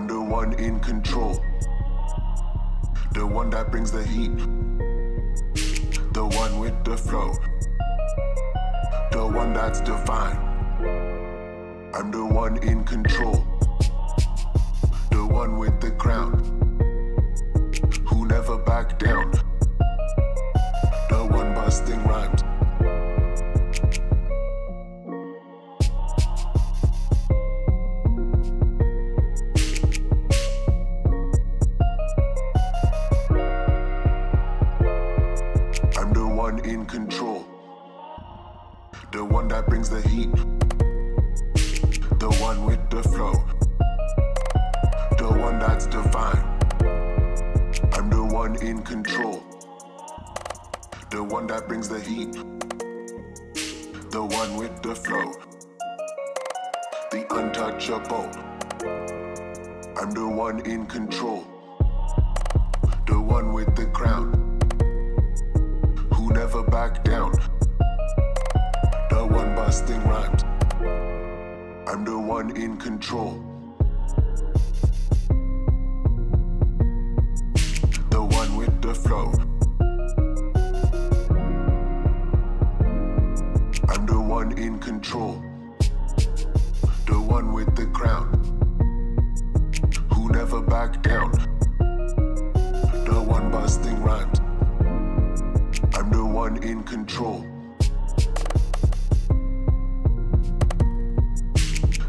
the one in control, the one that brings the heat, the one with the flow, the one that's divine. I'm the one in control, the one with the crown, who never back down, the one busting rhymes. In control, the one that brings the heat, the one with the flow, the one that's divine. I'm the one in control, the one that brings the heat, the one with the flow, the untouchable. I'm the one in control, the one with the crown, who never back down, the one busting rhymes. I'm the one in control, the one with the flow. I'm the one in control, the one with the crown, who never back down, the one busting rhymes. I'm the one in control,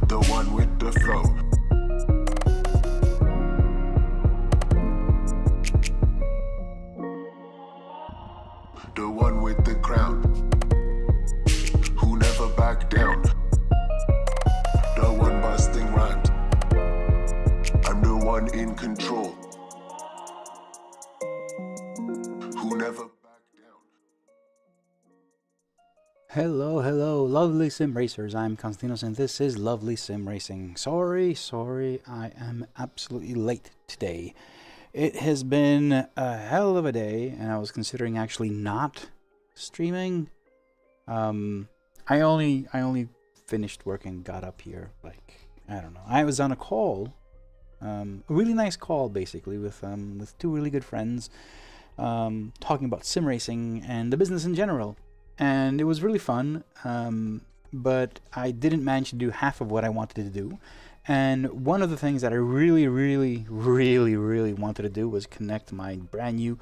the one with the flow. The one with the crown, who never back down, the one busting rhymes. I'm the one in control, who never. Hello, lovely sim racers. I'm Constantinos and this is Lovely Sim Racing. Sorry, I am absolutely late today. It has been a hell of a day and I was considering actually not streaming. I only finished work and got up here, like, I don't know. I was on a call, a really nice call basically with two really good friends, talking about sim racing and the business in general. And it was really fun, but I didn't manage to do half of what I wanted to do. And one of the things that I really wanted to do was connect my brand new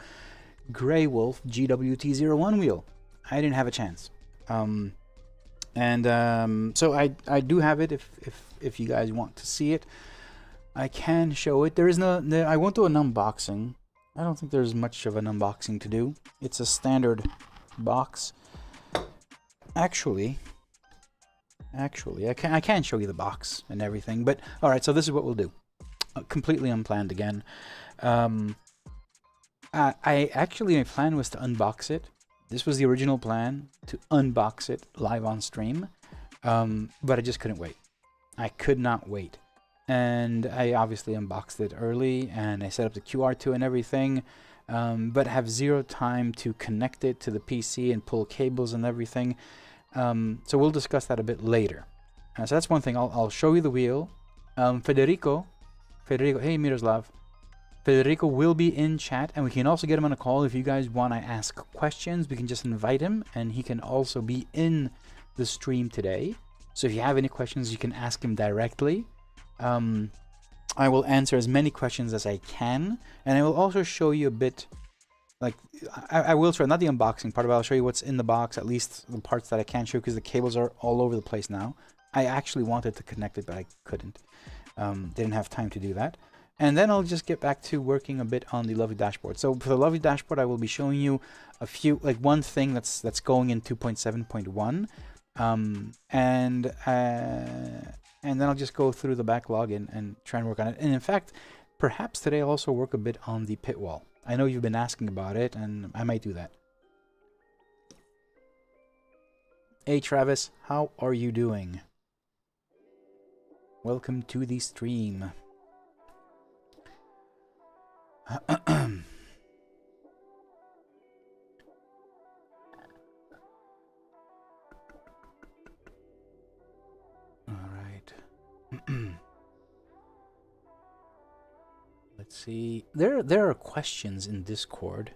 Greywolf GWT-01 wheel. I didn't have a chance. So I do have it. If you guys want to see it, I can show it. I won't do an unboxing. I don't think there's much of an unboxing to do. It's a standard box. Actually, I can show you the box and everything, but all right. So this is what we'll do. Completely unplanned again. My plan was to unbox it. This was the original plan, to unbox it live on stream, but I just couldn't wait. I could not wait, and I obviously unboxed it early, and I set up the QR2 and everything. But have zero time to connect it to the PC and pull cables and everything. So we'll discuss that a bit later. So that's one thing. I'll show you the wheel. Federico, hey Miroslav. Federico will be in chat, and we can also get him on a call if you guys want to ask questions. We can just invite him, and he can also be in the stream today. So if you have any questions, you can ask him directly. I will answer as many questions as I can, and I will also show you a bit, like, I will show, not the unboxing part, but I'll show you what's in the box, at least the parts that I can't show because the cables are all over the place now. I actually wanted to connect it, but I couldn't. Didn't have time to do that. And then I'll just get back to working a bit on the lovely dashboard. So for the lovely dashboard, I will be showing you a few, like one thing that's going in 2.7.1. And then I'll just go through the backlog and try and work on it. And in fact, perhaps today I'll also work a bit on the pit wall. I know you've been asking about it, and I might do that. Hey Travis, how are you doing? Welcome to the stream. Alright. Let's see. There are questions in Discord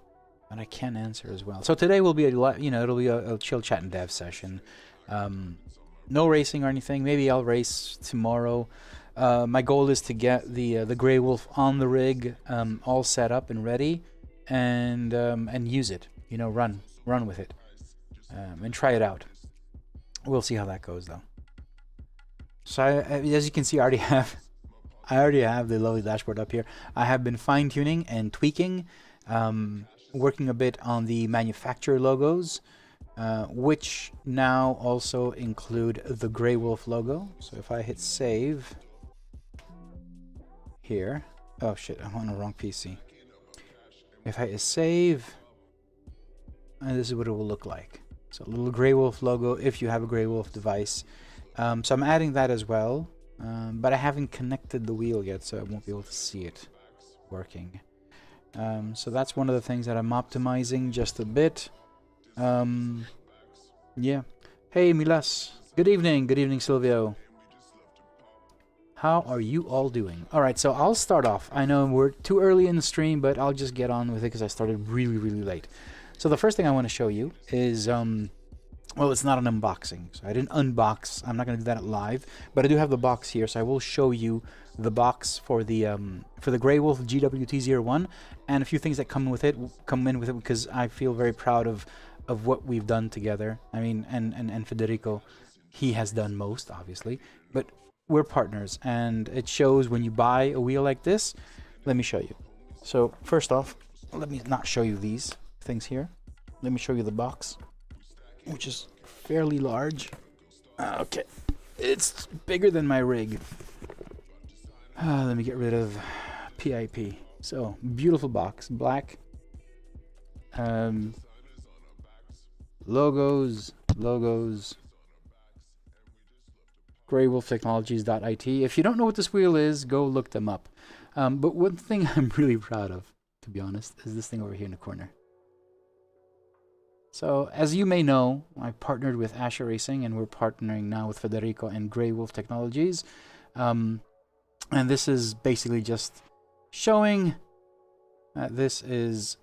that I can answer as well. So today will be it'll be a chill chat and dev session. No racing or anything. Maybe I'll race tomorrow. My goal is to get the Greywolf on the rig, all set up and ready, and use it. You know, run with it, and try it out. We'll see how that goes though. So as you can see, I already have the lovely dashboard up here. I have been fine-tuning and tweaking, working a bit on the manufacturer logos, which now also include the Greywolf logo. So if I hit save here, oh shit, I'm on the wrong PC. If I hit save, and this is what it will look like. So a little Greywolf logo if you have a Greywolf device. So I'm adding that as well, but I haven't connected the wheel yet, so I won't be able to see it working. So that's one of the things that I'm optimizing just a bit. Yeah. Hey Milas, good evening Silvio. How are you all doing? Alright, so I'll start off. I know we're too early in the stream, but I'll just get on with it because I started really late. So the first thing I want to show you is, well, it's not an unboxing. So I didn't unbox. I'm not going to do that live, but I do have the box here, so I will show you the box for the Greywolf GWT-01 and a few things that come in with it because I feel very proud of what we've done together. I mean, and Federico, he has done most, obviously, but we're partners, and it shows when you buy a wheel like this. Let me show you. So first off, let me not show you these things here. Let me show you the box, which is fairly large. Okay, it's bigger than my rig. Let me get rid of PIP. So beautiful box, black. Logos. GreywolfTechnologies.it. If you don't know what this wheel is, go look them up. But one thing I'm really proud of, to be honest, is this thing over here in the corner. So, as you may know, I partnered with Ascher Racing, and we're partnering now with Federico and Greywolf Technologies. And this is basically just showing that this is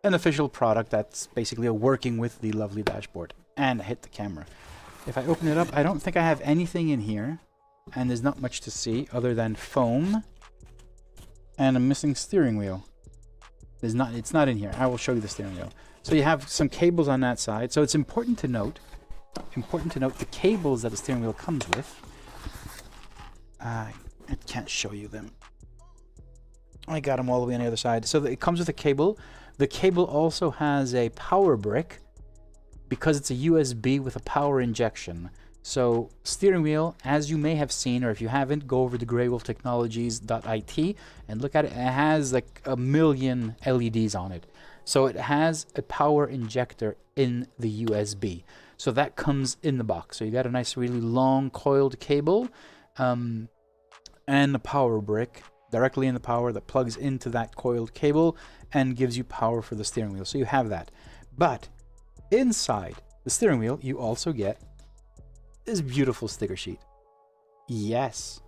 an official product that's basically working with the lovely dashboard. And I hit the camera. If I open it up, I don't think I have anything in here, and there's not much to see other than foam and a missing steering wheel. It's not in here. I will show you the steering wheel. So you have some cables on that side. So it's important to note the cables that the steering wheel comes with. I can't show you them. I got them all the way on the other side. So it comes with a cable. The cable also has a power brick because it's a USB with a power injection. So steering wheel, as you may have seen, or if you haven't, go over to GreywolfTechnologies.it and look at it. It has like 1 million LEDs on it. So it has a power injector in the USB. So that comes in the box. So you got a nice, really long coiled cable, and the power brick directly in the power that plugs into that coiled cable and gives you power for the steering wheel. So you have that. But inside the steering wheel, you also get this beautiful sticker sheet. Yes,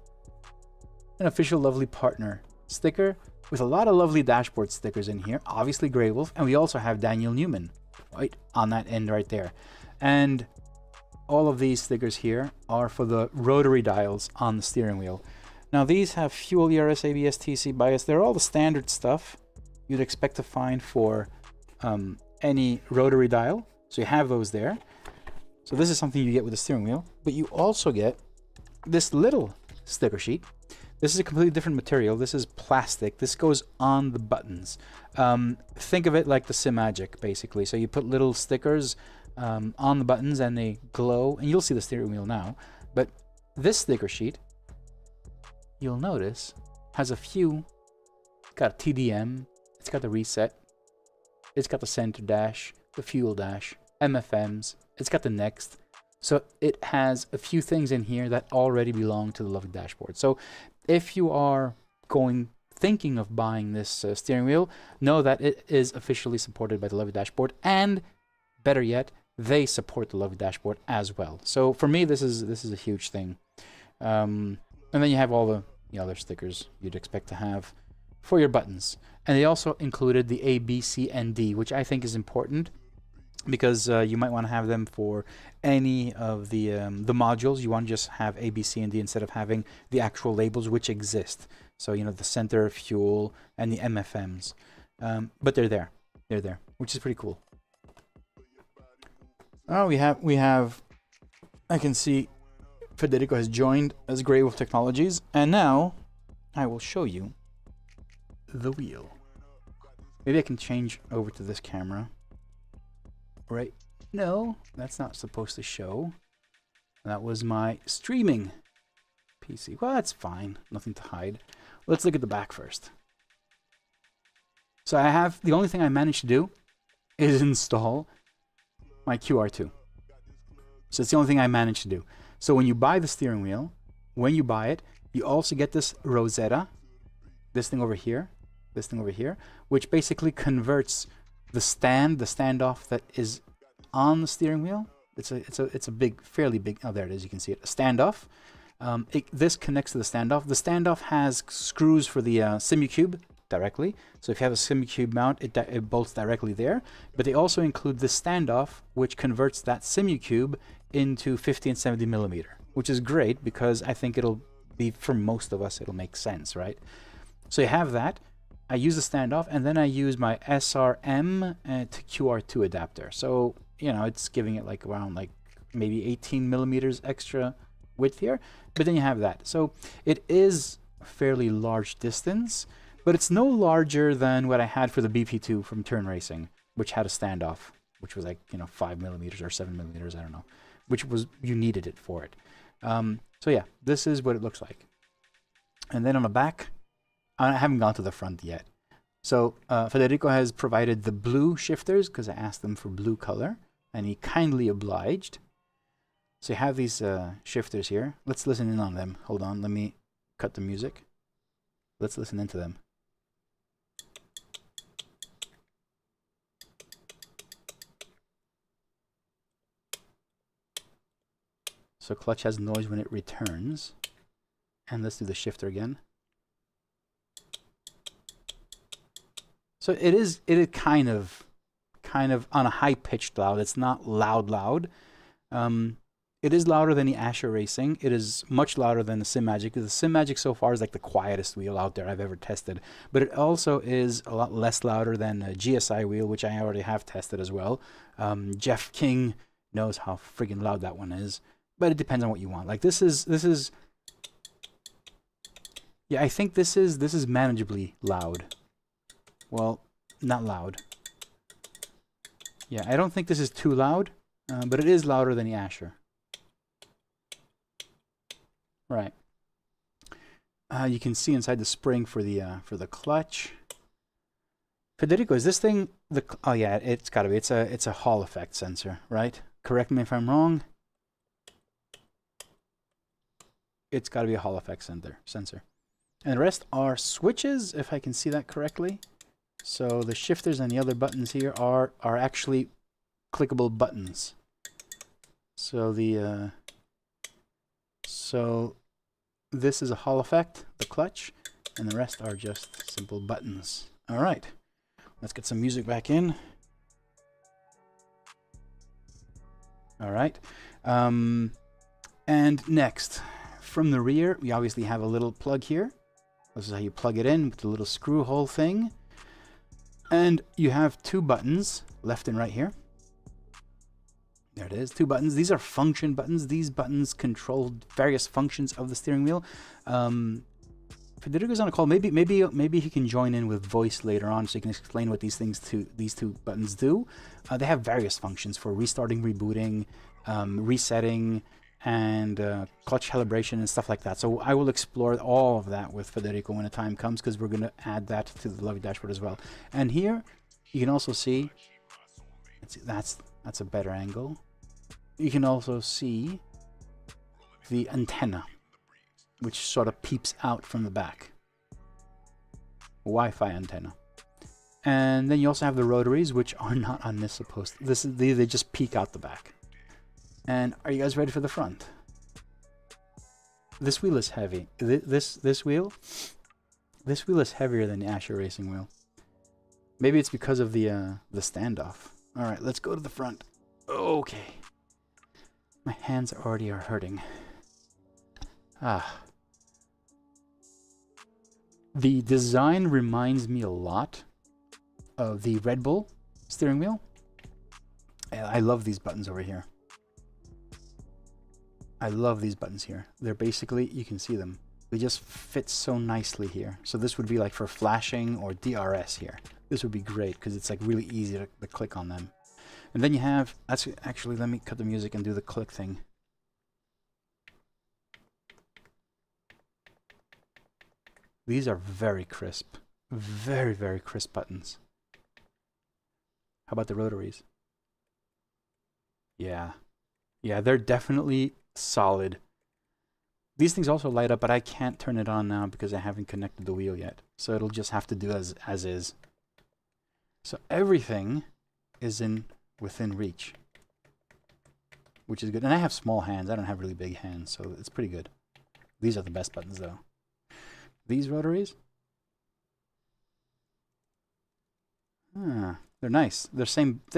an official lovely partner sticker with a lot of lovely dashboard stickers in here. Obviously Greywolf, and we also have Daniel Newman right on that end right there. And all of these stickers here are for the rotary dials on the steering wheel. Now these have fuel, ERS, ABS, TC, bias. They're all the standard stuff you'd expect to find for any rotary dial. So you have those there. So this is something you get with the steering wheel, but you also get this little sticker sheet. This is a completely different material. This is plastic. This goes on the buttons. Think of it like the Simagic, basically. So you put little stickers on the buttons and they glow, and you'll see the steering wheel now. But this sticker sheet, you'll notice, has a few. It's got a TDM. It's got the reset. It's got the center dash, the fuel dash, MFMs. It's got the next. So it has a few things in here that already belong to the lovely dashboard. So if you are thinking of buying this steering wheel, know that it is officially supported by the lovely dashboard, and better yet, they support the lovely dashboard as well. So for me, this is a huge thing. And then you have all the other stickers you'd expect to have. for your buttons. And they also included the A, B, C, and D, which I think is important because you might want to have them for any of the modules. You want to just have A, B, C, and D instead of having the actual labels which exist. So, you know, the center, fuel, and the MFMs. But they're there. They're there, which is pretty cool. Oh, we have, I can see Federico has joined as Greywolf Technologies, and now I will show you the wheel. Maybe I can change over to this camera. Right? No, that's not supposed to show. That was my streaming PC. Well, that's fine. Nothing to hide. Let's look at the back first. So I have, the only thing I managed to do is install my QR2. So it's the only thing I managed to do. So when you buy the steering wheel, when you buy it, you also get this Rosetta, this thing over here, which basically converts the standoff that is on the steering wheel. It's a big, fairly big. Oh, there it is. You can see it. A standoff. This connects to the standoff. The standoff has screws for the Simucube directly. So if you have a Simucube mount, it bolts directly there. But they also include the standoff, which converts that Simucube into 50 and 70 millimeter, which is great because I think it'll be, for most of us, it'll make sense, right? So you have that. I use the standoff, and then I use my SRM to QR2 adapter. So, you know, it's giving it like around like maybe 18 millimeters extra width here, but then you have that. So it is a fairly large distance, but it's no larger than what I had for the BP2 from Turn Racing, which had a standoff, which was like, you know, 5 millimeters or 7 millimeters, I don't know, which was, you needed it for it. So yeah, this is what it looks like. And then on the back, I haven't gone to the front yet. So Federico has provided the blue shifters because I asked them for blue color, and he kindly obliged. So you have these shifters here. Let's listen in on them. Hold on, let me cut the music. Let's listen into them. So clutch has noise when it returns. And let's do the shifter again. So it is kind of on a high-pitched loud. It's not loud. It is louder than the Ascher Racing. It is much louder than the Simagic. The Simagic so far is like the quietest wheel out there I've ever tested. But it also is a lot less louder than a GSI wheel, which I already have tested as well. Jeff King knows how friggin' loud that one is. But it depends on what you want. Like this is yeah, I think this is manageably loud. Well, not loud. Yeah, I don't think this is too loud, but it is louder than the Ascher. Right. You can see inside the spring for the clutch. Federico, is this thing the? Oh yeah, it's got to be. It's a Hall effect sensor, right? Correct me if I'm wrong. It's got to be a Hall effect sensor. And the rest are switches, if I can see that correctly. So the shifters and the other buttons here are actually clickable buttons. So so this is a Hall effect, the clutch, and the rest are just simple buttons. All right, let's get some music back in. All right, and next, from the rear, we obviously have a little plug here. This is how you plug it in with the little screw hole thing. And you have two buttons, left and right here. There it is, two buttons. These are function buttons. These buttons control various functions of the steering wheel. Federico's on a call. Maybe he can join in with voice later on, so he can explain what these two buttons do. They have various functions for restarting, rebooting, resetting, and clutch calibration and stuff like that. So I will explore all of that with Federico when the time comes, because we're going to add that to the lovely dashboard as well. And here you can also see, that's a better angle. You can also see the antenna, which sort of peeps out from the back. Wi-Fi antenna. And then you also have the rotaries, which are not on this supposed. They just peek out the back. And are you guys ready for the front? This wheel is heavy. This wheel This wheel is heavier than the Ascher racing wheel. Maybe it's because of the standoff. All right, let's go to the front. Okay. My hands already are hurting. The design reminds me a lot of the Red Bull steering wheel. I love these buttons over here. I love these buttons here. They're basically, you can see them. They just fit so nicely here. So this would be like for flashing or DRS here. This would be great because it's like really easy to click on them. And then you have, actually, let me cut the music and do the click thing. These are very crisp. Very, very crisp buttons. How about the rotaries? Yeah. Yeah, they're definitely solid. These things also light up, but I can't turn it on now because I haven't connected the wheel yet. So it'll just have to do as is. So everything is within reach, which is good. And I have small hands. I don't have really big hands, so it's pretty good. These are the best buttons, though. These rotaries? They're nice. They're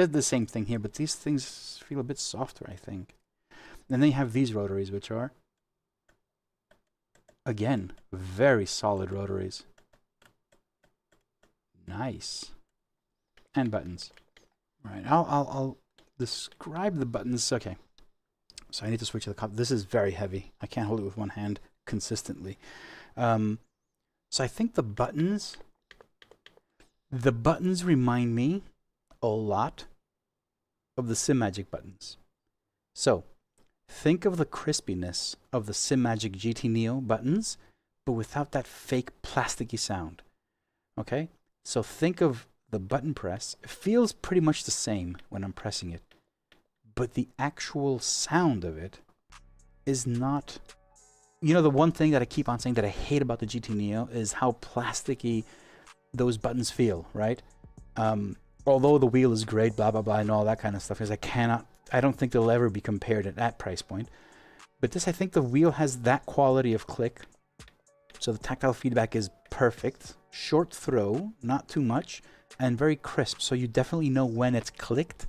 the same thing here, but these things feel a bit softer, I think. And then you have these rotaries, which are, again, very solid rotaries. Nice. And buttons. Right, I'll describe the buttons. Okay. So I need to switch to the cup. This is very heavy. I can't hold it with one hand consistently. So I think the buttons remind me a lot of the Simagic buttons. So think of the crispiness of the Simagic GT Neo buttons, but without that fake plasticky sound. Okay? So think of the button press. It feels pretty much the same when I'm pressing it, but the actual sound of it is not... You know, the one thing that I keep on saying that I hate about the GT Neo is how plasticky those buttons feel, right? Although the wheel is great, blah, blah, blah, and all that kind of stuff, because I don't think they'll ever be compared at that price point. But this, I think the wheel has that quality of click. So the tactile feedback is perfect. Short throw, not too much, and very crisp. So you definitely know when it's clicked.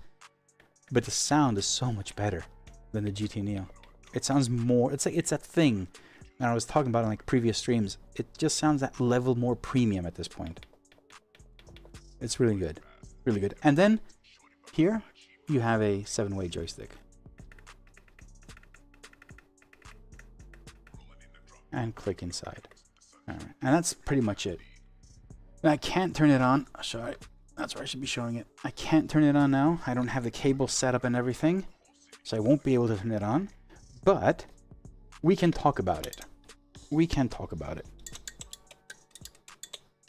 But the sound is so much better than the GT Neo. It sounds more, it's like, it's that thing. And I was talking about in like previous streams. It just sounds that level more premium at this point. It's really good. Really good. And then here you have a 7-way joystick. And click inside. All right. And that's pretty much it. And I can't turn it on. Sorry. That's where I should be showing it. I can't turn it on now. I don't have the cable set up and everything. So I won't be able to turn it on. But we can talk about it. We can talk about it.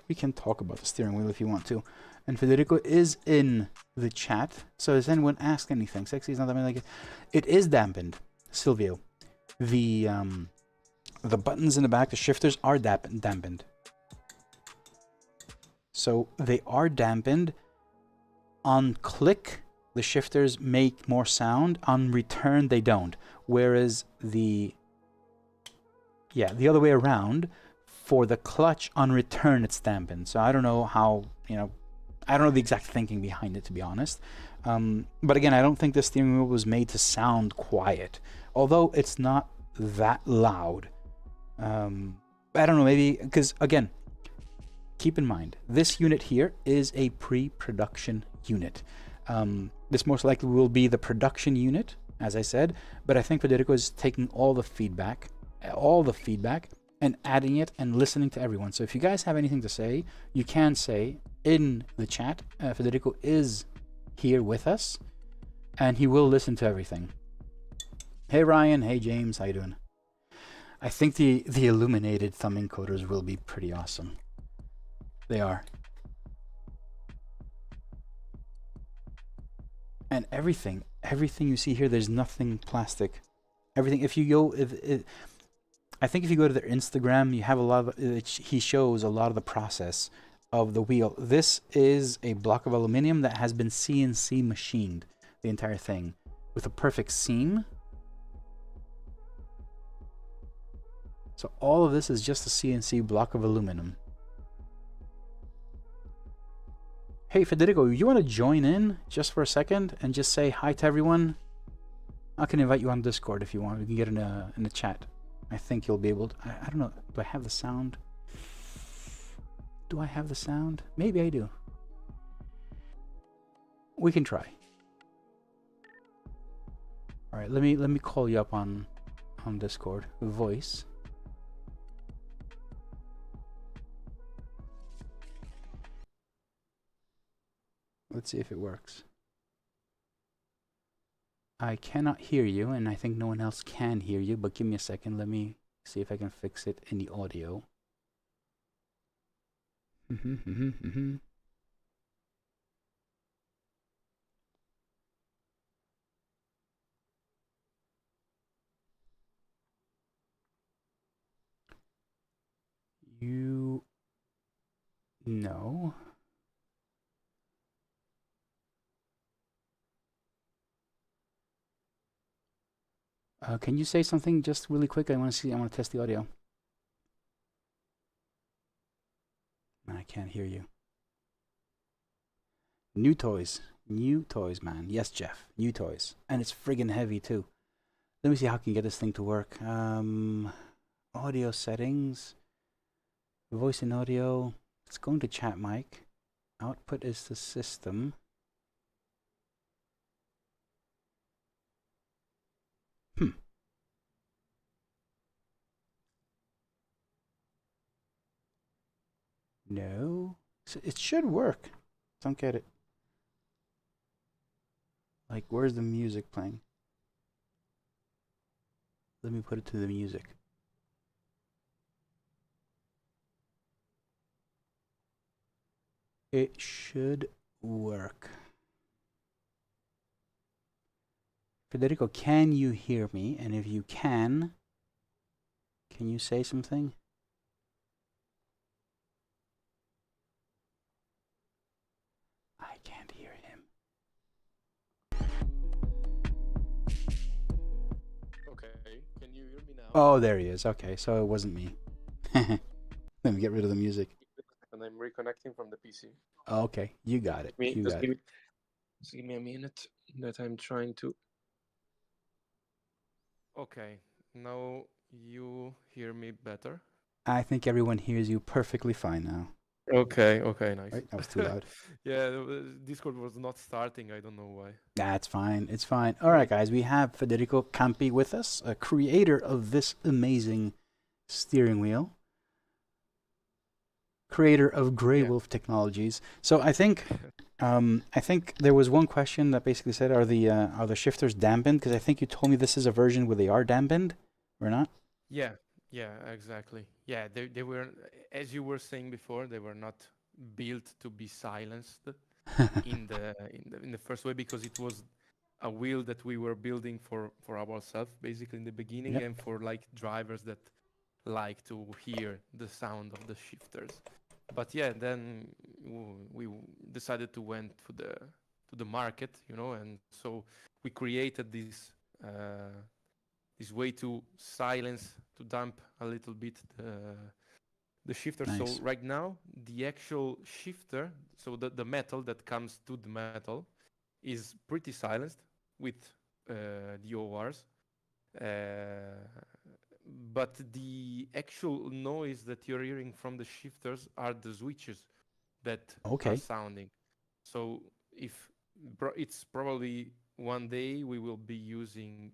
We can talk about the steering wheel if you want to. And Federico is in the chat. So does anyone ask anything? Sexy is not that many like it. It is dampened, Silvio. The buttons in the back, the shifters are dampened. So they are dampened. On click, the shifters make more sound. On return, they don't. Whereas the other way around, for the clutch, on return, it's dampened. So I don't know how, I don't know the exact thinking behind it, to be honest. But again, I don't think the steering wheel was made to sound quiet. Although it's not that loud. I don't know, maybe, because again, keep in mind, this unit here is a pre-production unit. This most likely will be the production unit, as I said, but I think Federico is taking all the feedback, and adding it and listening to everyone. So if you guys have anything to say, you can say in the chat. Federico is here with us, and he will listen to everything. Hey Ryan, hey James, how you doing? I think the illuminated thumb encoders will be pretty awesome. They are. And everything you see here, there's nothing plastic. Everything, if you go, I think if you go to their Instagram, you have a lot of, he shows a lot of the process of the wheel. This is a block of aluminum that has been CNC machined, the entire thing, with a perfect seam. So all of this is just a CNC block of aluminum. Hey, Federico, you want to join in just for a second and just say hi to everyone? I can invite you on Discord if you want. We can get in a chat. I think you'll be able to. I don't know. Do I have the sound? Do I have the sound? Maybe I do. We can try. All right, let me call you up on Discord. Voice. Let's see if it works. I cannot hear you, and I think no one else can hear you, but give me a second. Let me see if I can fix it in the audio. You no. Can you say something just really quick? I want to see. I want to test the audio. I can't hear you. New toys, man. Yes, Jeff. New toys, and it's friggin' heavy too. Let me see how I can get this thing to work. Audio settings, voice and audio. Let's go into chat mic. Output is the system. No, so it should work. Don't get it. Like, where's the music playing? Let me put it to the music. It should work. Federico, can you hear me? And if you can you say something? I can't hear him. Okay, can you hear me now? Oh, there he is. Okay, so it wasn't me. Let me get rid of the music. And I'm reconnecting from the PC. Oh, okay, you got it. Just give me a minute that I'm trying to. Okay, now you hear me better? I think everyone hears you perfectly fine now. Okay, nice. Right, that was too loud. Yeah, Discord was not starting. I don't know why. That's fine. It's fine. All right, guys. We have Federico Campi with us, a creator of this amazing steering wheel, creator of Greywolf Technologies. So I think there was one question that basically said, are the shifters dampened? Because I think you told me this is a version where they are dampened, or not? Yeah, exactly. Yeah, they were, as you were saying before, they were not built to be silenced in the first way, because it was a wheel that we were building for ourselves basically in the beginning. Yep. And for like drivers that like to hear the sound of the shifters. But yeah, then we decided to went to the market, and so we created this way to silence, to damp a little bit the shifter. Nice. So right now, the actual shifter, so the metal that comes to the metal, is pretty silenced with the ORs. But the actual noise that you're hearing from the shifters are the switches that are sounding. So it's probably one day we will be using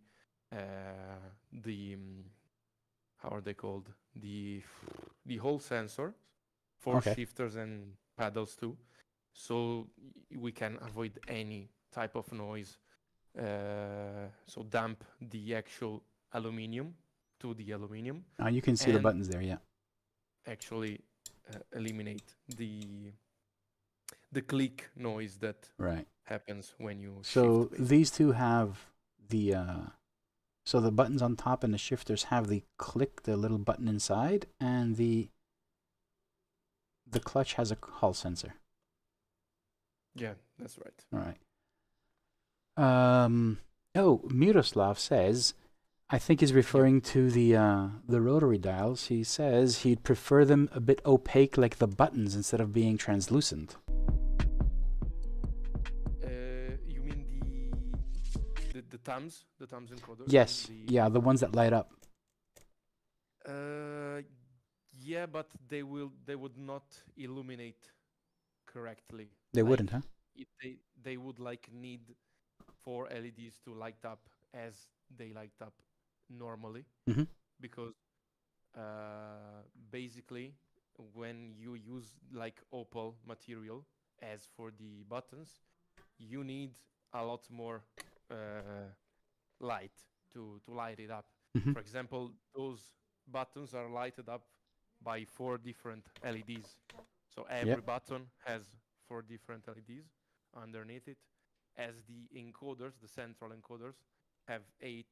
the how are they called, the whole sensor for shifters and paddles too, so we can avoid any type of noise, so damp the actual aluminium to the aluminium. You can see the buttons there, yeah. Actually eliminate the click noise that happens when you so shift. These two have the so the buttons on top and the shifters have the little button inside, and the clutch has a hall sensor. Yeah, that's right. All right. Miroslav says, I think he's referring to the rotary dials. He says he'd prefer them a bit opaque like the buttons instead of being translucent. the thumbs encoders. Yes, yeah, the ones that light up. Yeah, but they would not illuminate correctly. They wouldn't, huh? They would like need 4 LEDs to light up as they light up normally, because basically when you use like opal material as for the buttons, you need a lot more light to light it up. For example, those buttons are lighted up by 4 different LEDs. So every button has 4 different LEDs underneath it, as the encoders, the central encoders, have 8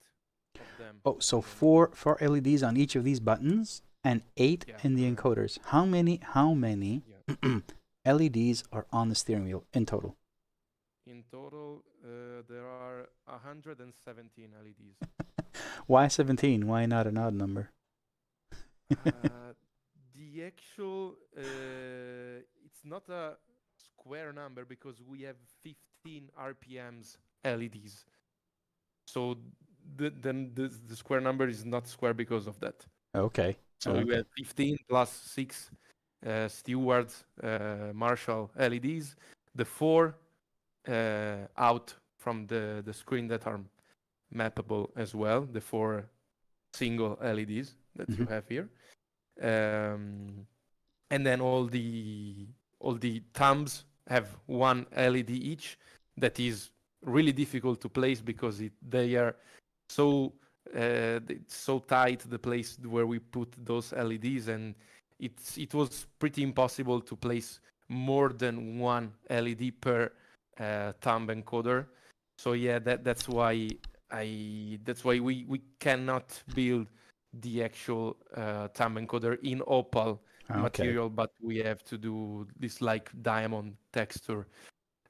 of them. Oh, so four LEDs on each of these buttons and 8 in the encoders. How many LEDs are on the steering wheel in total? In total, there are 117 LEDs. Why 17? Why not an odd number? The actual, it's not a square number because we have 15 RPMs LEDs. So then the square number is not square because of that. Okay. So we have 15 plus 6 Steward Marshall LEDs, the 4 out from the screen that are mappable as well, the 4 single LEDs that you have here, and then all the thumbs have 1 LED each. That is really difficult to place because they are so tight, the place where we put those LEDs, and it was pretty impossible to place more than 1 LED per thumb encoder. So yeah, that's why we cannot build the actual thumb encoder in opal material, but we have to do this like diamond texture.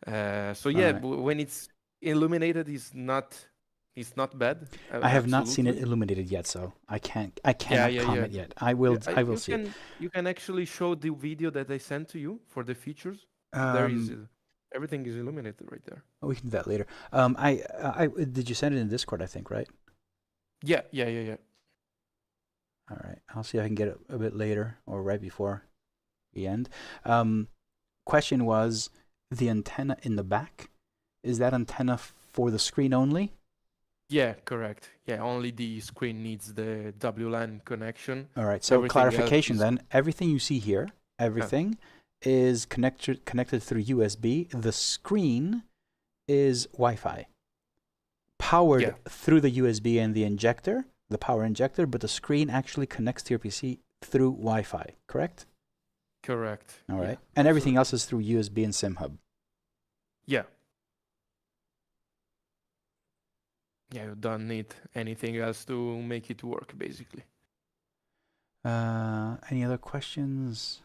So yeah, when it's illuminated, it's not bad. I have not seen it illuminated yet, so I cannot comment yet. I will see it. You can actually show the video that I sent to you for the features. There is everything is illuminated right there. We can do that later. Did you send it in Discord? I think, right? Yeah. All right, I'll see if I can get it a bit later or right before the end. Question was, the antenna in the back, is that antenna for the screen only? Yeah, correct. Yeah, only the screen needs the WLAN connection. All right, so clarification then. Everything you see here, is connected through USB. The screen is Wi-Fi. Powered through the USB and the injector, the power injector, but the screen actually connects to your PC through Wi-Fi, correct? Correct. All right. And everything else is through USB and SimHub. Yeah. Yeah, you don't need anything else to make it work, basically. Any other questions?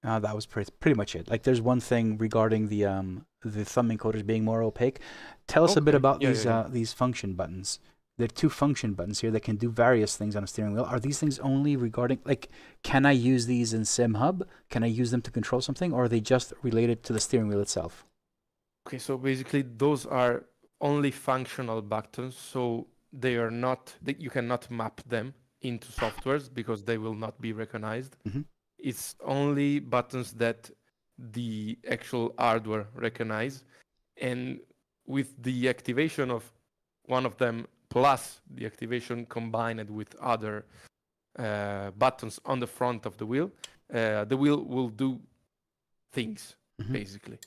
That was pretty much it. Like, there's one thing regarding the thumb encoders being more opaque. Tell us a bit about these function buttons. There are 2 function buttons here that can do various things on a steering wheel. Are these things only regarding, like, can I use these in SimHub? Can I use them to control something, or are they just related to the steering wheel itself? Okay, so basically those are only functional buttons, so they are not, you cannot map them into softwares because they will not be recognized. It's only buttons that the actual hardware recognize, and with the activation of one of them plus the activation combined with other buttons on the front of the wheel will do things, basically.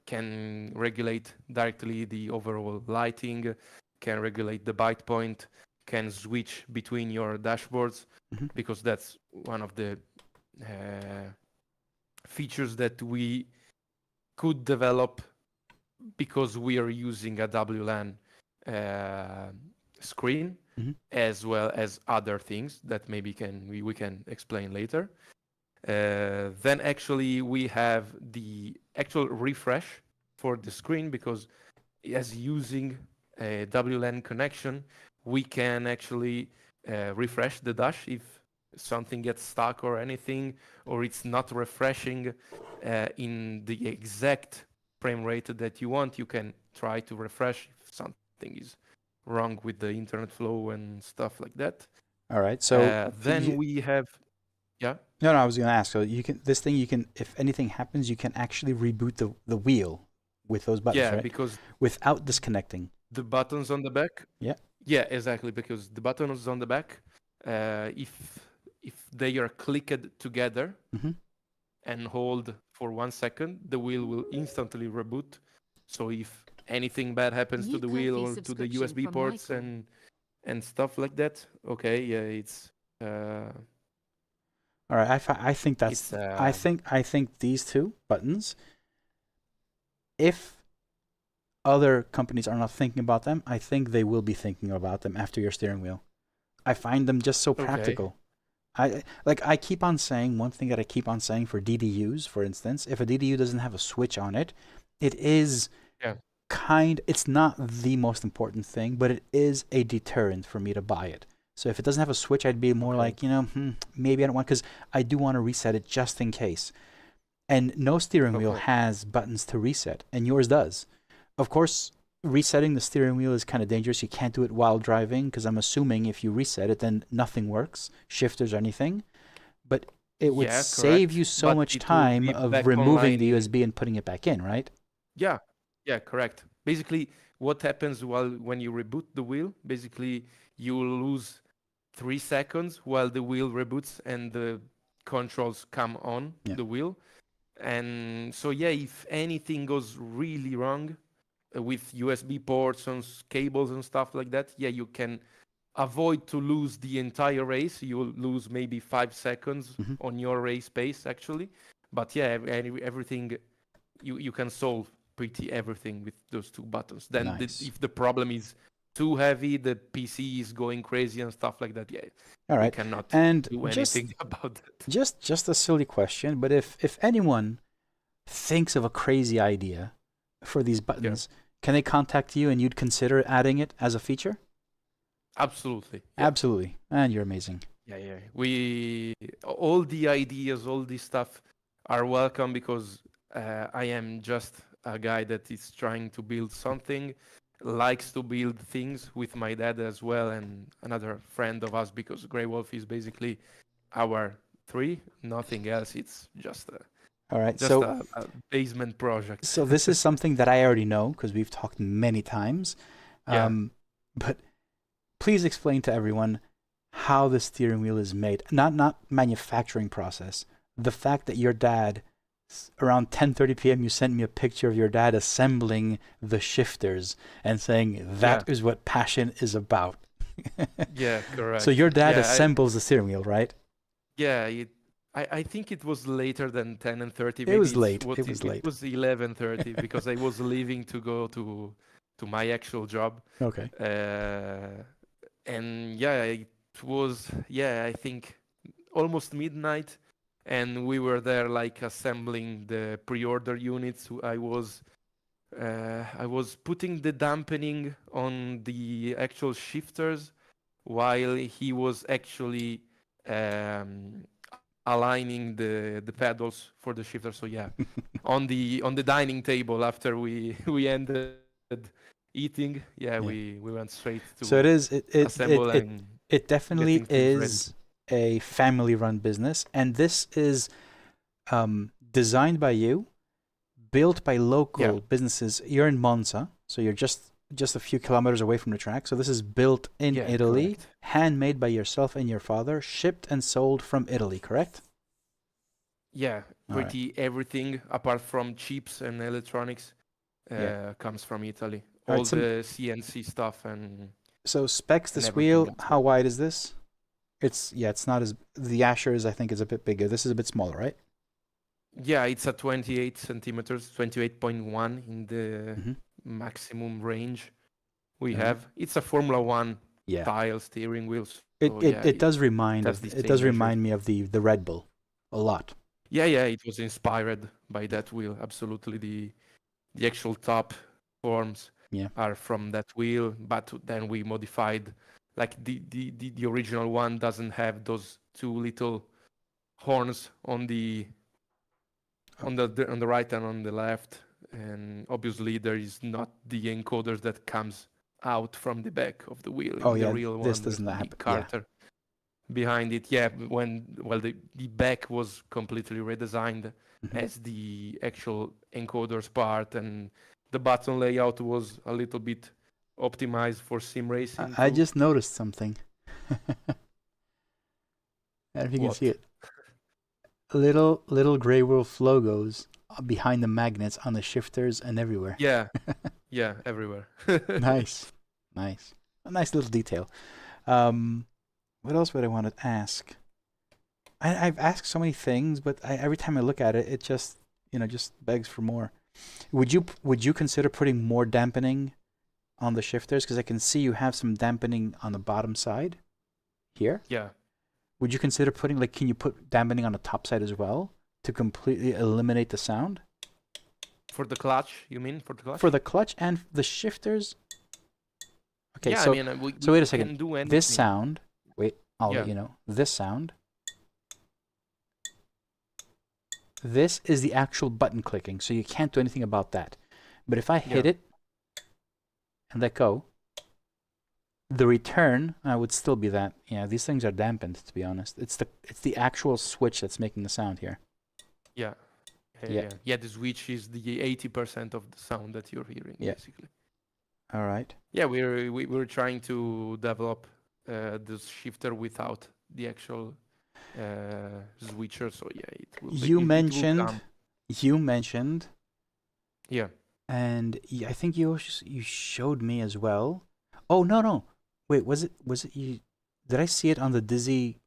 Can regulate directly the overall lighting, can regulate the bite point, can switch between your dashboards, because that's one of the features that we could develop because we are using a WLAN screen, as well as other things that maybe we can explain later. Then actually we have the actual refresh for the screen, because as using a WLAN connection, we can actually refresh the dash if something gets stuck or anything, or it's not refreshing in the exact frame rate that you want, you can try to refresh if something is wrong with the internet flow and stuff like that. All right. So then we have, yeah. No, I was going to ask. So this thing, if anything happens, you can actually reboot the wheel with those buttons, right? Because without disconnecting. The buttons on the back. Yeah. Yeah, exactly. Because the buttons on the back, if they are clicked together and hold for 1 second, the wheel will instantly reboot. So if anything bad happens to the wheel or to the USB ports and stuff like that, okay, yeah, it's. All right, I think that's. I think these two buttons, if other companies are not thinking about them, I think they will be thinking about them after your steering wheel. I find them just so practical. I keep on saying, one thing that I keep on saying for DDUs, for instance, if a DDU doesn't have a switch on it, it is it's not the most important thing, but it is a deterrent for me to buy it. So if it doesn't have a switch, I'd be more like, maybe I don't want, because I do want to reset it just in case. And no steering wheel has buttons to reset, and yours does. Of course, resetting the steering wheel is kind of dangerous. You can't do it while driving, because I'm assuming if you reset it, then nothing works, shifters or anything. But it would save you so much time of removing the USB and putting it back in, right? Yeah, correct. Basically, what happens when you reboot the wheel, basically you lose 3 seconds while the wheel reboots and the controls come on the wheel. And so, if anything goes really wrong with USB ports and cables and stuff like that, you can avoid to lose the entire race. You'll lose maybe 5 seconds on your race pace, actually. But everything, you can solve pretty everything with those two buttons. Then if the problem is too heavy, the PC is going crazy and stuff like that, all right, you cannot do anything about that. Just a silly question, but if anyone thinks of a crazy idea for these buttons, can they contact you and you'd consider adding it as a feature? Absolutely. Absolutely. And you're amazing. All the ideas, all this stuff are welcome, because I am just a guy that is trying to build something, likes to build things with my dad as well, and another friend of us, because Greywolf is basically our 3, nothing else. It's just a basement project. So this is something that I already know, because we've talked many times. But please explain to everyone how the steering wheel is made. Not manufacturing process. The fact that your dad, around 10:30 p.m., you sent me a picture of your dad assembling the shifters and saying that is what passion is about. Correct. So your dad assembles the steering wheel, right? I think it was later than 10 and 30. It was late. It was 11:30 because I was leaving to go to my actual job. Okay. And it was I think almost midnight. And we were there assembling the pre-order units. I was putting the dampening on the actual shifters while he was actually aligning the pedals for the shifter. So on the dining table after we ended eating, we went straight to. So assemble it definitely is a family-run business, and this is designed by you, built by local businesses. You're in Monza, so you're just a few kilometers away from the track. So this is built in Italy, handmade by yourself and your father, shipped and sold from Italy, correct? Everything apart from chips and electronics comes from Italy. All the CNC stuff and. So specs this wheel. How wide is this? It's not as the Ascher is. I think is a bit bigger. This is a bit smaller, right? It's a 28 centimeters, 28.1 in the maximum range we have. It's a Formula 1 style steering wheels. It does remind me of the Red Bull a lot. It was inspired by that wheel. Absolutely, the actual top forms are from that wheel, but then we modified like the original one doesn't have those two little horns on the right and on the left, and obviously there is not the encoders that comes out from the back of the wheel. Oh In yeah, the real this one, doesn't there's a happen. big carter behind it. Yeah, the back was completely redesigned as the actual encoders part, and the button layout was a little bit optimized for sim racing. I just noticed something. I don't know if you can see it. Little Greywolf logos behind the magnets on the shifters and everywhere. Yeah, yeah, everywhere. Nice. A nice little detail. What else would I want to ask? I've asked so many things, but every time I look at it, it just begs for more. Would you consider putting more dampening on the shifters? Because I can see you have some dampening on the bottom side here. Yeah. Would you consider putting, like, can you put dampening on the top side as well to completely eliminate the sound? For the clutch, you mean? For the clutch? For the clutch and the shifters? Okay, yeah, so, I mean, so wait a second. Do this sound, I'll let you know. This sound, this is the actual button clicking, so you can't do anything about that. But if I hit it and let go, the return would still be that. Yeah, these things are dampened, to be honest. It's the actual switch that's making the sound here. Yeah. Yeah, the switch is the 80% of the sound that you're hearing, basically. All right. Yeah, we're trying to develop this shifter without the actual switcher. So yeah, it will. You mentioned. Yeah. And I think you showed me as well. Oh no. Wait, was it you? Did I see it on the Dizzy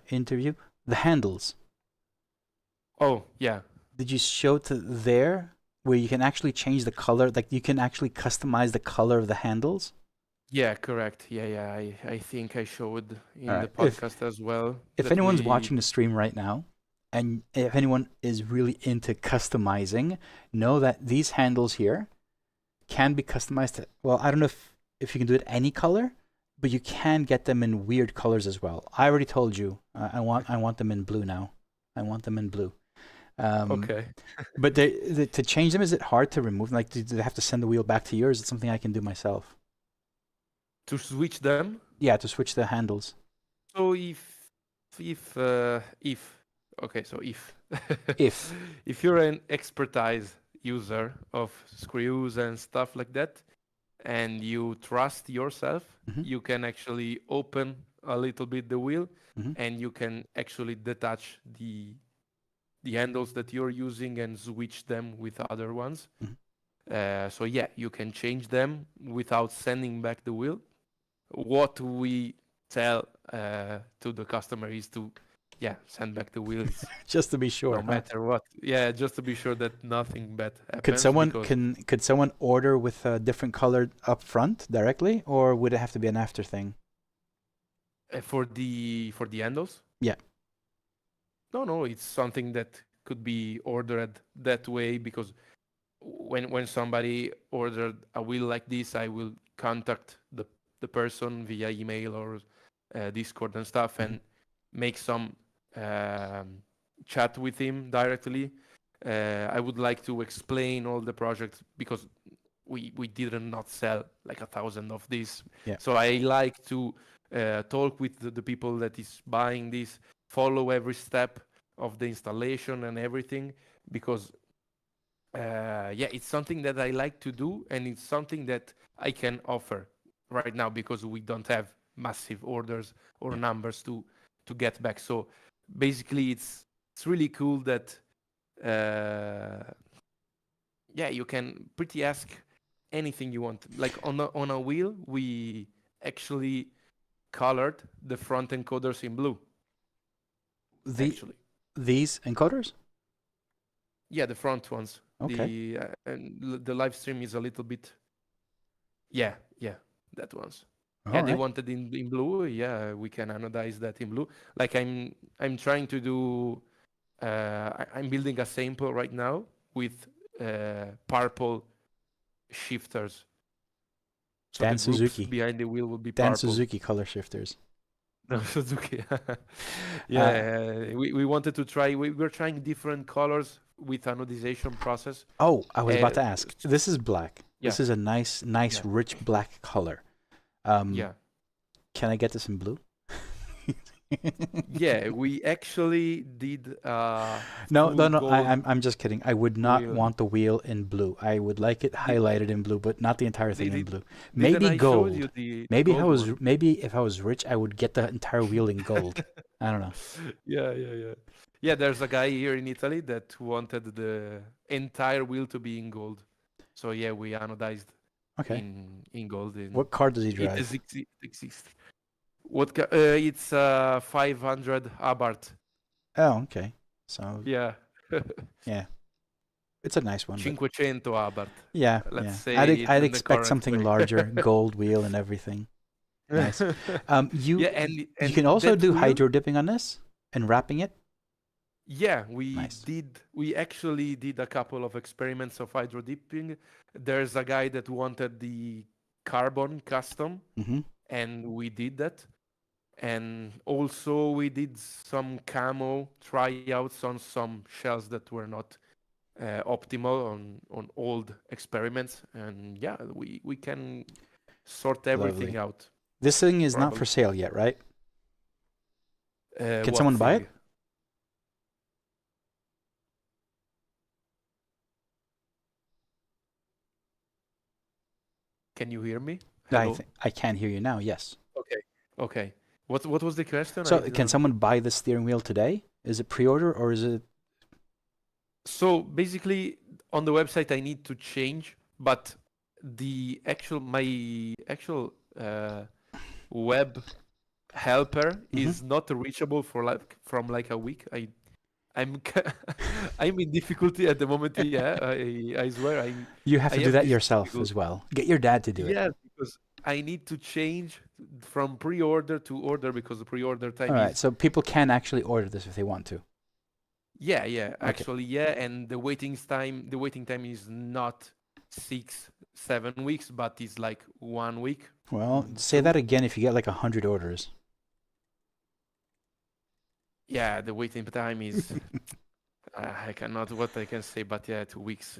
interview? The handles. Oh yeah. Did you show to there where you can actually change the color? Like you can actually customize the color of the handles? Yeah, correct. Yeah. I think I showed in the podcast as well. If anyone's watching the stream right now, and if anyone is really into customizing, know that these handles here can be customized. Well, I don't know if you can do it any color, but you can get them in weird colors as well. I already told you I want them in blue now. I want them in blue. Okay. But to change them, is it hard to remove them? Like, do they have to send the wheel back to you, or is it something I can do myself? To switch them? Yeah, to switch the handles. So if if you're an expertise user of screws and stuff like that, and you trust yourself, you can actually open a little bit the wheel, and you can actually detach the handles that you're using and switch them with other ones. So yeah, you can change them without sending back the wheel. What we tell to the customer is to send back the wheels just to be sure, no matter what. Yeah, just to be sure that nothing bad happens. Could someone order with a different color up front directly, or would it have to be an after thing? For the handles? Yeah. No, it's something that could be ordered that way, because when somebody ordered a wheel like this, I will contact the person via email or Discord and stuff, and make some chat with him directly. I would like to explain all the projects, because we did not sell like 1,000 of these. So I like to talk with the people that is buying this, follow every step of the installation and everything, because it's something that I like to do, and it's something that I can offer right now, because we don't have massive orders or numbers to get back. So basically it's really cool that you can pretty ask anything you want. Like on a wheel, we actually colored the front encoders in blue. These encoders? Yeah, the front ones. Okay. And the live stream is a little bit. Yeah, that ones. All they right. wanted in blue. Yeah, we can anodize that in blue. Like I'm trying to do. I'm building a sample right now with purple shifters. So Dan the groups Suzuki. behind the wheel will be Dan purple. Suzuki color shifters. No, Suzuki. Yeah, we wanted to try. We're trying different colors with anodization process. Oh, I was about to Uh, ask. This is black. Yeah. This is a nice, Yeah. rich black color. Yeah. Can I get this in blue? Yeah, we actually did No, full no. gold I'm just kidding. I would not wheel. want the wheel in blue. I would like it highlighted in blue, but not the entire thing in blue. Didn't Maybe I gold. showed you the Maybe gold one? maybe if I was rich, I would get the entire wheel in gold. I don't know. Yeah. Yeah, there's a guy here in Italy that wanted the entire wheel to be in gold. So yeah, we anodized Okay. in gold. What car does he It drive? exists. It's 500 Abarth. Oh, okay. So Yeah. yeah, it's a nice one. But 500 Abarth. yeah, Let's yeah. say I'd it in the expect current something way. larger, gold wheel and everything. Nice. You Yeah, and you can also that do wheel- hydro dipping on this and wrapping it. Yeah, we Nice. did. We actually did a couple of experiments of hydro dipping. There's a guy that wanted the carbon custom, Mm-hmm. and we did that. And also we did some camo tryouts on some shells that were not optimal on old experiments. And yeah, we can sort everything Lovely. out. This thing is not Probably. for sale yet, right? Can What someone buy thing? it? Can you hear me? I Hello? I can hear you now. Yes. Okay. What was the question? So I can didn't- someone buy the steering wheel today? Is it pre-order or is it? So basically, on the website, I need to change, but the actual my actual web helper is not reachable for from a week. I'm I'm in difficulty at the moment. Yeah, I swear You have I to do have that this yourself difficult- as well. Get your dad to do it. Yeah, because I need to change from pre-order to order because the pre-order time All right. is So people can actually order this if they want to. yeah, actually, yeah, and the waiting time is not 6-7 weeks, but it's like 1 week. Well, say that again if you get like 100 orders. Yeah, the waiting time is I cannot what I can say, but yeah, 2 weeks.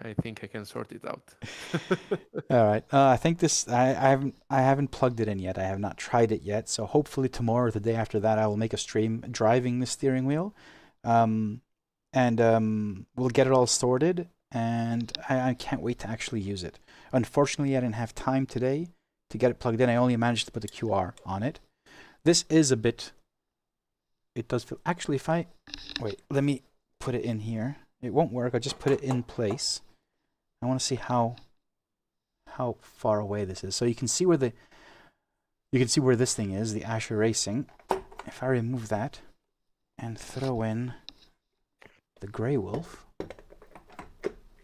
I think I can sort it out. All right. I think this. I haven't plugged it in yet. I have not tried it yet. So hopefully tomorrow or the day after that, I will make a stream driving the steering wheel, and we'll get it all sorted. And I can't wait to actually use it. Unfortunately, I didn't have time today to get it plugged in. I only managed to put the QR on it. This is a bit. It does feel. Actually, if I wait, let me put it in here. It won't work. I'll just put it in place. I want to see how far away this is. So you can see where this thing is, the Ascher Racing. If I remove that and throw in the Greywolf.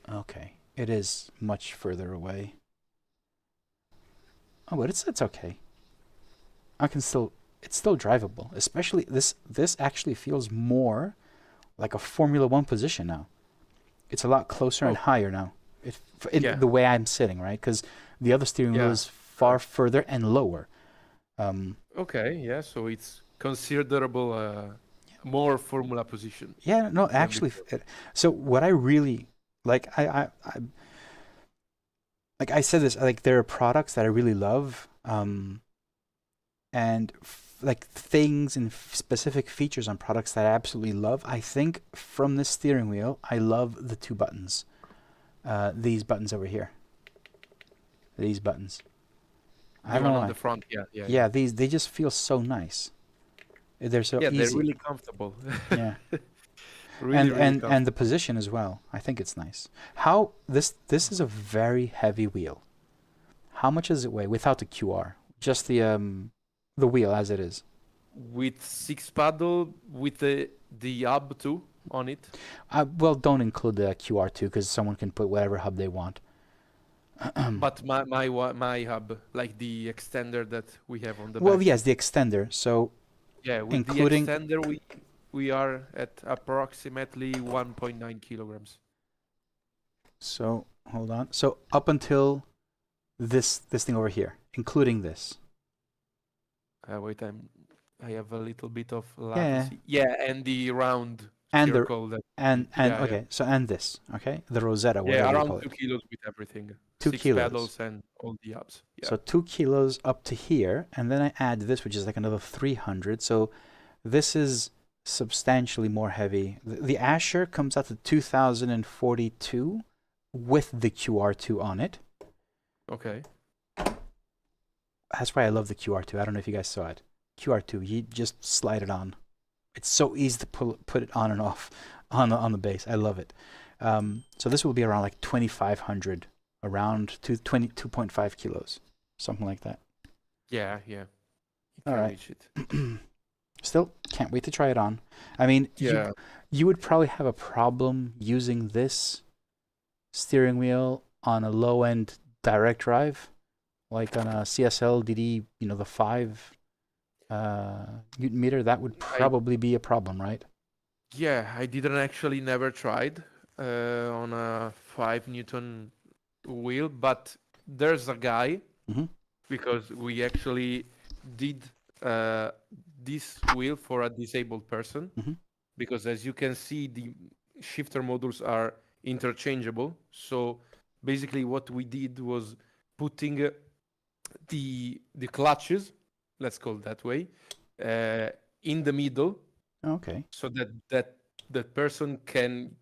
Okay, it is much further away. Oh, but it's okay. It's still drivable. Especially this actually feels more like a Formula 1 position now. It's a lot closer and higher now. The way I'm sitting, right? Because the other steering wheel is far further and lower. Okay, yeah, so it's considerable more Formula position. Yeah, no, actually. So what I really like, I said this, like there are products that I really love, and like things and specific features on products that I absolutely love. I think from this steering wheel, I love the two buttons. These buttons over here. These buttons. I don't know on why. the front, Yeah, they just feel so nice. They're so easy. They're really comfortable. Yeah. really and the position as well. I think it's nice. How this is a very heavy wheel. How much does it weigh without the QR? Just the wheel as it is. With 6 paddle with the hub too on it. Well, don't include the QR too, because someone can put whatever hub they want. But my hub, like the extender that we have on the Well, back. yes, the extender. So Yeah, with including the extender we are at approximately 1.9 kilograms. So hold on. So up until this thing over here, including this. Wait, I have a little bit of Yeah. latency. Yeah, and the round And circle okay, so and this, okay, the Rosetta, whatever you around call 2 it. kilos with everything. 2 6 kilos. pedals and all the ups. Yeah. So 2 kilos up to here, and then I add this, which is like another 300. So this is substantially more heavy. The Ascher comes out to 2042 with the QR2 on it. Okay. That's why I love the QR2. I don't know if you guys saw it. QR2, you just slide it on. It's so easy to put it on and off on the base. I love it. So this will be around like 2,500, around 2.5 kilos, something like that. Yeah, yeah. All right. Reach it. Still, can't wait to try it on. I mean, Yeah. you would probably have a problem using this steering wheel on a low-end direct drive, like on a CSL DD, the 5 Newton meter. That would probably be a problem, right? Yeah, I didn't actually never tried on a 5 Newton wheel, but there's a guy, because we actually did this wheel for a disabled person, because as you can see, the shifter modules are interchangeable. So basically what we did was putting the clutches, let's call it that way, in the middle. Okay. So that person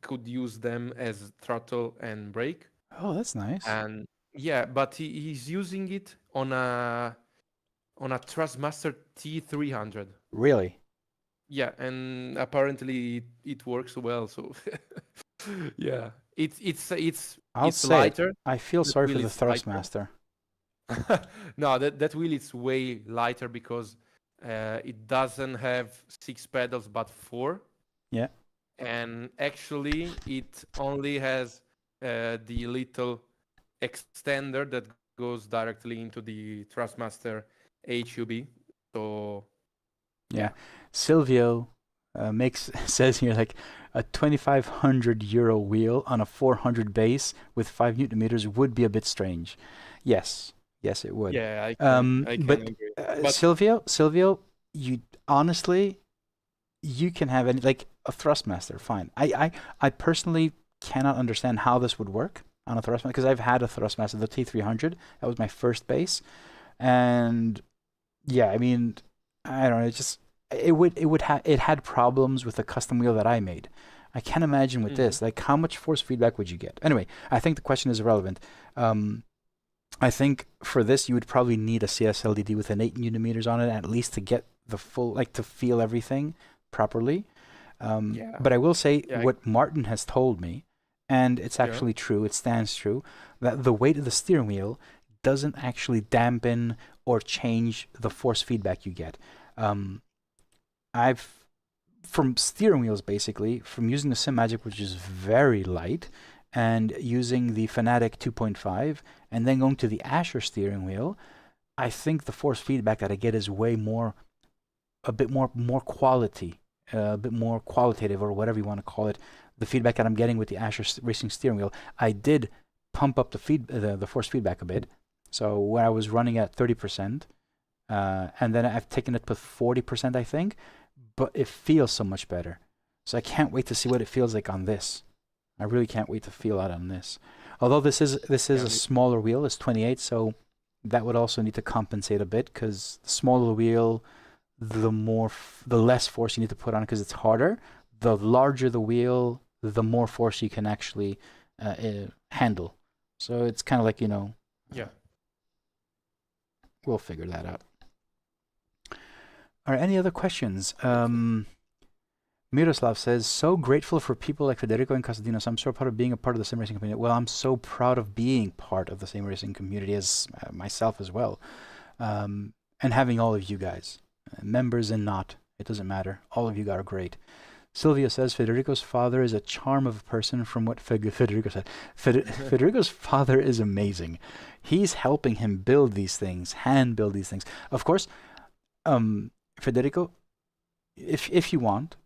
could use them as throttle and brake. Oh, that's nice. And yeah, but he's using it on a Thrustmaster T300. Really? Yeah, and apparently it works well. So yeah, it's lighter. I feel sorry for the Thrustmaster. No, that wheel is way lighter because it doesn't have 6 pedals but 4. Yeah. And actually it only has the little extender that goes directly into the Thrustmaster HUB. So yeah, Silvio says here like a 2,500 euro wheel on a 400 base with 5 Newton meters would be a bit strange. Yes, it would. Yeah, I can agree. But Silvio, you honestly, you can have any, like a Thrustmaster, fine. I personally cannot understand how this would work on a Thrustmaster, because I've had a Thrustmaster, the T300. That was my first base, and yeah, I mean, I don't know. It had problems with the custom wheel that I made. I can't imagine with this. Like, how much force feedback would you get? Anyway, I think the question is irrelevant. I think for this you would probably need a CSL DD with an 8 Newton meters on it at least to get the full, like, to feel everything properly. But I will say what Martin has told me, and it's actually true. It stands true that the weight of the steering wheel doesn't actually dampen or change the force feedback you get. From steering wheels, basically, from using the Simagic, which is very light, and using the Fanatec 2.5, and then going to the Ascher steering wheel, I think the force feedback that I get is a bit more quality, a bit more qualitative, or whatever you want to call it. The feedback that I'm getting with the Ascher racing steering wheel, I did pump up the force feedback a bit. So when I was running at 30%, and then I've taken it to 40%, I think, but it feels so much better. So I can't wait to see what it feels like on this. I really can't wait to feel that on this. Although this is a smaller wheel, it's 28, so that would also need to compensate a bit, because the smaller the wheel, the less force you need to put on it because it's harder. The larger the wheel, the more force you can actually handle. So it's kind of like, yeah. We'll figure that out. All right, any other questions? Miroslav says, so grateful for people like Federico and Constantinos. I'm so proud of being a part of the sim racing community. Well, I'm so proud of being part of the sim racing community as myself as well. And having all of you guys, members and not, it doesn't matter. All of you guys are great. Sylvia says, Federico's father is a charm of a person, from what Federico said. Federico's father is amazing. He's helping him build these things, hand build these things. Of course, Federico, if you want,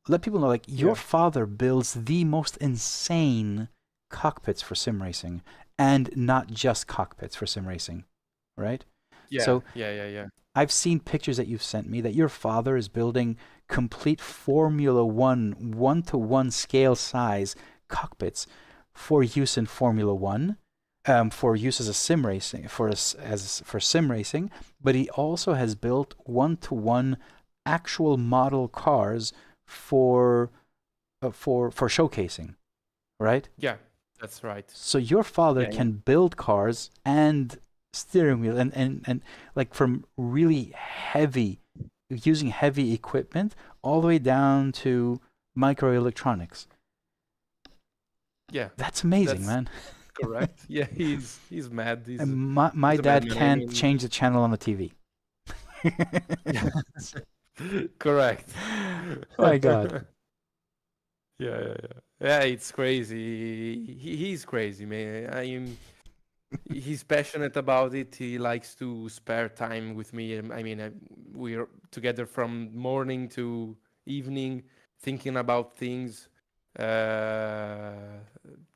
let people know, like, your father builds the most insane cockpits for sim racing. and not just cockpits for sim racing, right? So yeah. I've seen pictures that you've sent me that your father is building complete Formula One, 1-to-1 scale size cockpits for use in Formula One, for use as a sim racing, for sim racing. But he also has built 1-to-1 actual model cars for showcasing, right? Yeah, that's right. So your father can build cars and steering wheel and like from really heavy, using heavy equipment all the way down to microelectronics. Yeah, that's amazing, man. Correct. Yeah, he's mad. And my dad can't change the channel on the TV. Correct. My God. Yeah. It's crazy. He's crazy, man. He's passionate about it. He likes to spare time with me. I mean, we're together from morning to evening, thinking about things,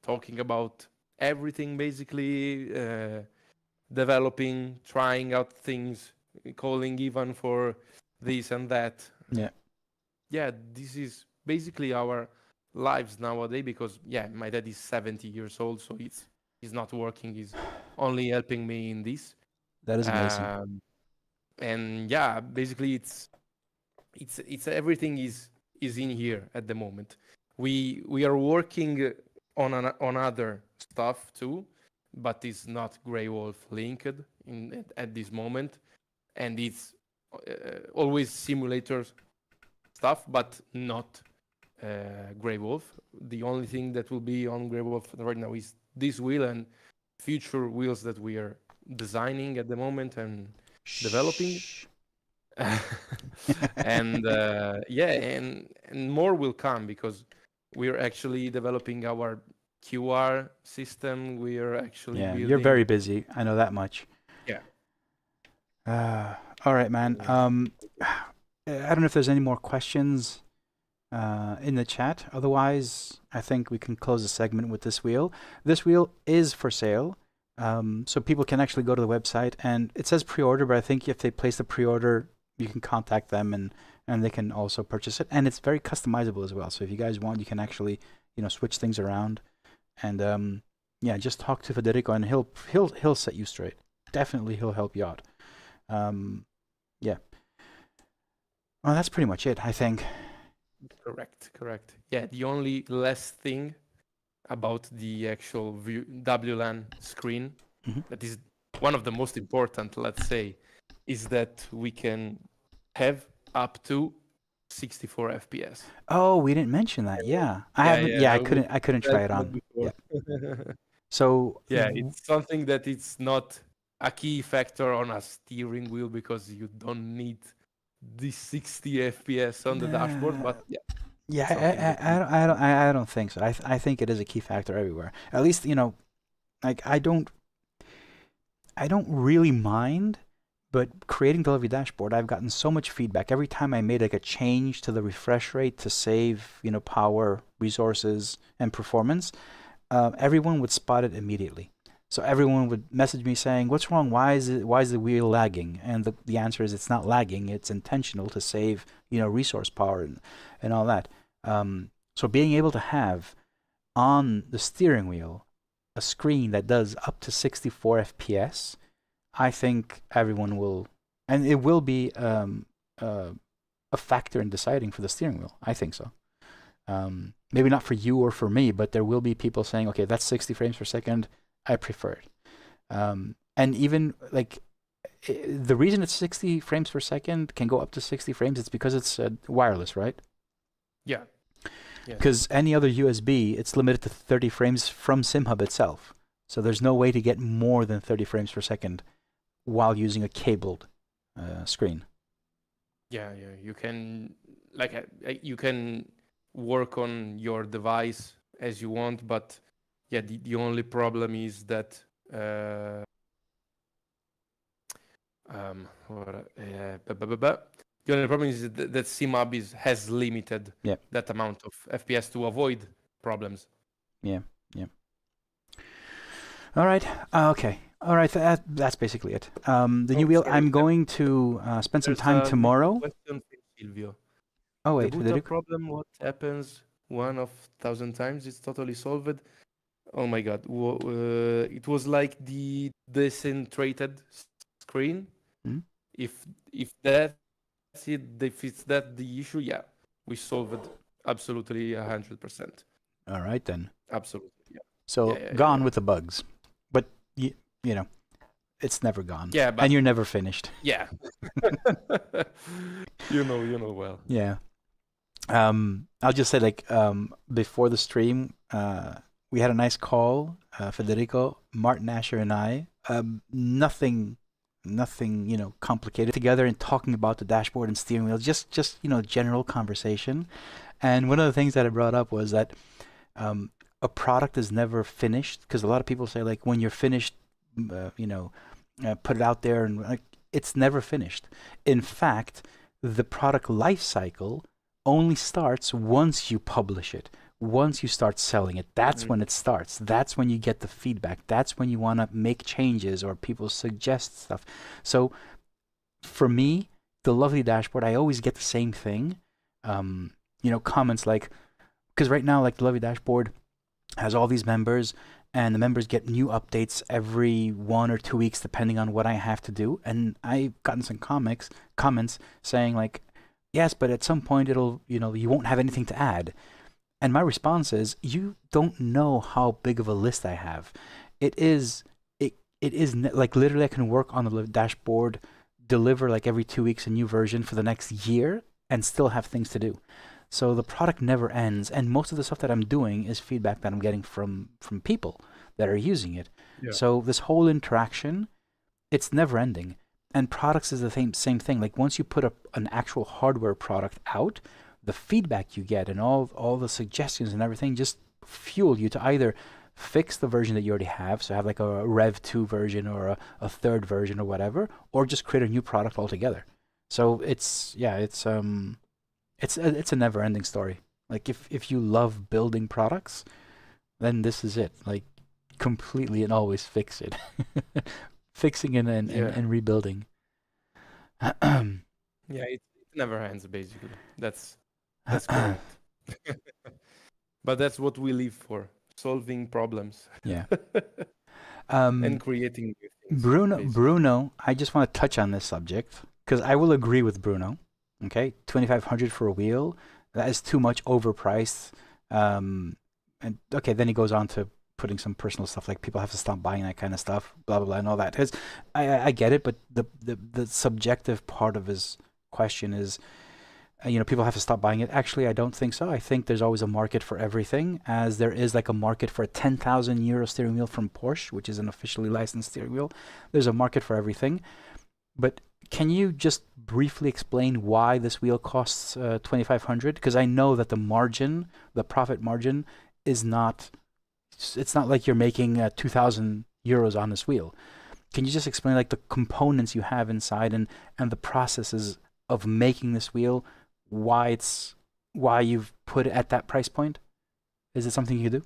talking about everything, basically, developing, trying out things, calling Ivan for this and that. Yeah, this is basically our lives nowadays because, my dad is 70 years old, so he's not working. He's only helping me in this. That is amazing. And basically it's everything is in here at the moment. We are working on other stuff too, but it's not Greywolf linked at this moment, and it's always simulators stuff, but not Greywolf. The only thing that will be on Greywolf right now is this wheel and future wheels that we are designing at the moment and developing. And and more will come because we're actually developing our QR system. We are actually building... You're very busy. I know that much. All right, man. I don't know if there's any more questions in the chat. Otherwise, I think we can close the segment with this wheel. This wheel is for sale. So people can actually go to the website, and it says pre-order, but I think if they place the pre-order, you can contact them and they can also purchase it. And it's very customizable as well. So if you guys want, you can actually, switch things around. And just talk to Federico and he'll set you straight. Definitely he'll help you out. Well, that's pretty much it, I think. Correct. Yeah, the only last thing about the actual WLAN screen, that is one of the most important, let's say, is that we can have up to 64 FPS. Oh, we didn't mention that. I couldn't try it on. So it's something that it's not a key factor on a steering wheel because you don't need the 60 FPS on the dashboard, but I don't think so. I think it is a key factor everywhere. At least, like I don't really mind, but creating the Lovely Dashboard, I've gotten so much feedback every time I made like a change to the refresh rate to save, power, resources, and performance. Everyone would spot it immediately. So everyone would message me saying, "What's wrong? Why is the wheel lagging?" And the answer is it's not lagging. It's intentional to save, resource power and all that. So being able to have on the steering wheel a screen that does up to 64 FPS, I think everyone will, and it will be a factor in deciding for the steering wheel. I think so. Maybe not for you or for me, but there will be people saying, "Okay, that's 60 frames per second. I prefer it." And even like the reason it's 60 frames per second can go up to 60 frames, it's because it's wireless, right? Yeah. Because any other USB, it's limited to 30 frames from SimHub itself. So there's no way to get more than 30 frames per second while using a cabled screen. Yeah. You can you can work on your device as you want, but the only problem is that the only problem is that SimHub has limited that amount of FPS to avoid problems. Yeah. All right. Okay. All right. That's basically it. The new wheel. Sorry, I'm going to spend some time tomorrow. Question from Silvio. Oh The wait, boot up Federico. problem, what happens 1,000 times? It's totally solved. Oh my God. It was like the decentrated screen. Hmm? If that's it, if it's that the issue, yeah, we solved it absolutely 100%. All right then. Absolutely, yeah. So Yeah. gone with the bugs, but you know, it's never gone. Yeah, but and you're never finished. yeah. you know well. Yeah. I'll just say like before the stream, we had a nice call, Federico, Martin, Ascher, and I. Nothing, complicated together and talking about the dashboard and steering wheel. Just general conversation. And one of the things that I brought up was that a product is never finished, because a lot of people say like when you're finished, put it out there, and like it's never finished. In fact, the product life cycle only starts once you publish it. Once you start selling it, that's when it starts. That's when you get the feedback. That's when you want to make changes or people suggest stuff. So for me, the lovely dashboard, I always get the same thing. Comments like, because right now, like the lovely dashboard has all these members, and the members get new updates every 1 or 2 weeks, depending on what I have to do. And I've gotten some comments saying like, yes, but at some point it'll, you won't have anything to add. And my response is, you don't know how big of a list I have. It is like literally I can work on the dashboard, deliver like every 2 weeks a new version for the next year, and still have things to do. So the product never ends, and most of the stuff that I'm doing is feedback that I'm getting from people that are using it. Yeah. So this whole interaction, it's never ending. And products is the same thing. Like once you put an actual hardware product out, the feedback you get and all the suggestions and everything just fuel you to either fix the version that you already have, so have like a Rev 2 version or a third version or whatever, or just create a new product altogether. So it's a never-ending story. Like if you love building products, then this is it. Like completely and always fix it. Fixing and rebuilding. Yeah, it never ends basically. That's correct. But that's what we live for, solving problems. Yeah. And creating new things. Bruno, I just want to touch on this subject because I will agree with Bruno. Okay, 2,500 for a wheel, that is too much overpriced. And okay, then he goes on to putting some personal stuff like people have to stop buying that kind of stuff, blah blah blah, and all that. I get it, but the subjective part of his question is, people have to stop buying it. Actually, I don't think so. I think there's always a market for everything, as there is like a market for a 10,000 euro steering wheel from Porsche, which is an officially licensed steering wheel. There's a market for everything. But can you just briefly explain why this wheel costs 2,500? Because I know that the profit margin is not, it's not like you're making 2,000 euros on this wheel. Can you just explain like the components you have inside and the processes of making this wheel, why you've put it at that price point? Is it something you do?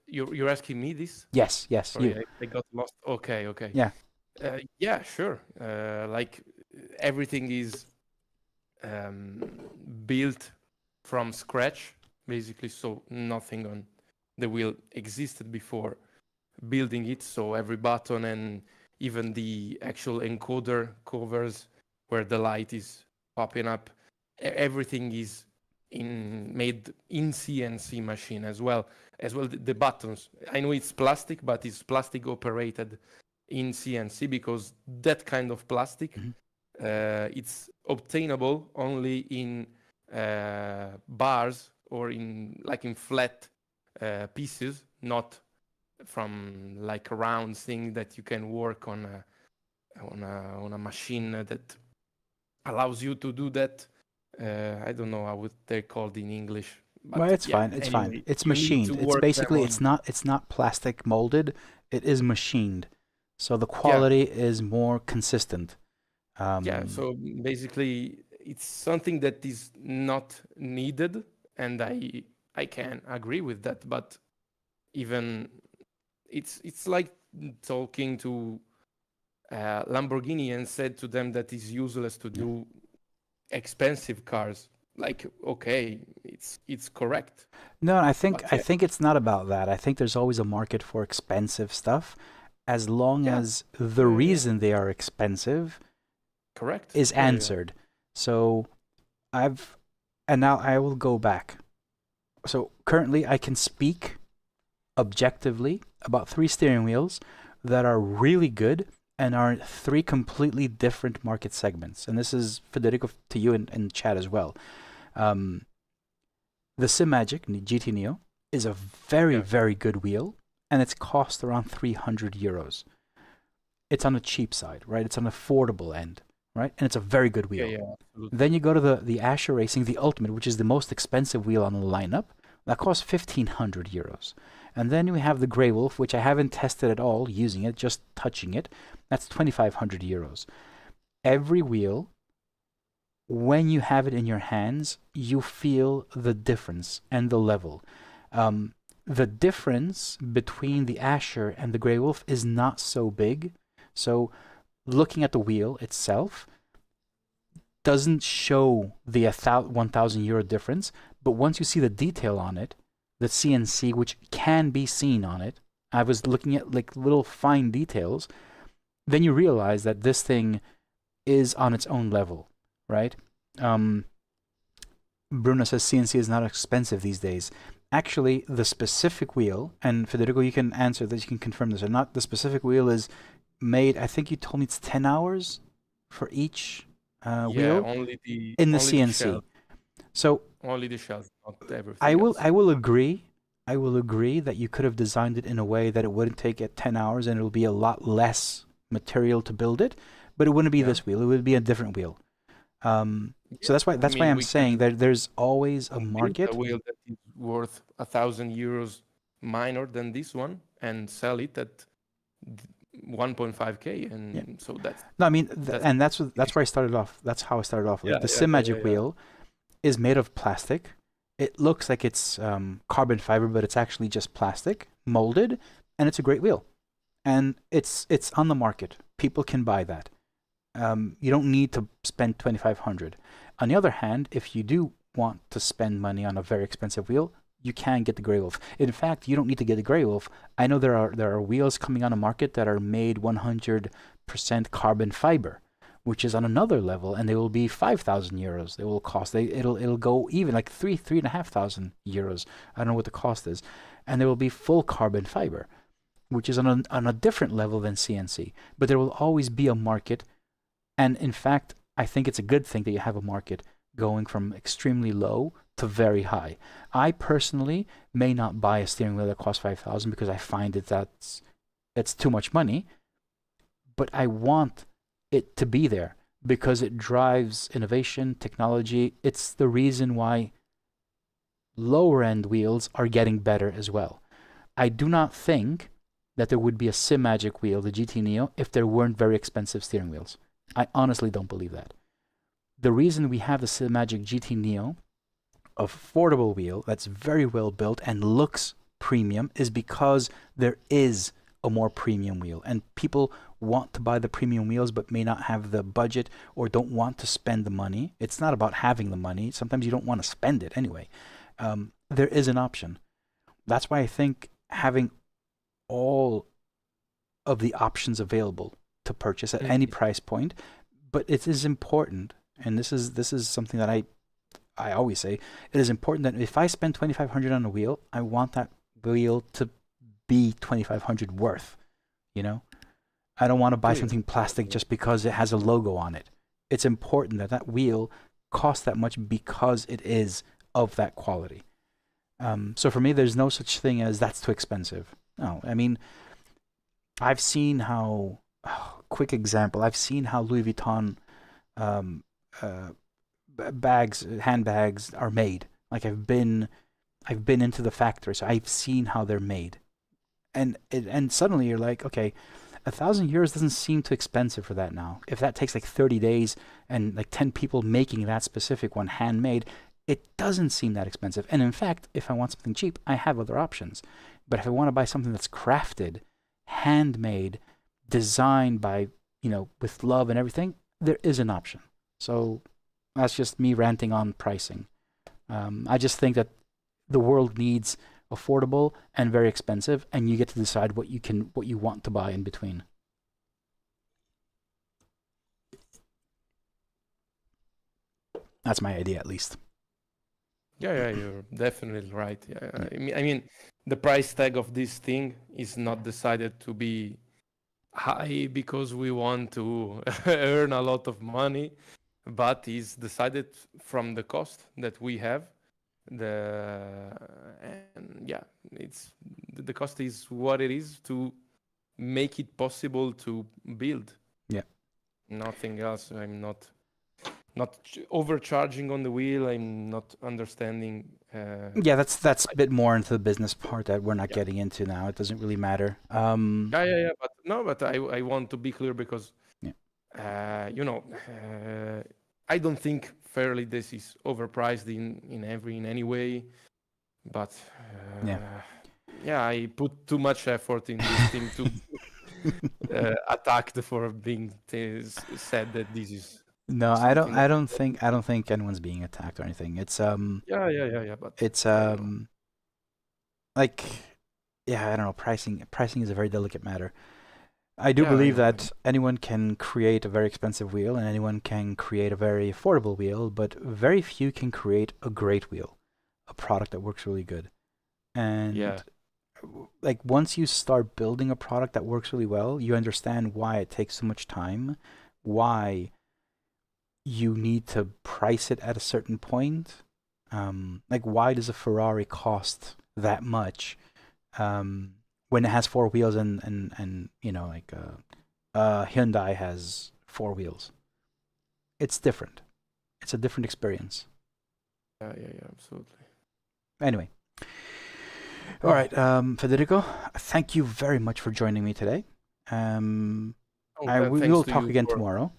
You're asking me this? Yes. Sorry, I got lost. Okay. Yeah. Yeah, sure. Like everything is built from scratch, basically. So nothing on the wheel existed before building it. So every button and even the actual encoder covers where the light is popping up, everything is made in CNC machine as well. The buttons. I know it's plastic, but it's plastic operated in CNC because that kind of plastic, it's obtainable only in bars or in flat pieces, not from like a round thing that you can work on a machine that allows you to do that. I don't know how they're called in English. But well, it's fine. It's fine. It's machined. It's basically it's not plastic molded. It is machined, so the quality is more consistent. So basically, it's something that is not needed, and I can agree with that. But even it's like talking to Lamborghini and said to them that it's useless to do expensive cars. Like, okay, it's correct. No, I think it's not about that. I think there's always a market for expensive stuff, as long as the reason they are expensive is answered. So and now I will go back. So currently I can speak objectively about 3 steering wheels that are really good and are 3 completely different market segments. And this is, Federico, to you in chat as well. The Simagic GT Neo is a very, very good wheel, and it's cost around 300 euros. It's on the cheap side, right? It's on the affordable end, right? And it's a very good wheel. Then you go to the Ascher Racing, the Ultimate, which is the most expensive wheel on the lineup. That costs 1,500 euros. And then we have the Greywolf, which I haven't tested at all using it, just touching it. That's 2,500 euros. Every wheel, when you have it in your hands, you feel the difference and the level. The difference between the Ascher and the Greywolf is not so big. So looking at the wheel itself doesn't show the 1,000 euro difference, but once you see the detail on it, the CNC, which can be seen on it, I was looking at like little fine details, then you realize that this thing is on its own level, right? Bruno says CNC is not expensive these days. Actually, the specific wheel, and Federico, you can answer this, you can confirm this or not, the specific wheel is made, I think you told me it's 10 hours for each wheel only in the CNC. So only the shells, not everything. I will agree that you could have designed it in a way that it wouldn't take it 10 hours and it will be a lot less material to build it, but it wouldn't be this wheel. It would be a different wheel. So that's why I'm saying that there's always a market. A wheel that is worth 1,000 euros minor than this one and sell it at 1.5k, and so that's no. I mean, and that's where I started off. That's how I started off. The Simagic wheel is made of plastic. It looks like it's carbon fiber, but it's actually just plastic molded, and it's a great wheel. And it's on the market. People can buy that. You don't need to spend 2,500. On the other hand, if you do want to spend money on a very expensive wheel, you can get the Greywolf. In fact, you don't need to get the Greywolf. I know there are wheels coming on the market that are made 100% carbon fiber, which is on another level, and they will be 5,000 euros. They will cost. It'll go even like 3,500 euros. I don't know what the cost is, and they will be full carbon fiber, which is on a different level than CNC. But there will always be a market, and in fact, I think it's a good thing that you have a market going from extremely low to very high. I personally may not buy a steering wheel that costs 5,000 because I find it's too much money, but I want it to be there because it drives innovation, technology. It's the reason why lower end wheels are getting better as well. I do not think that there would be a Simagic wheel, the GT Neo, if there weren't very expensive steering wheels. I honestly don't believe that. The reason we have the Simagic GT Neo, affordable wheel that's very well built and looks premium, is because there is a more premium wheel, and people want to buy the premium wheels but may not have the budget or don't want to spend the money. It's not about having the money. Sometimes you don't want to spend it anyway. There is an option. That's why I think having all of the options available to purchase at any price point, but it is important, and this is something that I always say, it is important that if I spend 2,500 on a wheel, I want that wheel to be 2,500 worth, you know? I don't want to buy something plastic just because it has a logo on it. It's important that that wheel costs that much because it is of that quality. So for me, there's no such thing as that's too expensive. No, I mean, I've seen how, quick example, I've seen how Louis Vuitton handbags are made. Like I've been into the factory, so I've seen how they're made. And suddenly you're like, okay, 1,000 euros doesn't seem too expensive for that now. If that takes like 30 days and like 10 people making that specific one handmade, it doesn't seem that expensive. And in fact, if I want something cheap, I have other options. But if I want to buy something that's crafted, handmade, designed by, with love and everything, there is an option. So that's just me ranting on pricing. I just think that the world needs affordable and very expensive, and you get to decide what you want to buy in between. That's my idea, at least. Yeah, you're definitely right. Yeah. I mean, the price tag of this thing is not decided to be high because we want to earn a lot of money, but is decided from the cost that we have. It's the cost is what it is to make it possible to build. Yeah. Nothing else. I'm not overcharging on the wheel. I'm not understanding. Yeah, that's a bit more into the business part that we're not getting into now. It doesn't really matter. But I want to be clear because, I don't think fairly this is overpriced in any way. But I put too much effort in this thing to attacked for being said that this is. No, I don't think anyone's being attacked or anything. It's But it's I don't know. Pricing is a very delicate matter. I do believe that anyone can create a very expensive wheel and anyone can create a very affordable wheel, but very few can create a great wheel, a product that works really good. And once you start building a product that works really well, you understand why it takes so much time, why you need to price it at a certain point. Why does a Ferrari cost that much when it has 4 wheels and Hyundai has 4 wheels? It's different. It's a different experience. Yeah, absolutely. Anyway. All right, Federico, thank you very much for joining me today. We will talk again tomorrow.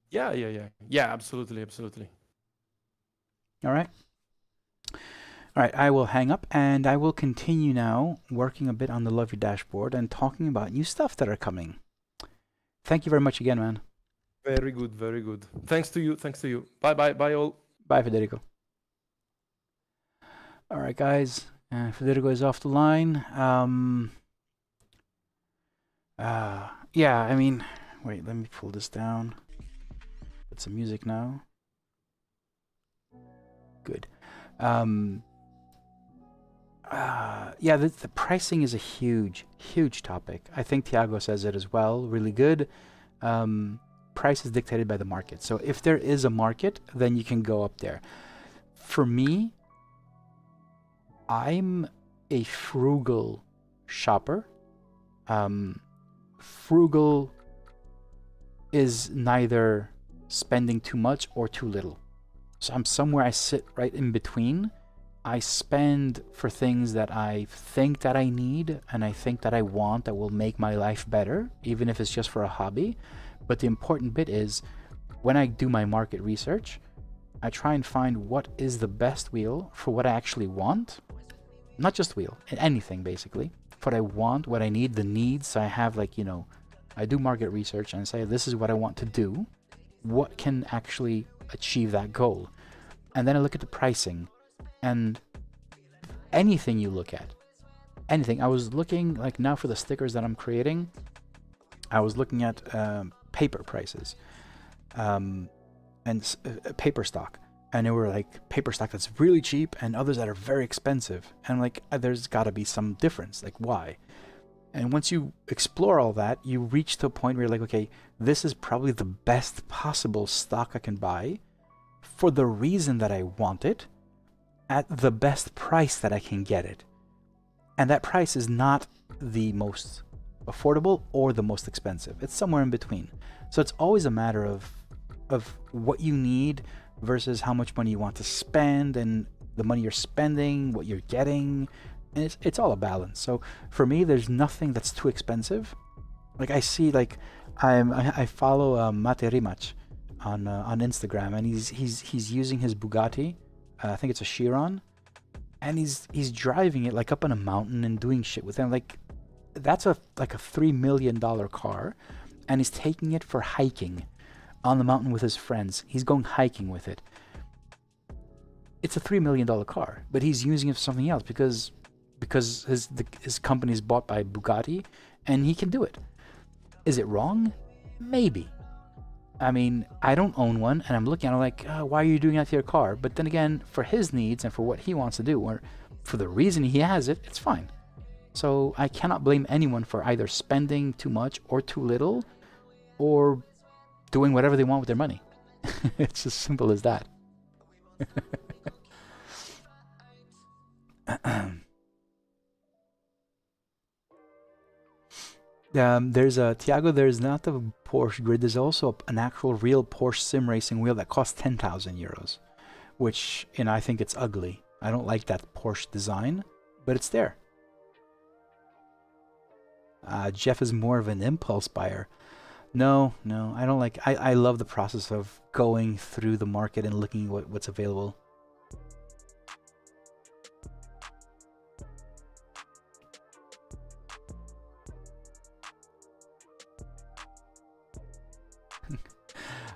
Yeah, absolutely. All right. I will hang up and I will continue now working a bit on the Lovely dashboard and talking about new stuff that are coming. Thank you very much again, man. Very good. Thanks to you. Bye all. Bye, Federico. All right, guys. Federico is off the line. Wait, let me pull this down. Put some music now. Good. The pricing is a huge topic. I think Thiago says it as well. Really good. Price is dictated by the market. So if there is a market, then you can go up there. For me, I'm a frugal shopper. Frugal is neither spending too much or too little. So I'm somewhere, I sit right in between. I spend for things that I think that I need and I think that I want that will make my life better, even if it's just for a hobby. But the important bit is when I do my market research, I try and find what is the best wheel for what I actually want. Not just wheel, anything basically. What I want, what I need, the needs. So I have I do market research and say, this is what I want to do. What can actually achieve that goal? And then I look at the pricing. And anything you look at, anything. I was looking, now for the stickers that I'm creating, I was looking at paper prices and paper stock. And there were paper stock that's really cheap and others that are very expensive. And there's got to be some difference. Why? And once you explore all that, you reach to a point where you're like, okay, this is probably the best possible stock I can buy for the reason that I want it at the best price that I can get it. And that price is not the most affordable or the most expensive. It's somewhere in between. So it's always a matter of what you need versus how much money you want to spend and the money you're spending, what you're getting. And it's all a balance. So for me, there's nothing that's too expensive. I see I follow Mate Rimac on Instagram, and he's using his Bugatti. I think it's a Chiron, and he's driving it like up on a mountain and doing shit with it. Like, that's like a $3 million car, and he's taking it for hiking on the mountain with his friends. He's going hiking with it. It's a $3 million car, but he's using it for something else because his company is bought by Bugatti, and he can do it. Is it wrong? Maybe. I mean, I don't own one, and I'm looking at it like, why are you doing that to your car? But then again, for his needs and for what he wants to do, or for the reason he has it, it's fine. So I cannot blame anyone for either spending too much or too little, or doing whatever they want with their money. It's as simple as that. There's a Tiago. There's not the Porsche grid. There's also an actual real Porsche sim racing wheel that costs 10,000 euros, which, I think it's ugly. I don't like that Porsche design, but it's there. Jeff is more of an impulse buyer. No, I don't like. I love the process of going through the market and looking at what's available.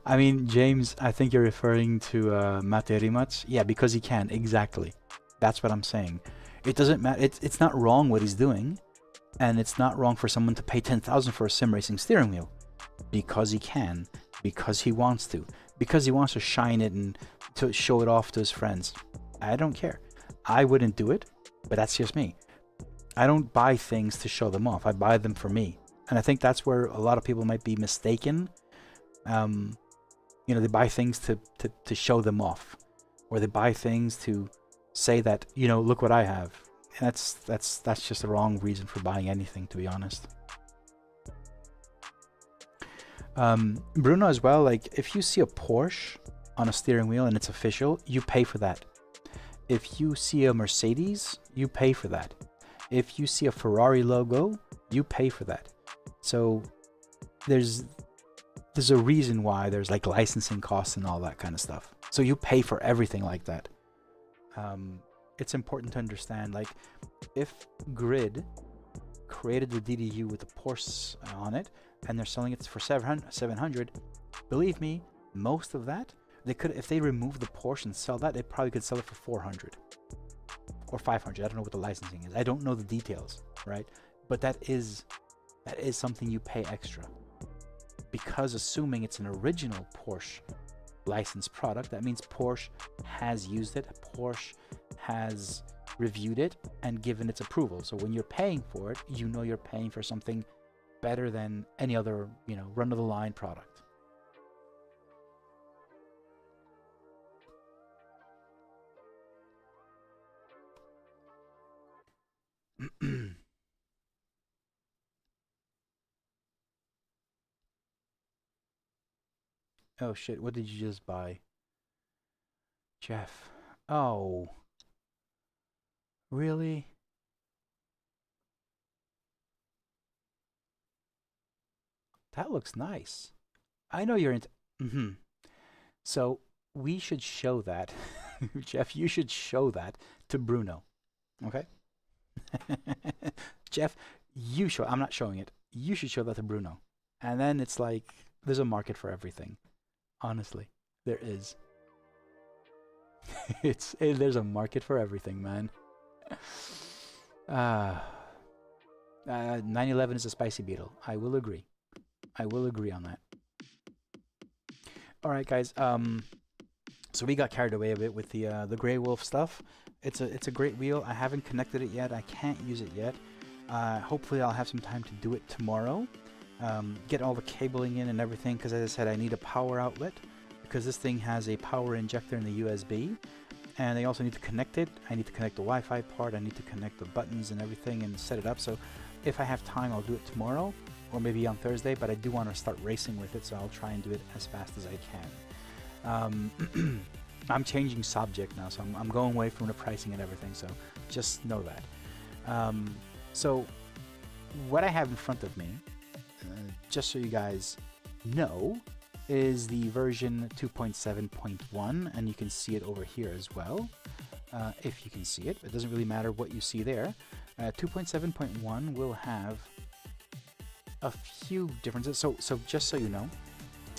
I mean, James, I think you're referring to Mate Rimac. Yeah, because he can. Exactly. That's what I'm saying. It doesn't matter. It's not wrong what he's doing. And it's not wrong for someone to pay 10,000 for a sim racing steering wheel. Because he can. Because he wants to. Because he wants to shine it and to show it off to his friends. I don't care. I wouldn't do it, but that's just me. I don't buy things to show them off. I buy them for me. And I think that's where a lot of people might be mistaken. They buy things to show them off, or they buy things to say that, look what I have. And that's just the wrong reason for buying anything, to be honest. Bruno as well, like, if you see a Porsche on a steering wheel and it's official, you pay for that. If you see a Mercedes, you pay for that. If you see a Ferrari logo, you pay for that. So there's a reason why there's like licensing costs and all that kind of stuff. So you pay for everything like that. It's important to understand, like, if Grid created the DDU with the Porsche on it and they're selling it for 700, believe me, most of that, they could, if they remove the Porsche and sell that, they probably could sell it for 400 or 500. I don't know what the licensing is. I don't know the details, right? But that is something you pay extra. Because assuming it's an original Porsche licensed product, that means Porsche has used it, Porsche has reviewed it and given its approval. So when you're paying for it, you're paying for something better than any other, run-of-the-line product. Oh shit, what did you just buy? Jeff. Oh. Really? That looks nice. I know you're into... So, we should show that. Jeff, you should show that to Bruno. Okay? Jeff, you show... I'm not showing it. You should show that to Bruno. And then it's like, there's a market for everything. Honestly, there is. There's a market for everything, man. 911 is a spicy beetle. I will agree. I will agree on that. All right, guys. So we got carried away a bit with the Greywolf stuff. It's a great wheel. I haven't connected it yet. I can't use it yet. Hopefully, I'll have some time to do it tomorrow. Get all the cabling in and everything, because as I said, I need a power outlet, because this thing has a power injector in the USB, and I also need to connect it. I need to connect the Wi-Fi part. I need to connect the buttons and everything and set it up. So if I have time, I'll do it tomorrow or maybe on Thursday, but I do want to start racing with it, so I'll try and do it as fast as I can. I'm changing subject now, so I'm going away from the pricing and everything, so just know that. So what I have in front of me, just so you guys know, is the version 2.7.1, and you can see it over here as well. if you can see it. It doesn't really matter what you see there. 2.7.1 will have a few differences. So just so you know,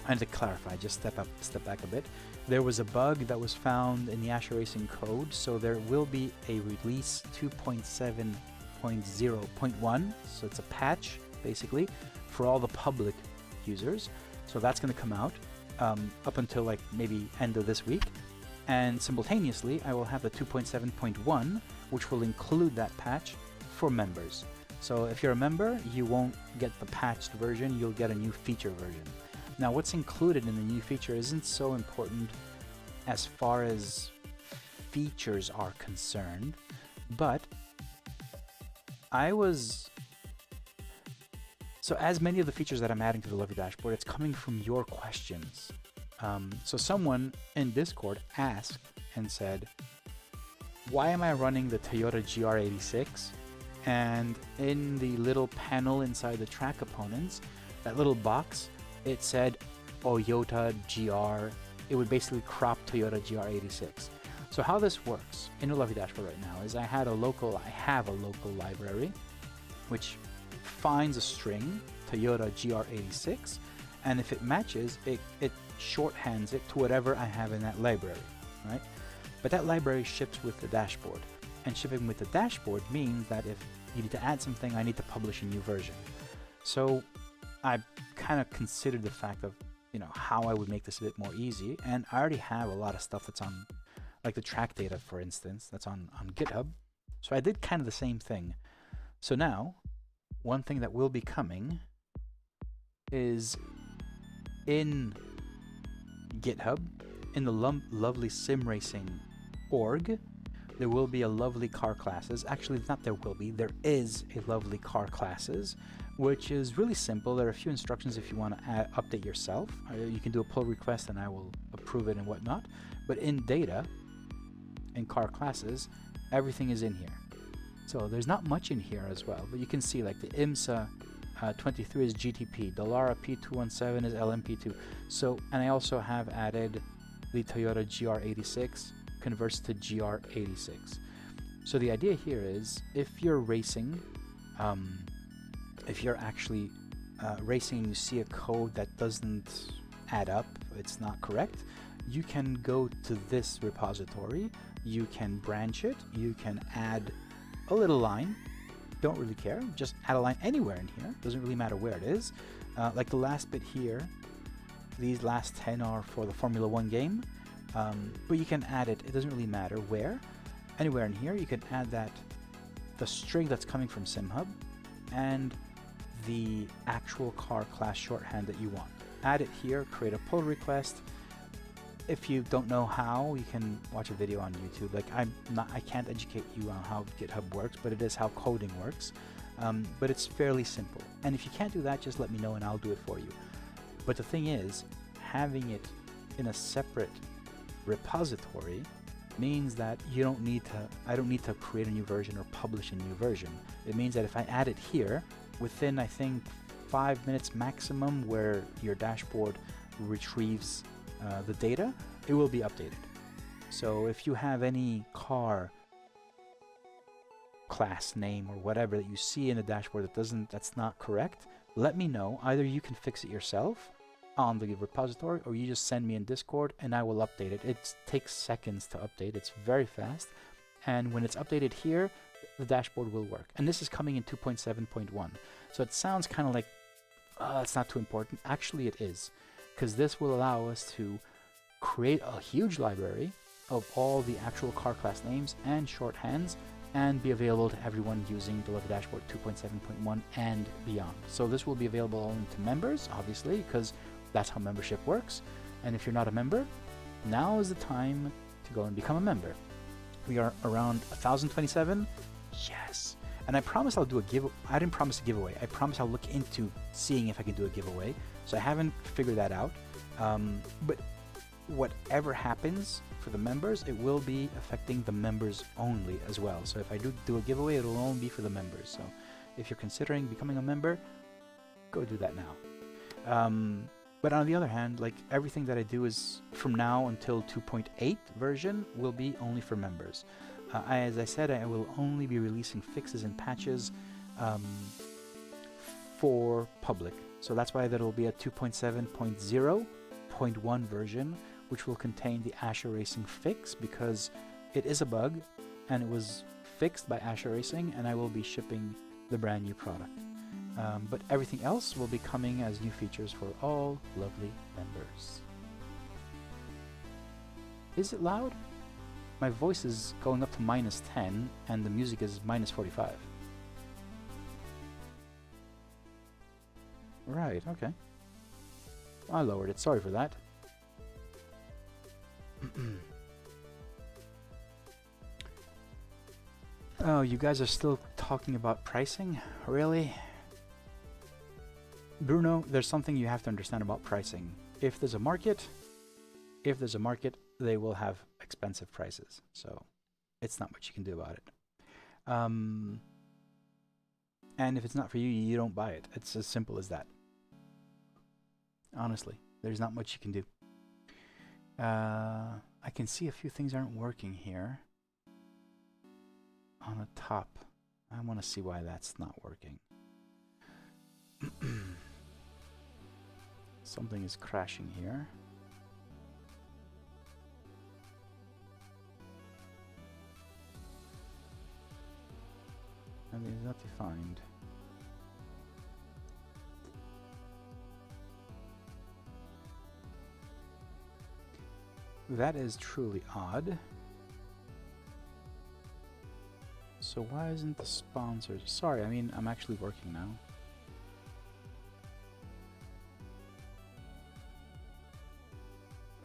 I need to clarify, just step back a bit. There was a bug that was found in the Ascher Racing code, so there will be a release 2.7.0.1, so it's a patch, basically, for all the public users. So that's going to come out up until like maybe end of this week. And simultaneously, I will have the 2.7.1, which will include that patch for members. So if you're a member, you won't get the patched version, you'll get a new feature version. Now, what's included in the new feature isn't so important as far as features are concerned, but so as many of the features that I'm adding to the Lovely Dashboard, it's coming from your questions. So someone in Discord asked and said, why am I running the Toyota GR86? And in the little panel inside the track components, that little box, it said Toyota GR. It would basically crop Toyota GR86. So how this works in the Lovely Dashboard right now is I have a local library which finds a string Toyota GR86, and if it matches, it shorthands it to whatever I have in that library, right? But that library ships with the dashboard, and shipping with the dashboard means that if you need to add something, I need to publish a new version. So I kind of considered the fact of, you know, how I would make this a bit more easy, and I already have a lot of stuff that's on, like the track data, for instance, that's on GitHub. So I did kind of the same thing. So now, one thing that will be coming is in GitHub, in the lovely sim racing org, there will be a lovely car classes. Actually, not there will be, there is a lovely car classes, which is really simple. There are a few instructions if you want to update yourself. You can do a pull request and I will approve it and whatnot. But in data, in car classes, everything is in here. So there's not much in here as well, but you can see like the IMSA 23 is GTP, the Lara P217 is LMP2. So, and I also have added the Toyota GR86 converts to GR86. So the idea here is if you're racing, if you're actually racing and you see a code that doesn't add up, it's not correct, you can go to this repository, you can branch it, you can add a little line, don't really care, just add a line anywhere in here, doesn't really matter where it is. Like the last bit here, these last 10 are for the Formula 1 game, but you can add it, it doesn't really matter where, anywhere in here you can add that, the string that's coming from SimHub, and the actual car class shorthand that you want. Add it here, create a pull request. If you don't know how, you can watch a video on YouTube. Like I can't educate you on how GitHub works, but it is how coding works. But it's fairly simple. And if you can't do that, just let me know and I'll do it for you. But the thing is, having it in a separate repository means that I don't need to create a new version or publish a new version. It means that if I add it here, within I think 5 minutes maximum where your dashboard retrieves the data, it will be updated. So if you have any car class name or whatever that you see in the dashboard that's not correct, let me know. Either you can fix it yourself on the repository, or you just send me in Discord and I will update it. It takes seconds to update, it's very fast, and when it's updated here, the dashboard will work. And this is coming in 2.7.1, so it sounds kind of like it's not too important. Actually it is, because this will allow us to create a huge library of all the actual car class names and shorthands, and be available to everyone using the Lovely Dashboard 2.7.1 and beyond. So this will be available only to members, obviously, because that's how membership works. And if you're not a member, now is the time to go and become a member. We are around 1,027. Yes. And I promise I'll do a giveaway. I didn't promise a giveaway. I promise I'll look into seeing if I can do a giveaway. So I haven't figured that out. But whatever happens for the members, it will be affecting the members only as well. So if I do a giveaway, it'll only be for the members. So if you're considering becoming a member, go do that now. But on the other hand, like everything that I do is from now until 2.8 version will be only for members. As I said, I will only be releasing fixes and patches for public. So that's why there will be a 2.7.0.1 version, which will contain the Ascher Racing fix, because it is a bug and it was fixed by Ascher Racing, and I will be shipping the brand new product. But everything else will be coming as new features for all lovely members. Is it loud? My voice is going up to -10 and the music is -45. Right, okay. I lowered it, sorry for that. Oh, you guys are still talking about pricing? Really? Bruno, there's something you have to understand about pricing. If there's a market, they will have expensive prices. So it's not much you can do about it. And if it's not for you, you don't buy it. It's as simple as that. Honestly, there's not much you can do. I can see a few things aren't working here. On the top. I want to see why that's not working. Something is crashing here. And it's not defined. That is truly odd. So why isn't the sponsor? Sorry, I mean, I'm actually working now.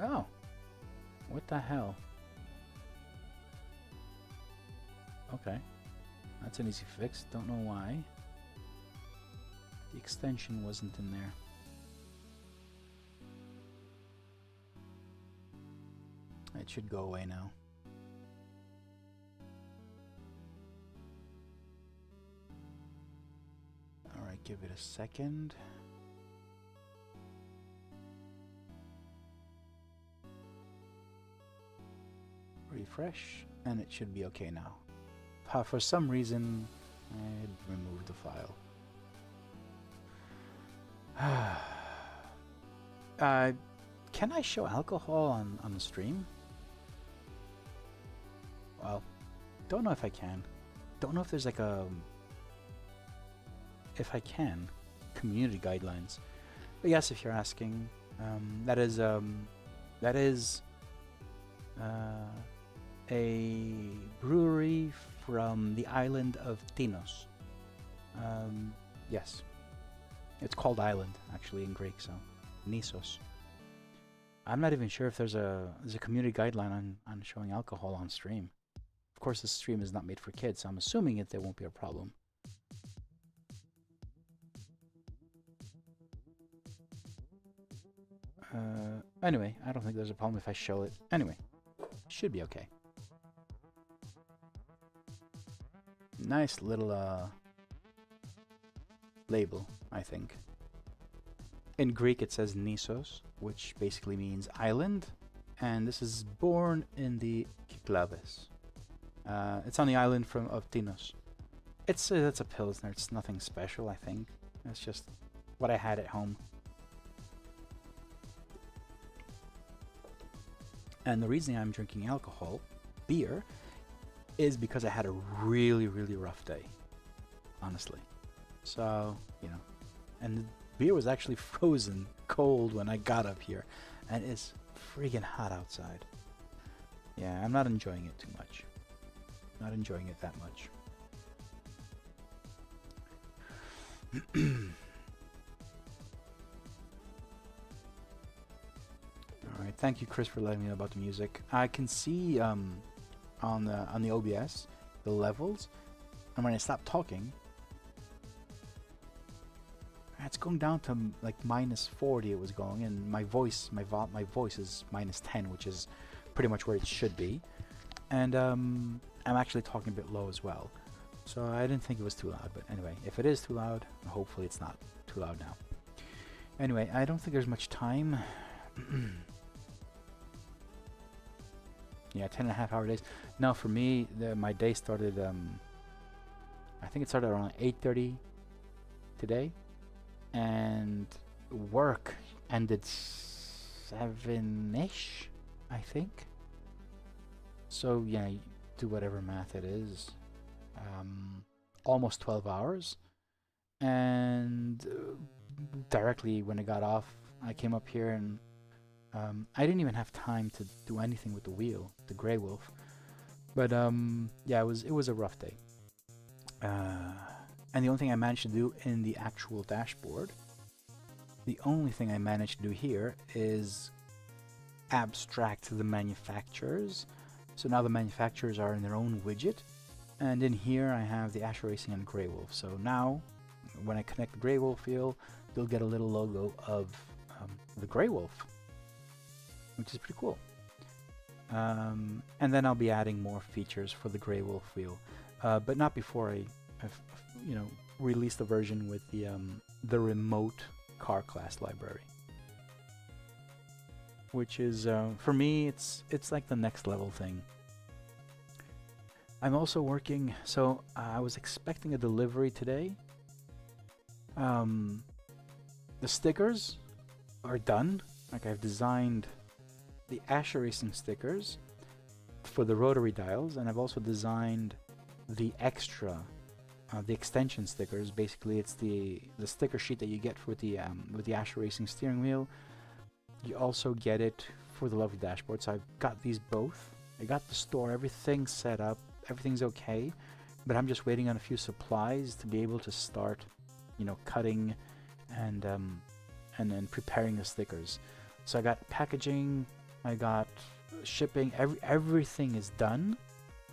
Oh, what the hell? Okay, that's an easy fix. Don't know why. The extension wasn't in there. It should go away now. Alright, give it a second. Refresh, and it should be okay now. For some reason, I removed the file. Can I show alcohol on the stream? Well, don't know if I can. Don't know if there's like a... If I can. Community guidelines. But yes, if you're asking, that is a brewery from the island of Tinos. Yes. It's called island, actually, in Greek, so Nisos. I'm not even sure if there's a community guideline on showing alcohol on stream. Of course, this stream is not made for kids, so I'm assuming there won't be a problem. Anyway, I don't think there's a problem if I show it. Anyway, should be okay. Nice little label, I think. In Greek it says Nisos, which basically means island, and this is born in the Kyklaves. It's on the island of Tinos. It's a Pilsner, it's nothing special, I think. It's just what I had at home. And the reason I'm drinking beer, is because I had a really, really rough day, honestly. So, you know, and the beer was actually frozen cold when I got up here, and it's friggin' hot outside. Yeah, I'm not enjoying it too much. Not enjoying it that much. Alright, thank you, Chris, for letting me know about the music. I can see on the OBS the levels, and when I stop talking, it's going down to like -40. It was going, and my voice is -10, which is pretty much where it should be. And I'm actually talking a bit low as well, so I didn't think it was too loud. But anyway, if it is too loud, hopefully it's not too loud now. Anyway, I don't think there's much time. Yeah, 10.5-hour days. Now for me, my day started, I think it started around 8:30 today, and work ended 7-ish, I think. So yeah, you do whatever math it is. Almost 12 hours. And directly when I got off, I came up here and I didn't even have time to do anything with the wheel, the Greywolf. But yeah, it was a rough day. And the only thing I managed to do in the actual dashboard, the only thing I managed to do here is abstract the manufacturers. So now the manufacturers are in their own widget. And in here I have the Ascher Racing and Greywolf. So now when I connect the Greywolf wheel, you'll get a little logo of the Greywolf, which is pretty cool. And then I'll be adding more features for the Greywolf wheel, but not before I release the version with the remote car class library, which is for me it's like the next level thing. I'm also working, so I was expecting a delivery today. The stickers are done. Like, I've designed the Ascher Racing stickers for the rotary dials, and I've also designed the extra, the extension stickers. Basically, it's the sticker sheet that you get with the Ascher Racing steering wheel. You also get it for the lovely dashboard. So I've got these both. I got the store, everything's set up, everything's okay, but I'm just waiting on a few supplies to be able to start, cutting and then preparing the stickers. So I got packaging, I got shipping, everything is done,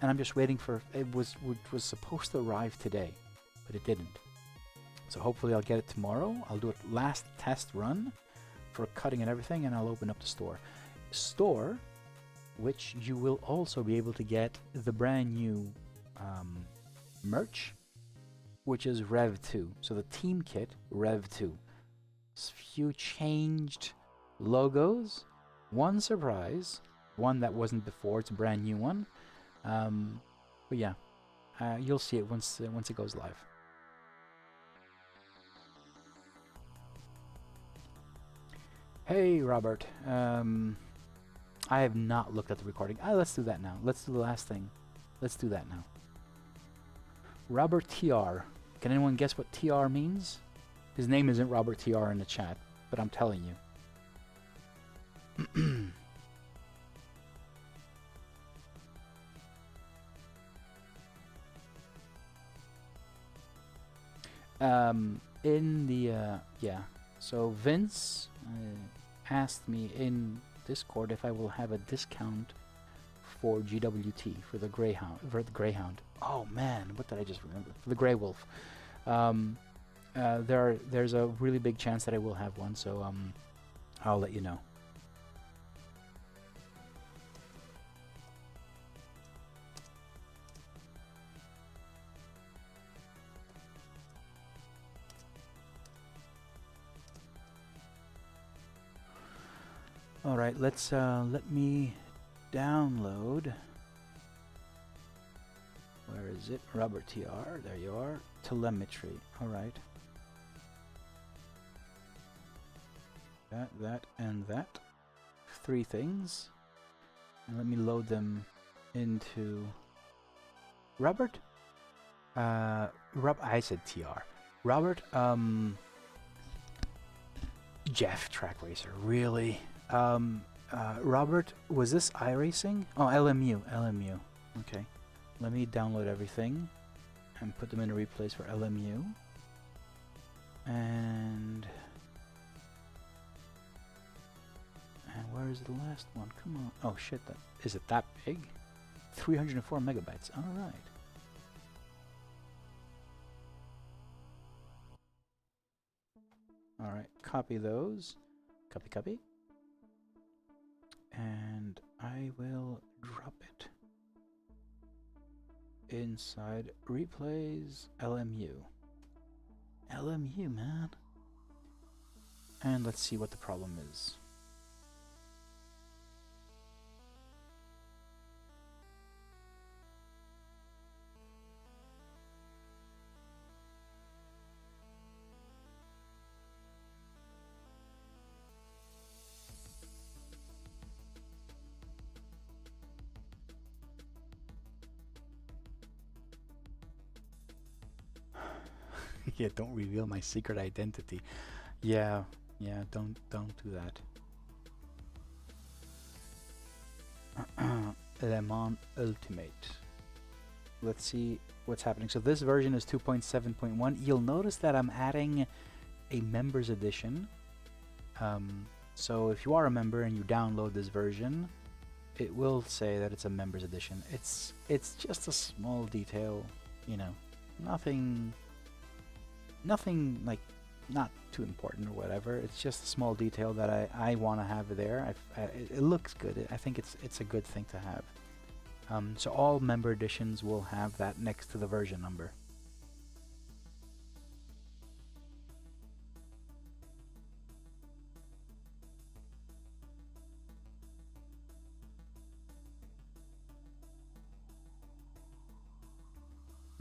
and I'm just waiting for it. Was supposed to arrive today, but it didn't. So hopefully I'll get it tomorrow. I'll do a last test run for cutting and everything, and I'll open up the store, which you will also be able to get the brand new merch, which is Rev 2. So the team kit, Rev 2. Few changed logos, one surprise, one that wasn't before. It's a brand new one. But yeah, you'll see it once it goes live. Hey Robert, I have not looked at the recording. Let's do that now. Let's do the last thing. Let's do that now. Robert TR. Can anyone guess what TR means? His name isn't Robert TR in the chat, but I'm telling you. In the yeah, so Vince asked me in Discord if I will have a discount for GWT, for the Greyhound. Oh man, what did I just remember? For the Greywolf. There's a really big chance that I will have one, so I'll let you know. All right, let's let me download. Where is it? Robert TR. There you are. Telemetry. All right. That, and that. 3 things. And let me load them into Robert. I said TR. Robert. Jeff Track Racer. Really? Robert, was this iRacing? Oh, LMU. Okay. Let me download everything and put them in a replays for LMU. And where is the last one? Come on. Oh shit, is it that big? 304 megabytes. All right. All right, copy those. Copy. And I will drop it inside replays LMU. LMU, man. and let's see what the problem is. Yeah, don't reveal my secret identity. Yeah, don't do that. Le Mans Ultimate. Let's see what's happening. So this version is 2.7.1. You'll notice that I'm adding a members edition. So if you are a member and you download this version, it will say that it's a members edition. It's just a small detail, you know, nothing like not too important or whatever. It's just a small detail that I want to have there. It looks good. I think it's a good thing to have. So all member editions will have that next to the version number.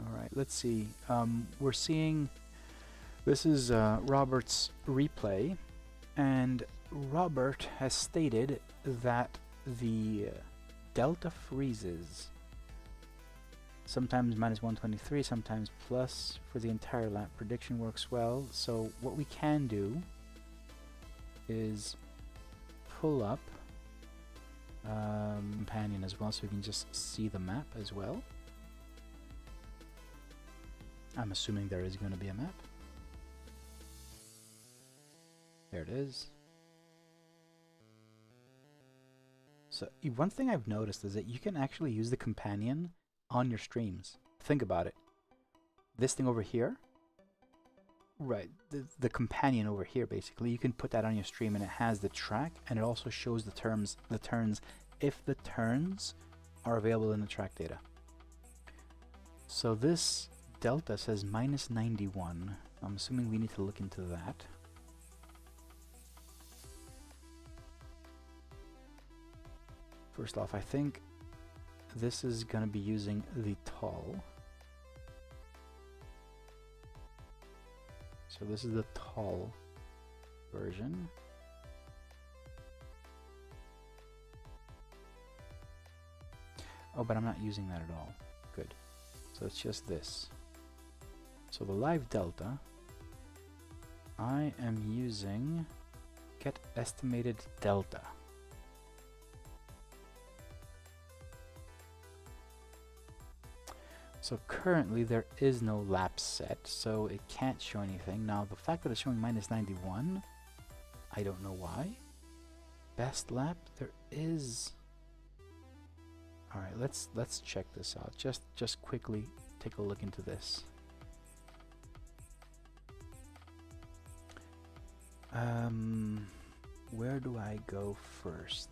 All right, let's see. We're seeing. This is Robert's replay, and Robert has stated that the delta freezes sometimes minus 123, sometimes plus for the entire lap. Prediction works well. So what we can do is pull up companion as well, so we can just see the map as well. I'm assuming there is going to be a map. There it is. So one thing I've noticed is that you can actually use the companion on your streams. Think about it. This thing over here, right, the companion over here, basically, you can put that on your stream and it has the track, and it also shows the turns, if the turns are available in the track data. So this delta says minus 91. I'm assuming we need to look into that. First off, I think this is going to be using the tall. So this is the tall version. Oh, but I'm not using that at all. Good. So it's just this. So the live delta, I am using get estimated delta. So currently there is no lap set, so it can't show anything. Now the fact that it's showing minus 91, I don't know why. Best lap, there is. All right, let's check this out. Just quickly take a look into this. Where do I go first?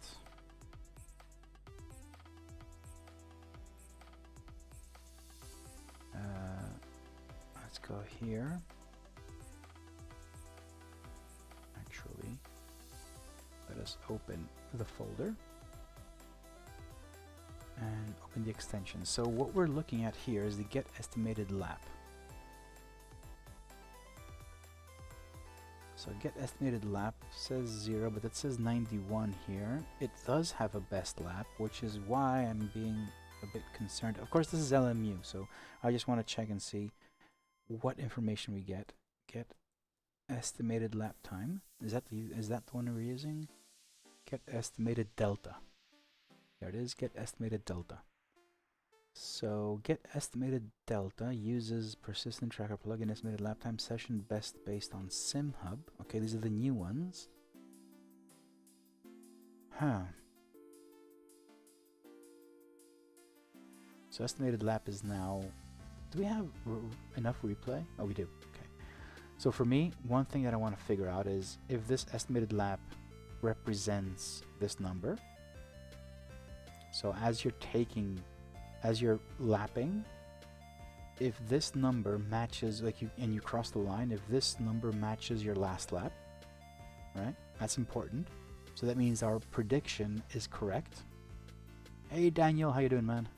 Let's go here. Actually, let us open the folder and open the extension. So what we're looking at here is the get estimated lap. So get estimated lap says 0, but it says 91 here. It does have a best lap, which is why I'm being a bit concerned. Of course, this is LMU, so I just want to check and see what information we get. Get estimated lap time. Is that the one we're using? Get estimated delta. There it is. Get estimated delta. So get estimated delta uses persistent tracker plugin estimated lap time session best based on SimHub. Okay, these are the new ones. Huh. So estimated lap is now. Do we have enough replay? Oh, we do. Okay. So for me, one thing that I want to figure out is if this estimated lap represents this number. So as you're lapping, if this number matches, like you cross the line, if this number matches your last lap, That's important. So that means our prediction is correct. Hey Daniel, how you doing, man?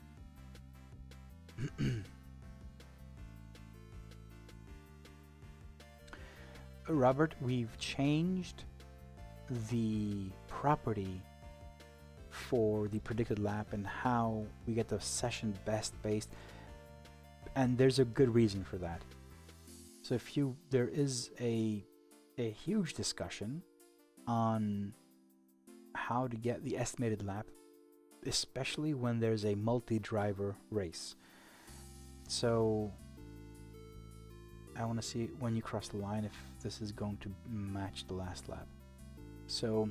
Robert, we've changed the property for the predicted lap and how we get the session best based, and there's a good reason for that. So there is a huge discussion on how to get the estimated lap, especially when there's a multi-driver race. So I want to see when you cross the line if this is going to match the last lap. So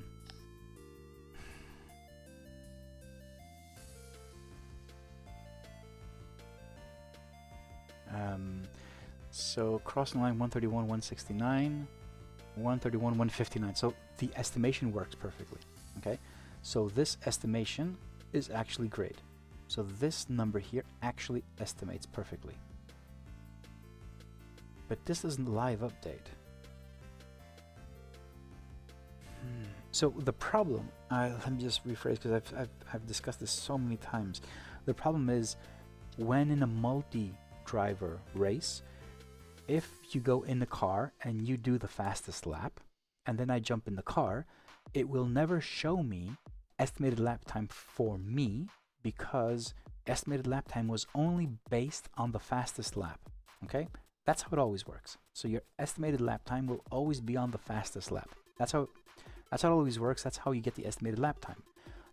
crossing line 131, 169, 131, 159. So the estimation works perfectly. Okay, so this estimation is actually great. So this number here actually estimates perfectly. But this isn't live update. So the problem, let me just rephrase because I've discussed this so many times. The problem is when in a multi-driver race, if you go in the car and you do the fastest lap, and then I jump in the car, it will never show me estimated lap time for me because estimated lap time was only based on the fastest lap. Okay? That's how it always works. So your estimated lap time will always be on the fastest lap. That's how it always works. That's how you get the estimated lap time.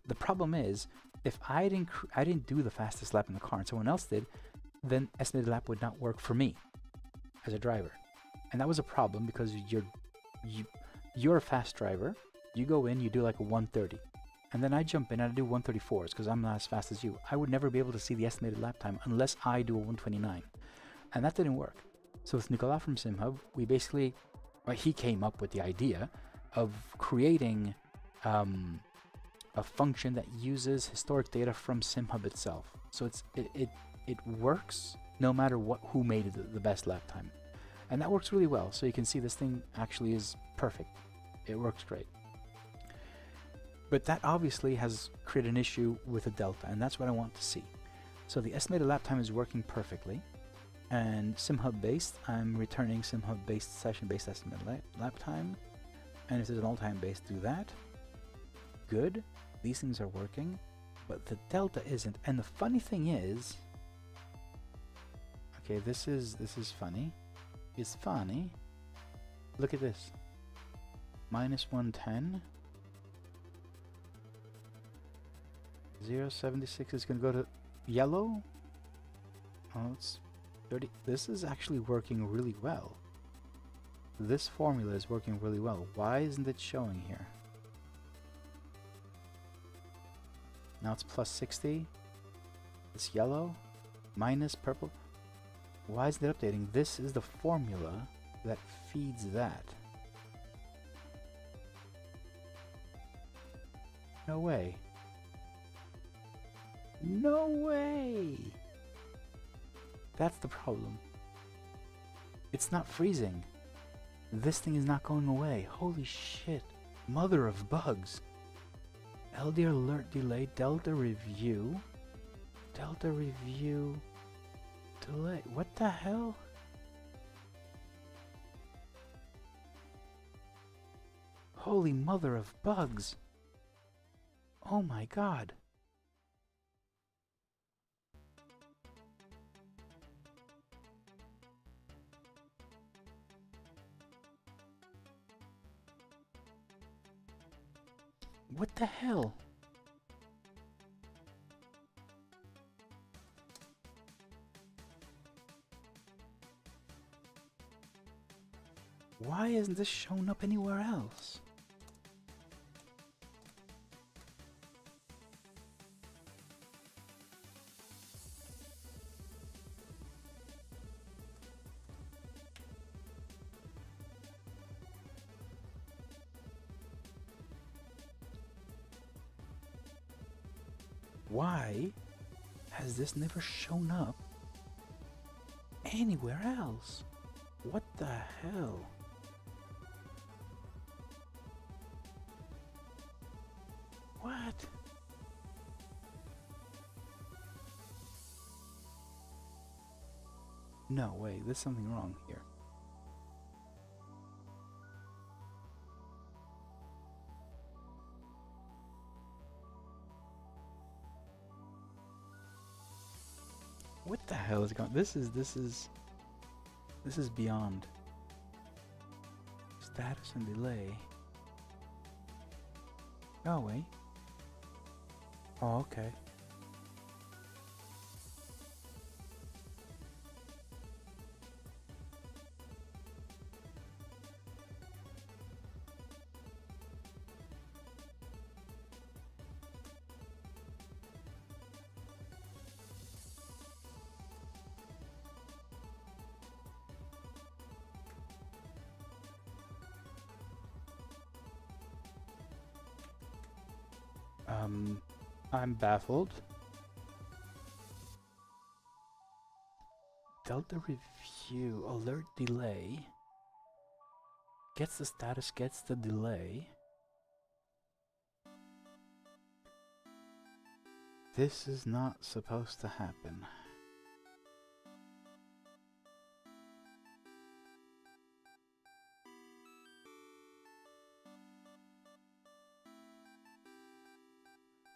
The problem is, if I didn't do the fastest lap in the car and someone else did, then estimated lap would not work for me as a driver. And that was a problem because you're a fast driver. You go in, you do like a 130. And then I jump in and I do 134s because I'm not as fast as you. I would never be able to see the estimated lap time unless I do a 129. And that didn't work. So with Nicolas from SimHub, we basically, he came up with the idea of creating a function that uses historic data from SimHub itself. So it works no matter who made the best lap time. And that works really well. So you can see this thing actually is perfect. It works great. But that obviously has created an issue with the delta, and that's what I want to see. So the estimated lap time is working perfectly. And SimHub based, I'm returning SimHub based session based estimate lap time. And if there's an all-time based, do that. Good. These things are working, but the delta isn't. And the funny thing is, okay, this is funny. It's funny. Look at this. Minus 110. 0.76 is going to go to yellow. Oh, it's 30. This is actually working really well. This formula is working really well. Why isn't it showing here? Now it's plus 60. It's yellow. Minus purple. Why isn't it updating? This is the formula that feeds that. No way. No way! That's the problem. It's not freezing. This thing is not going away. Holy shit. Mother of bugs. LDR alert delay, delta review. Delta review delay. What the hell? Holy mother of bugs. Oh my god. What the hell? Why isn't this shown up anywhere else? Why has this never shown up anywhere else? What the hell? No, wait, there's something wrong here. What the hell is going on? This is beyond. Status and delay. Oh, wait. Oh, okay. I'm baffled. Delta review, alert delay. Gets the status, gets the delay. This is not supposed to happen.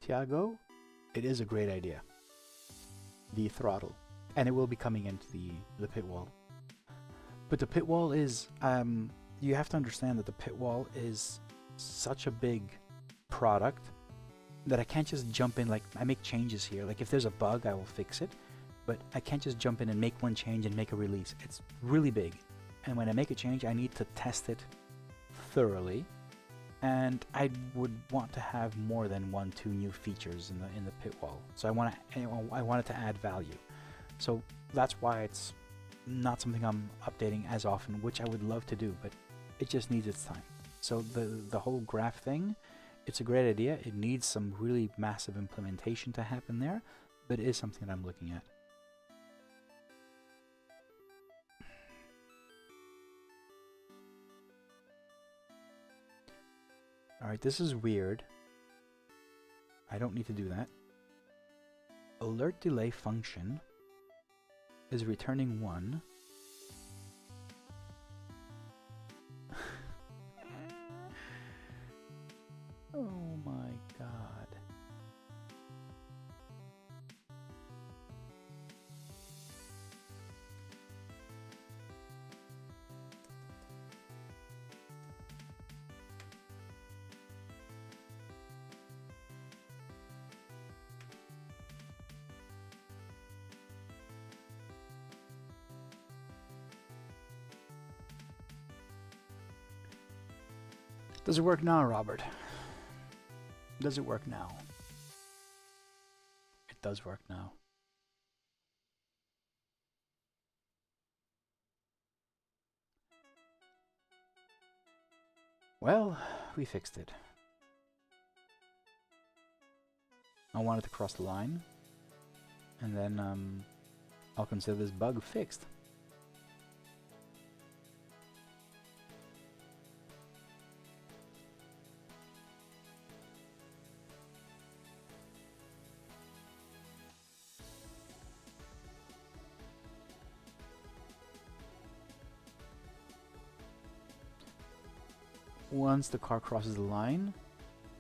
Tiago, it is a great idea. The throttle. And it will be coming into the pit wall. But the pit wall is, you have to understand that the pit wall is such a big product that I can't just jump in, like, I make changes here. Like, if there's a bug, I will fix it. But I can't just jump in and make one change and make a release. It's really big. And when I make a change, I need to test it thoroughly. And I would want to have more than 1-2 new features in the pit wall. So I want it to add value. So that's why it's not something I'm updating as often, which I would love to do, but it just needs its time. So the whole graph thing, it's a great idea. It needs some really massive implementation to happen there, but it is something that I'm looking at. Alright, this is weird. I don't need to do that. Alert delay function is returning 1. Oh my god. Does it work now, Robert? Does it work now? It does work now. Well, we fixed it. I wanted to cross the line, and then I'll consider this bug fixed. Once the car crosses the line,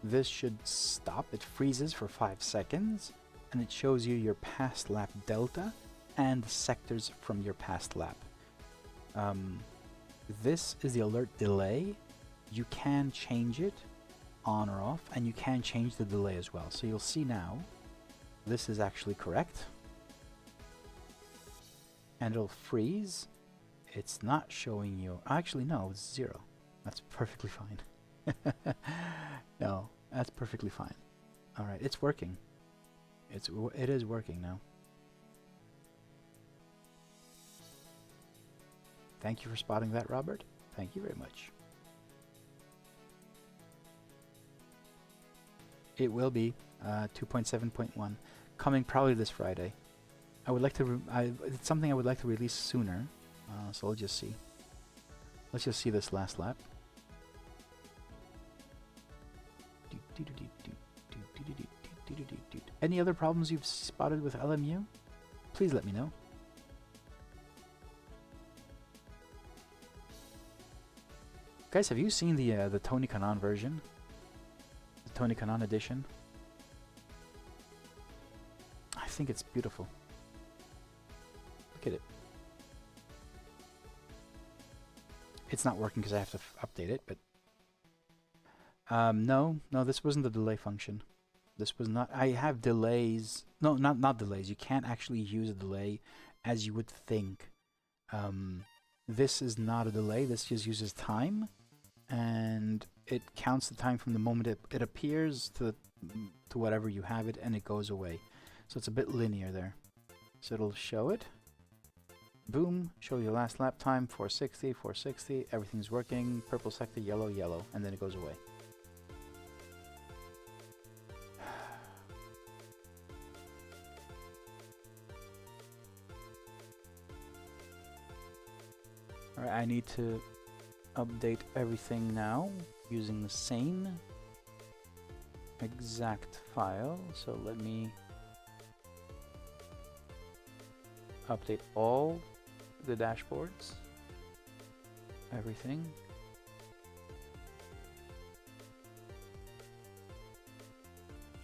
this should stop. It freezes for 5 seconds, and it shows you your past lap delta and the sectors from your past lap. This is the alert delay. You can change it on or off, and you can change the delay as well. So you'll see now, this is actually correct. And it'll freeze. It's not showing you, actually no, it's 0. That's perfectly fine. No, that's perfectly fine. Alright, it's working. It is working now. Thank you for spotting that, Robert. Thank you very much. It will be 2.7.1, coming probably this Friday. I would like to, it's something I would like to release sooner, so we'll just see. Let's just see this last lap. Any other problems you've spotted with LMU? Please let me know. Guys, have you seen the Tony Kanaan version? The Tony Kanaan edition? I think it's beautiful. Look at it. It's not working because I have to update it, but no, this wasn't the delay function. This was not. I have delays. No, not delays. You can't actually use a delay as you would think. This is not a delay. This just uses time, and it counts the time from the moment it appears to whatever you have it, and it goes away. So it's a bit linear there. So it'll show it. Boom, show you last lap time, 460, 460, everything's working, purple sector, yellow, yellow, and then it goes away. Alright, I need to update everything now using the same exact file, so let me update all the dashboards, everything.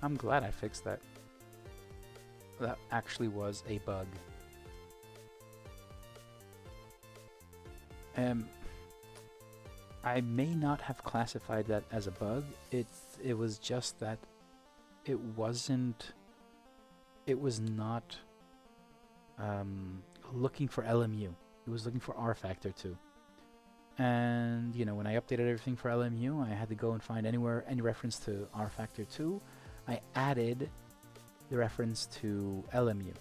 I'm glad I fixed that. That actually was a bug. I may not have classified that as a bug. It was just that it was not looking for LMU. It was looking for R factor 2. And you know, when I updated everything for LMU, I had to go and find any reference to R factor 2. I added the reference to LMU.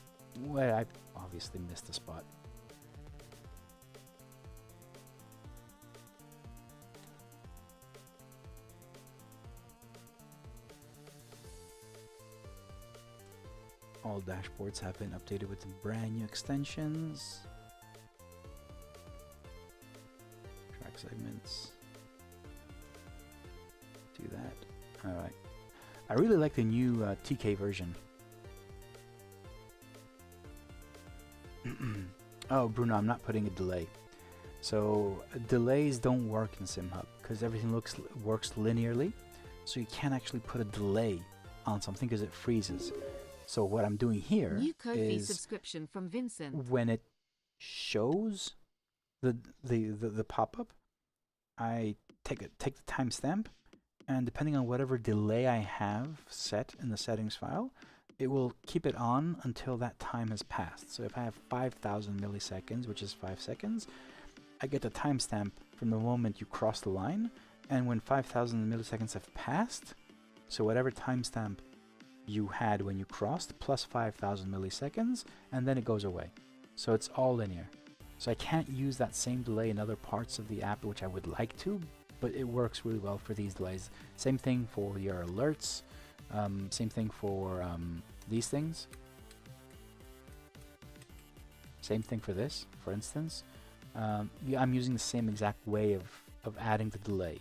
Well, I obviously missed a spot. All dashboards have been updated with the brand new extensions. Track segments. Do that. Alright. I really like the new TK version. Oh, Bruno, I'm not putting a delay. So delays don't work in SimHub because everything works linearly. So you can't actually put a delay on something because it freezes. So what I'm doing here is subscription from Vincent. When it shows the pop-up, I take the timestamp, and depending on whatever delay I have set in the settings file, it will keep it on until that time has passed. So if I have 5,000 milliseconds, which is 5 seconds, I get the timestamp from the moment you cross the line, and when 5,000 milliseconds have passed, so whatever timestamp you had when you crossed plus 5,000 milliseconds, and then it goes away. So it's all linear. So I can't use that same delay in other parts of the app, which I would like to, but it works really well for these delays. Same thing for your alerts, same thing for these things. Same thing for this, for instance. Yeah, I'm using the same exact way of adding the delay.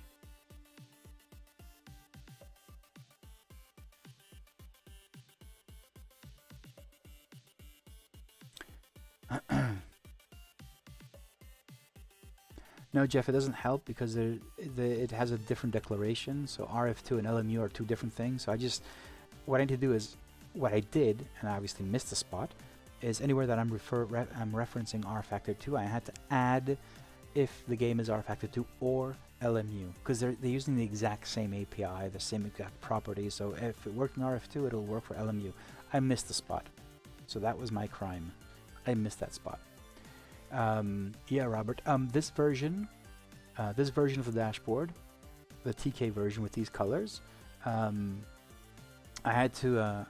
No, Jeff, it doesn't help because it has a different declaration. So RF2 and LMU are two different things. So what I need to do is, what I did, and I obviously missed a spot, is anywhere that I'm referencing R factor 2, I had to add if the game is R factor 2 or LMU, because they're using the exact same API, the same exact properties. So if it worked in RF2, it'll work for LMU. I missed the spot, so that was my crime. I missed that spot. Yeah, Robert. This version of the dashboard, the TK version with these colors, I had to.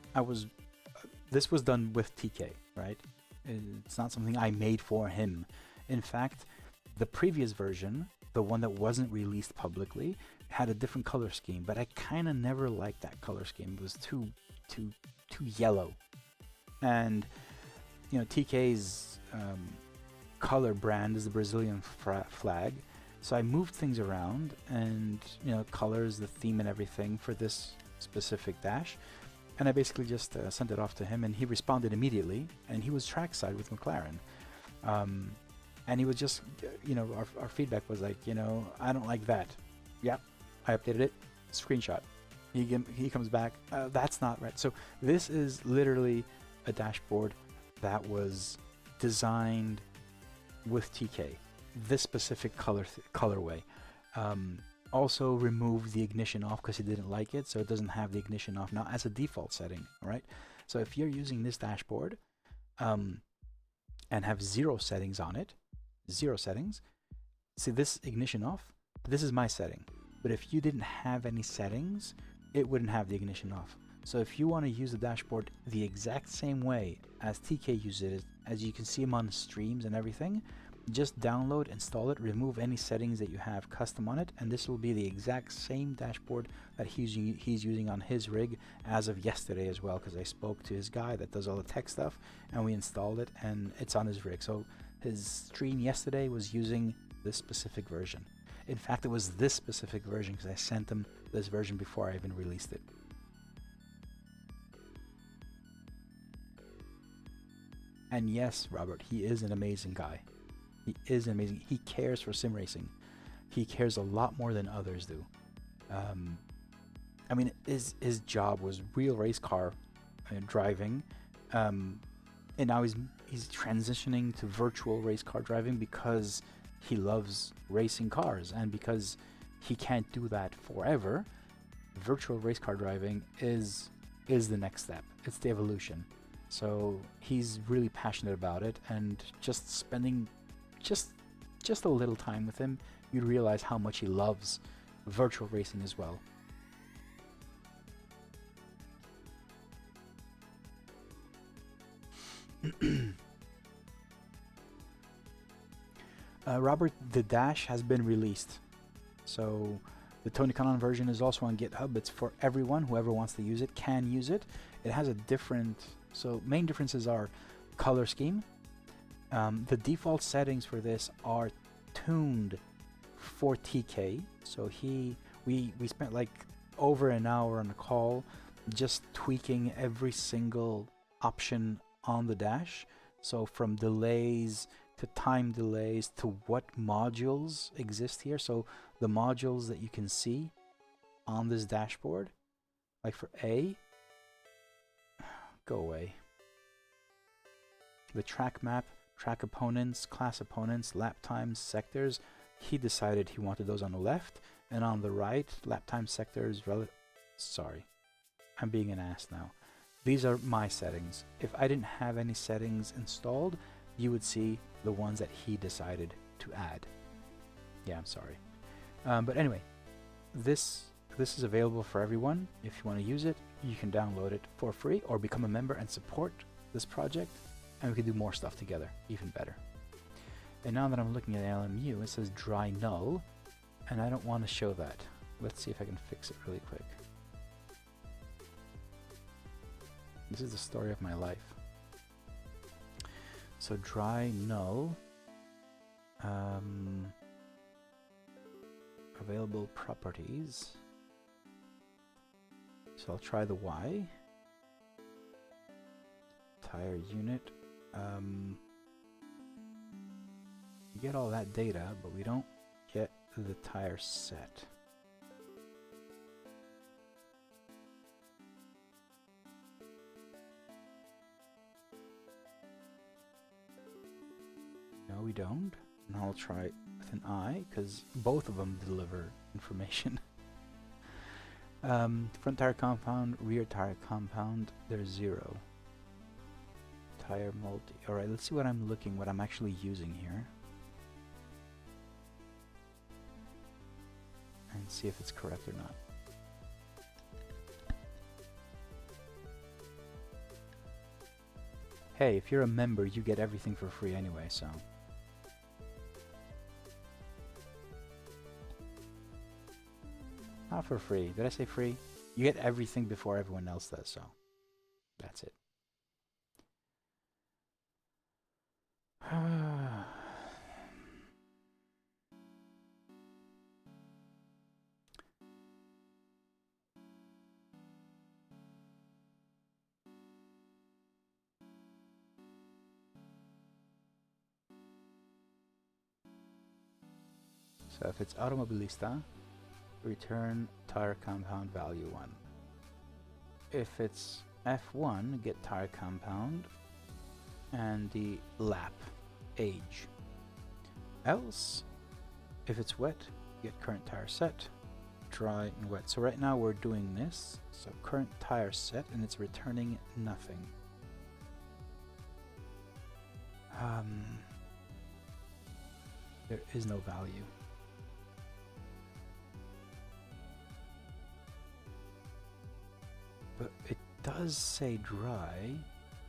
This was done with TK, right? It's not something I made for him. In fact, the previous version, the one that wasn't released publicly, had a different color scheme, but I kind of never liked that color scheme. It was too yellow, and you know, TK's color brand is the Brazilian flag, so I moved things around, and you know, colors, the theme and everything for this specific dash, and I basically just sent it off to him, and he responded immediately, and he was trackside with McLaren. And he was just, you know, our feedback was like, you know, I don't like that. Yep, I updated it. Screenshot. He comes back. That's not right. So this is literally a dashboard that was designed with TK. This specific colorway. Also remove the ignition off because he didn't like it, so it doesn't have the ignition off now as a default setting. All right. So if you're using this dashboard, and have 0 settings on it, 0 settings. See this ignition off? This is my setting. But if you didn't have any settings, it wouldn't have the ignition off. So if you want to use the dashboard the exact same way as TK uses it, as you can see him on streams and everything, just download, install it, remove any settings that you have custom on it, and this will be the exact same dashboard that he's using on his rig as of yesterday as well, because I spoke to his guy that does all the tech stuff and we installed it and it's on his rig. So his stream yesterday was using this specific version. In fact, it was this specific version because I sent him this version before I even released it. And yes, Robert, he is an amazing guy. He is amazing. He cares for sim racing. He cares a lot more than others do. I mean, his job was real race car driving, and now he's transitioning to virtual race car driving because he loves racing cars, and because he can't do that forever. Virtual race car driving is the next step. It's the evolution. So he's really passionate about it, and just spending just a little time with him, you'd realize how much he loves virtual racing as well. Robert, the Dash has been released. So the Tony Kanon version is also on GitHub. It's for everyone. Whoever wants to use it can use it. It has a different, so main differences are color scheme. The default settings for this are tuned for TK. So we spent like over an hour on a call just tweaking every single option on the dash. So from delays to time delays to what modules exist here. So the modules that you can see on this dashboard, like for A, go away. The track map, track opponents, class opponents, lap times, sectors. He decided he wanted those on the left, and on the right, lap time sectors. Sorry, I'm being an ass now. These are my settings. If I didn't have any settings installed, you would see the ones that he decided to add. Yeah, I'm sorry. But anyway, this is available for everyone. If you want to use it, you can download it for free or become a member and support this project, and we can do more stuff together, even better. And now that I'm looking at LMU, it says dry null, and I don't want to show that. Let's see if I can fix it really quick. This is the story of my life. So dry null, available properties. So I'll try the Y. Tire unit. We get all that data, but we don't get the tire set. No, we don't. And I'll try it with an I, because both of them deliver information. Front tire compound, rear tire compound, there's 0. Tire multi. Alright, let's see what I'm actually using here. And see if it's correct or not. Hey, if you're a member, you get everything for free anyway, so. Not for free. Did I say free? You get everything before everyone else does, so. That's it. So if it's Automobilista, return tire compound value 1. If it's F1, get tire compound and the lap age. Else, if it's wet, get current tire set, dry and wet. So right now we're doing this. So current tire set, and it's returning nothing. There is no value. But it does say dry,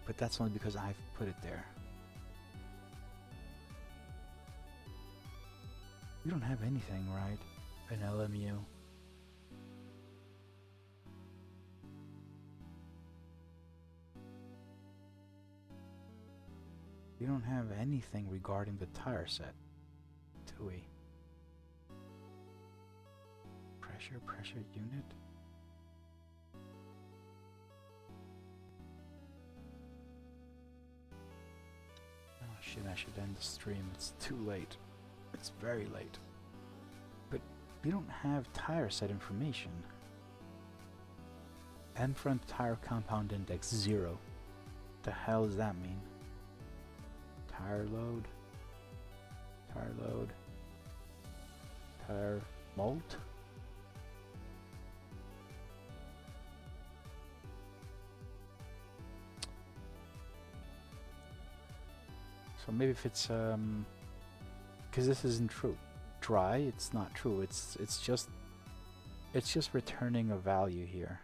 but that's only because I've put it there. We don't have anything, right? An LMU. We don't have anything regarding the tire set, do we? Pressure unit? Oh shit, I should end the stream. It's too late. It's very late. But we don't have tire set information. End front tire compound index 0. The hell does that mean? Tire load, tire malt. So maybe if it's because this isn't true. Dry, it's not true. It's just returning a value here.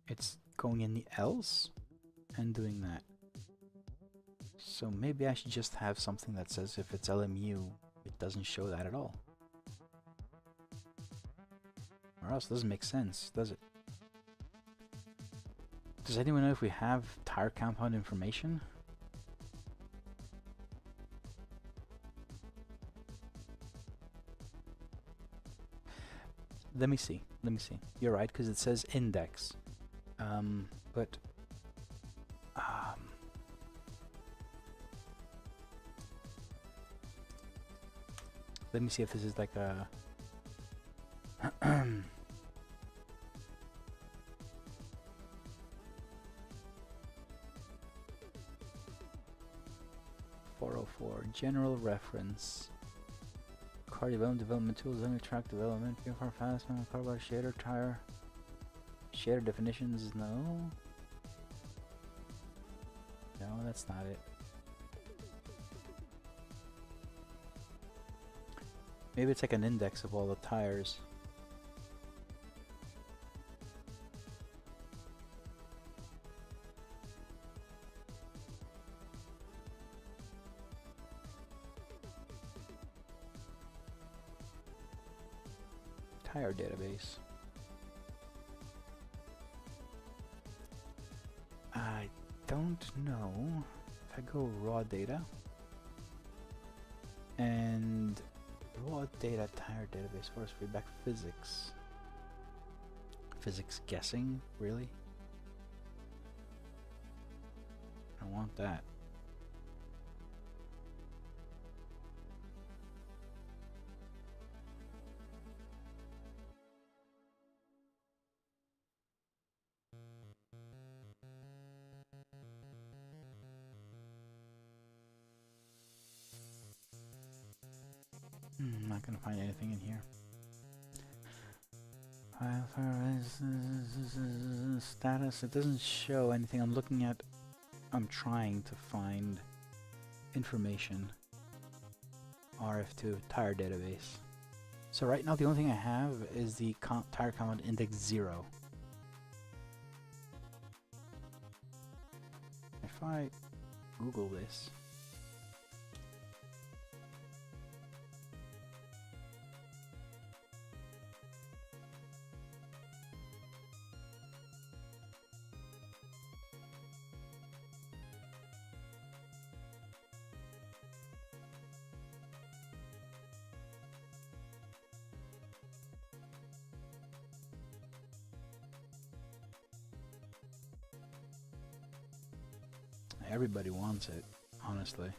It's going in the else and doing that. So maybe I should just have something that says if it's LMU, it doesn't show that at all. Or else it doesn't make sense, does it? Does anyone know if we have tire compound information? Let me see. You're right, because it says index. But let me see if this is like a 404 general reference. Car development tools, only track development, car fast, carbon shader, tire. Shader definitions, no. No, that's not it. Maybe it's like an index of all the tires. Tire database. I don't know. If I go raw data and raw data tire database force feedback physics. Physics guessing, really? I don't want that. I'm not gonna find anything in here. Status, it doesn't show anything. I'm trying to find information. RF2 tire database. So right now the only thing I have is the tire compound index 0. If I Google this, Everybody wants it, honestly.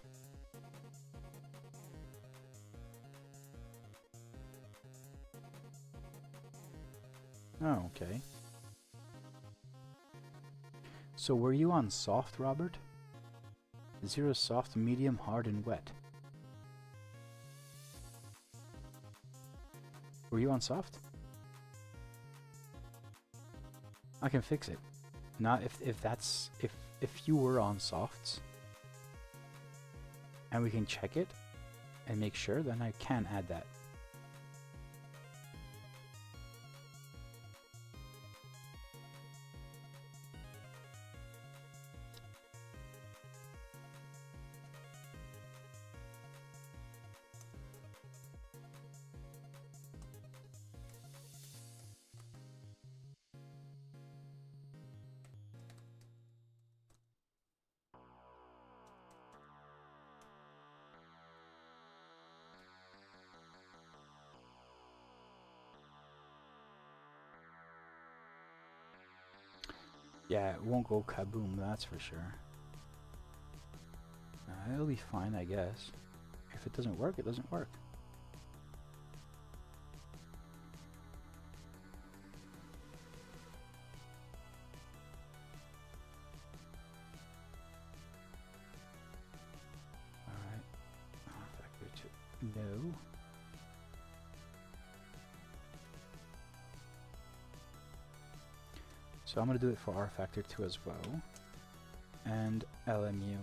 Oh, okay. So were you on soft, Robert? 0 soft, medium, hard, and wet. Were you on soft? I can fix it. Not if you were on softs and we can check it and make sure, then I can add that. Yeah, it won't go kaboom, that's for sure. It'll be fine, I guess. If it doesn't work, it doesn't work. Alright. Factor 2. No. So I'm going to do it for R factor 2 as well, and LMU.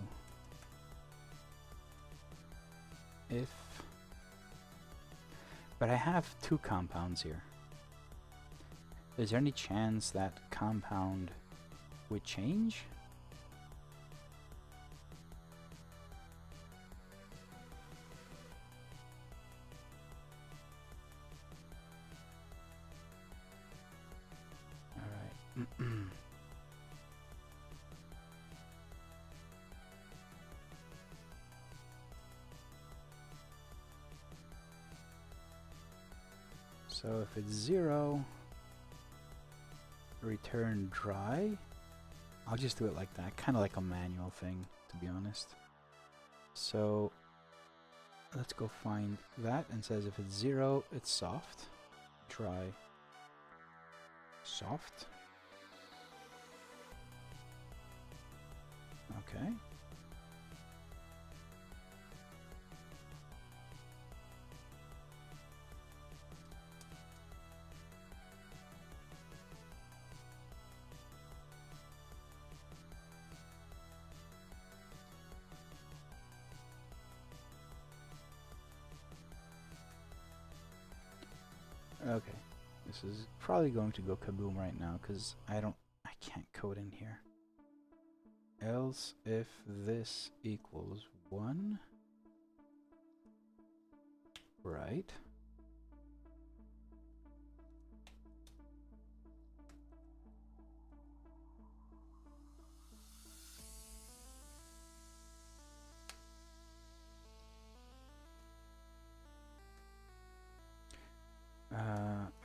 But I have 2 compounds here. Is there any chance that compound would change? So if it's 0, return dry. I'll just do it like that, kind of like a manual thing, to be honest. So let's go find that, and says if it's 0, it's soft, dry, soft. Okay. Okay, this is probably going to go kaboom right now because I can't code in here. Else if this equals 1, right?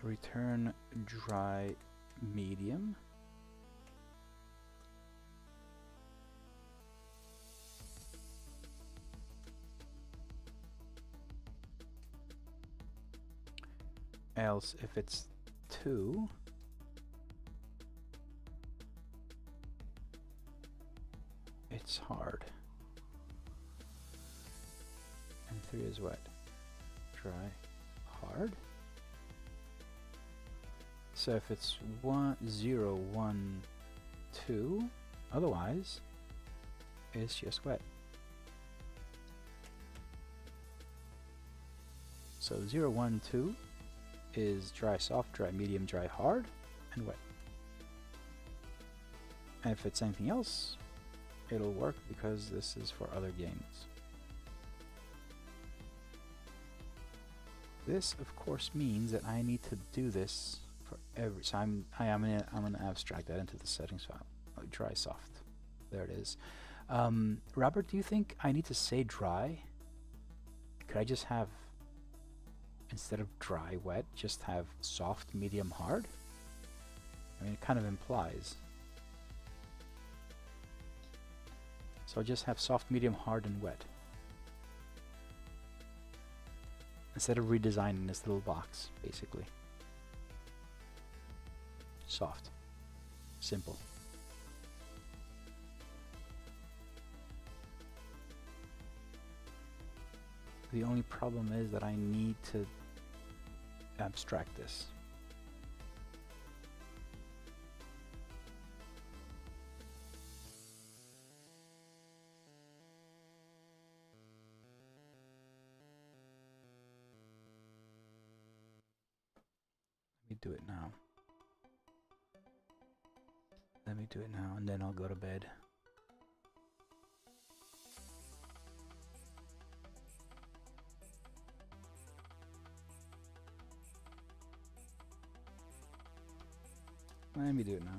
Return dry medium. Else if it's 2, it's hard. And 3 is wet. Dry, hard. So if it's 1, 0, 1, 2, otherwise it's just wet. So 0, 1, 2 is dry, soft, dry, medium, dry, hard, and wet. And if it's anything else, it'll work because this is for other games. This, of course, means that I need to do this for every. So I'm gonna abstract that into the settings file. Oh, dry, soft. There it is. Robert, do you think I need to say dry? Could I just have, instead of dry, wet, just have soft, medium, hard? I mean, it kind of implies. So just have soft, medium, hard, and wet. Instead of redesigning this little box, basically. Soft. Simple. The only problem is that I need to abstract this. Let me do it now. Let me do it now, and then I'll go to bed. Let me do it now.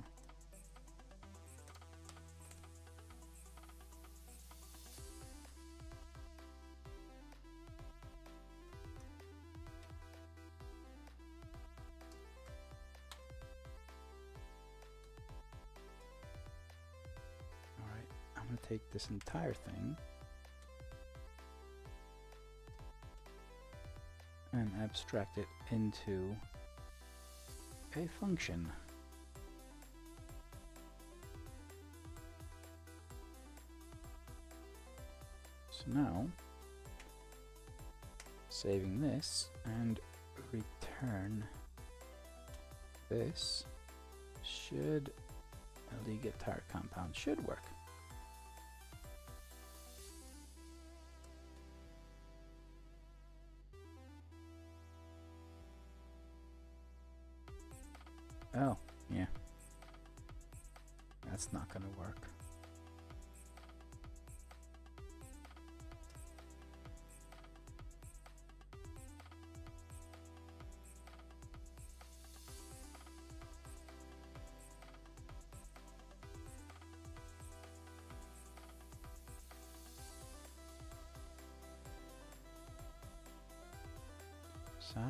Alright, I'm going to take this entire thing and abstract it into a function. So now, saving this and return this should, LD get tire compound should work. Oh, yeah. That's not gonna work. Sorry.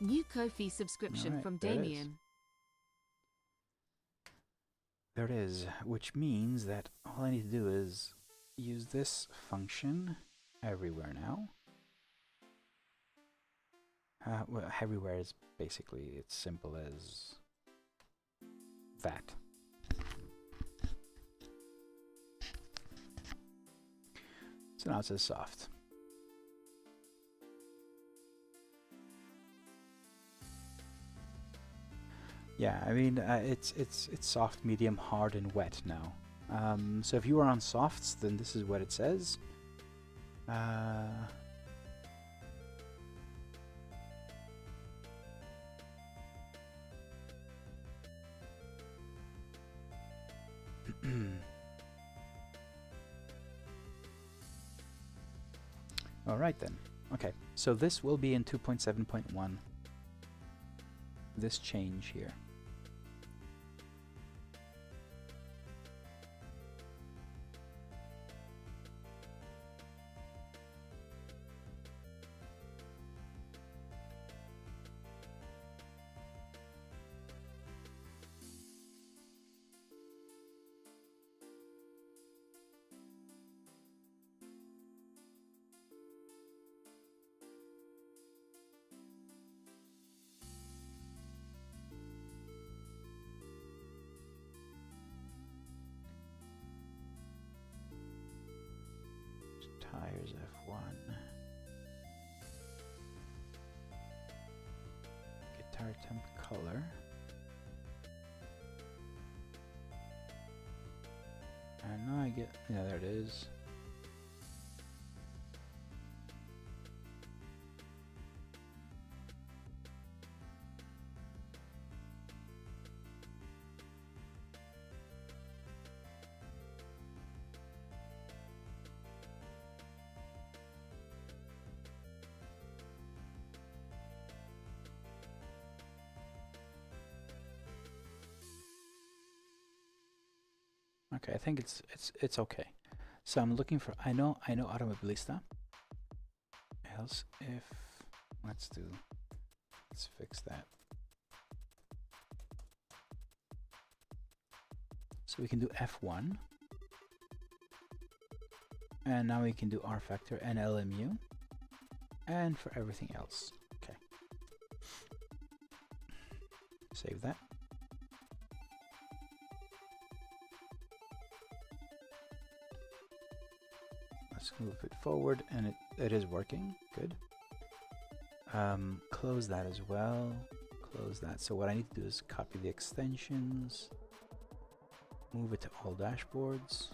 New Ko-fi subscription from Damien. There it is, which means that all I need to do is use this function everywhere now. Well, everywhere is basically it's simple as that. So now it says soft. Yeah, I mean it's soft, medium, hard, and wet now. So if you are on softs, then this is what it says. All right then. Okay, so this will be in 2.7.1. This change here. Tires F1. Guitar temp color. And now I get, yeah, there it is. Okay, I think it's okay. So I'm looking for, I know Automobilista. Else if, let's fix that. So we can do F1. And now we can do R factor and LMU. And for everything else. Okay. Save that. Let's move it forward, and it is working. Good. Close that as well. Close that. So what I need to do is copy the extensions, move it to all dashboards.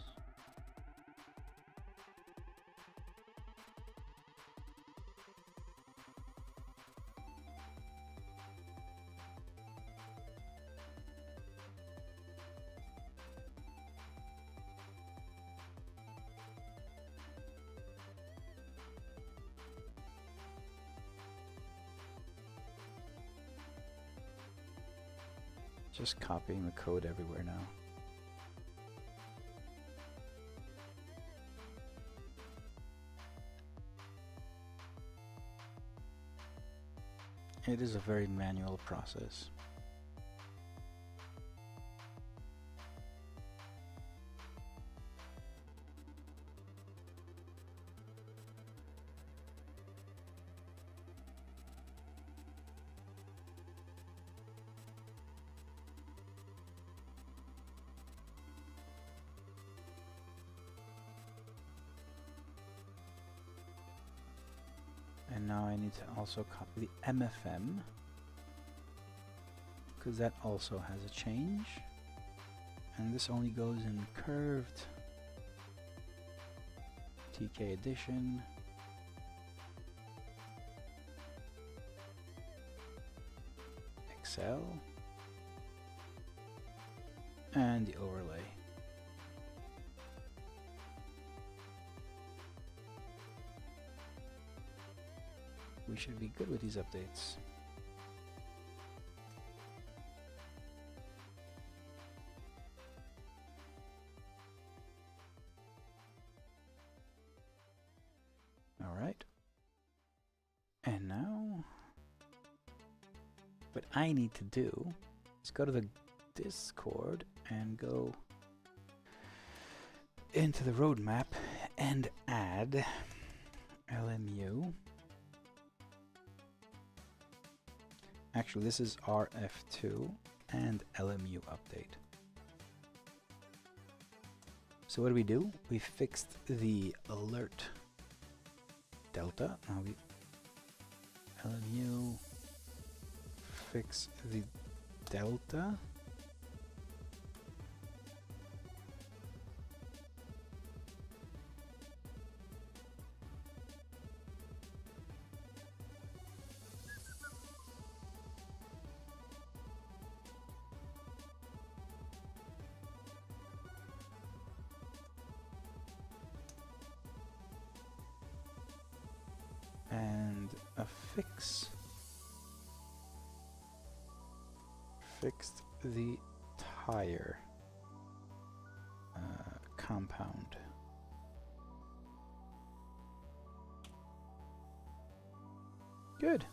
Just copying the code everywhere now. It is a very manual process. And now I need to also copy the MFM, because that also has a change. And this only goes in curved, TK edition, Excel, and the overlay. We should be good with these updates. All right. And now, what I need to do is go to the Discord and go into the roadmap and add LMU. Actually, this is RF2 and LMU update. So what do? We fixed the alert delta. Now we LMU fix the delta. And a fixed the tire compound. Good.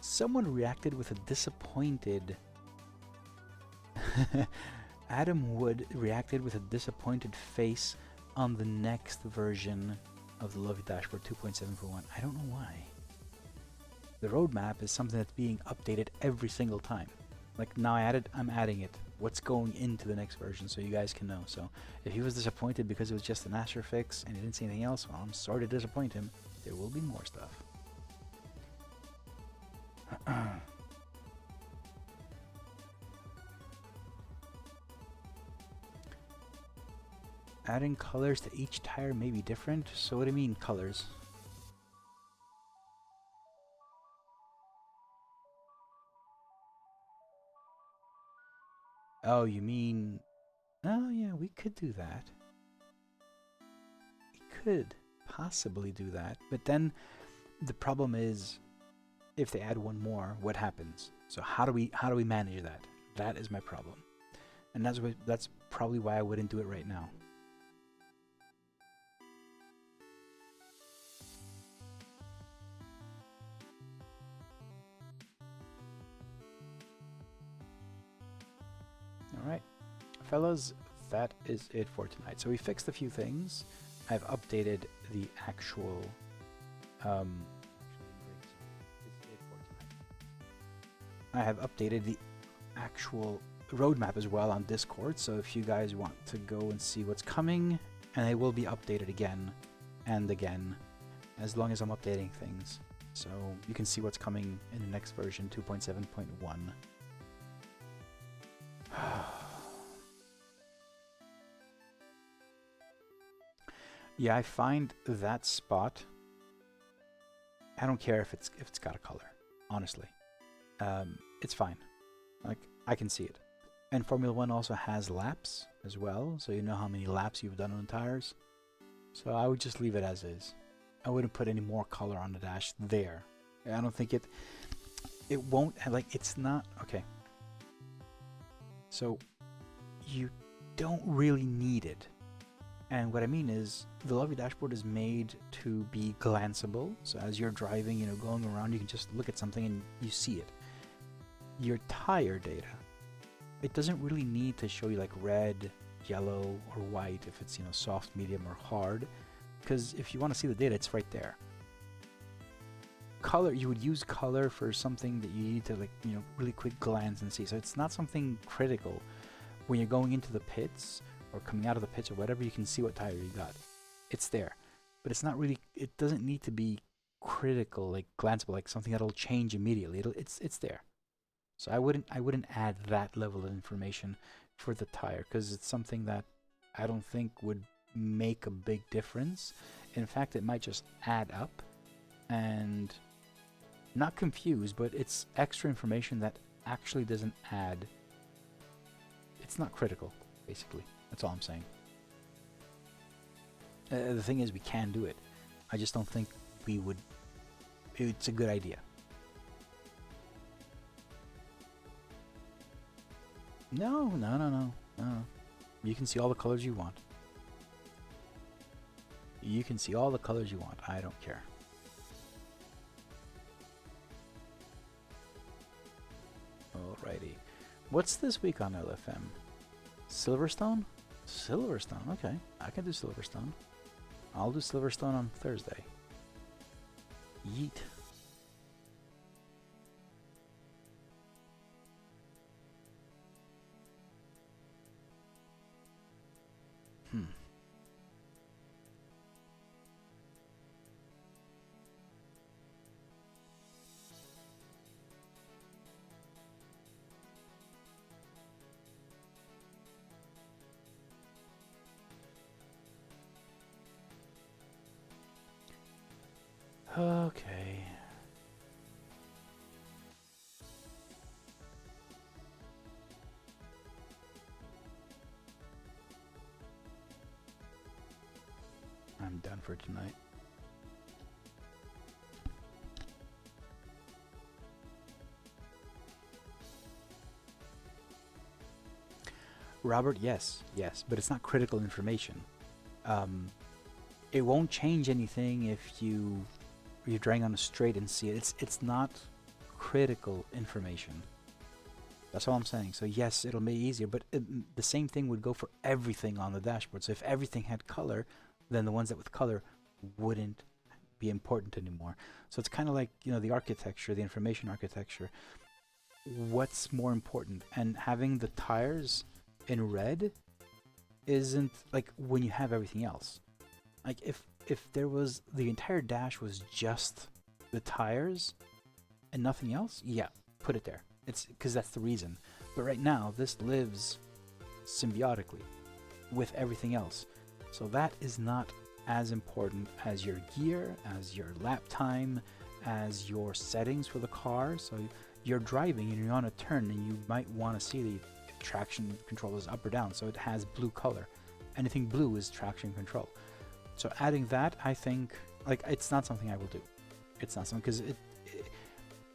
Someone reacted with a disappointed Adam Wood reacted with a disappointed face on the next version of the Lovely Dashboard 2.741. I don't know why. The roadmap is something that's being updated every single time. Like now I'm adding it. What's going into the next version so you guys can know. So if he was disappointed because it was just an Ascher fix and he didn't see anything else, well, I'm sorry to disappoint him. There will be more stuff. Adding colors to each tire may be different. So what do you mean colors? Oh, you mean... Oh yeah, we could do that. We could possibly do that. But then the problem is, if they add one more, what happens? So how do we manage that? That is my problem. And that's probably why I wouldn't do it right now. Alright, fellas, that is it for tonight. So we fixed a few things. I've updated the actual I have updated the actual roadmap as well on Discord, so if you guys want to go and see what's coming, and it will be updated again and again as long as I'm updating things, so you can see what's coming in the next version, 2.7.1. Yeah, I find that spot, I don't care if it's got a color, honestly. It's fine. Like, I can see it. And Formula 1 also has laps as well, so you know how many laps you've done on the tires. So I would just leave it as is. I wouldn't put any more color on the dash there. I don't think it won't, like, it's not, okay. So you don't really need it. And what I mean is, the lovely dashboard is made to be glanceable. So as you're driving, you know, going around, you can just look at something and you see it. Your tire data, it doesn't really need to show you like red, yellow, or white if it's, you know, soft, medium, or hard. Because if you want to see the data, it's right there. Color, you would use color for something that you need to, like, you know, really quick glance and see. So it's not something critical. When you're going into the pits or coming out of the pits or whatever, you can see what tire you got. It's there. But it's not really, it doesn't need to be critical, like glanceable, like something that'll change immediately. It's there. So I wouldn't add that level of information for the tire, because it's something that I don't think would make a big difference. In fact, it might just add up and not confuse, but it's extra information that actually doesn't add. It's not critical, basically. That's all I'm saying. The thing is, we can do it. I just don't think we would. It's a good idea. No. You can see all the colors you want. You can see all the colors you want. I don't care. Alrighty. What's this week on LFM? Silverstone? Silverstone, okay. I can do Silverstone. I'll do Silverstone on Thursday. Yeet. Okay. I'm done for tonight. Robert, yes, but it's not critical information. It won't change anything if you're driving on a straight and see it. It's not critical information. That's all I'm saying. So yes, it'll be easier, but the same thing would go for everything on the dashboard. So if everything had color, then the ones that with color wouldn't be important anymore. So it's kind of like, you know, the architecture, the information architecture. What's more important? And having the tires in red isn't like when you have everything else. Like if there was, the entire dash was just the tires and nothing else, yeah, put it there. It's because that's the reason. But right now, this lives symbiotically with everything else. So that is not as important as your gear, as your lap time, as your settings for the car. So you're driving and you're on a turn and you might want to see the traction control is up or down. So it has blue color. Anything blue is traction control. So adding that, I think, like, it's not something I will do. It's not something, because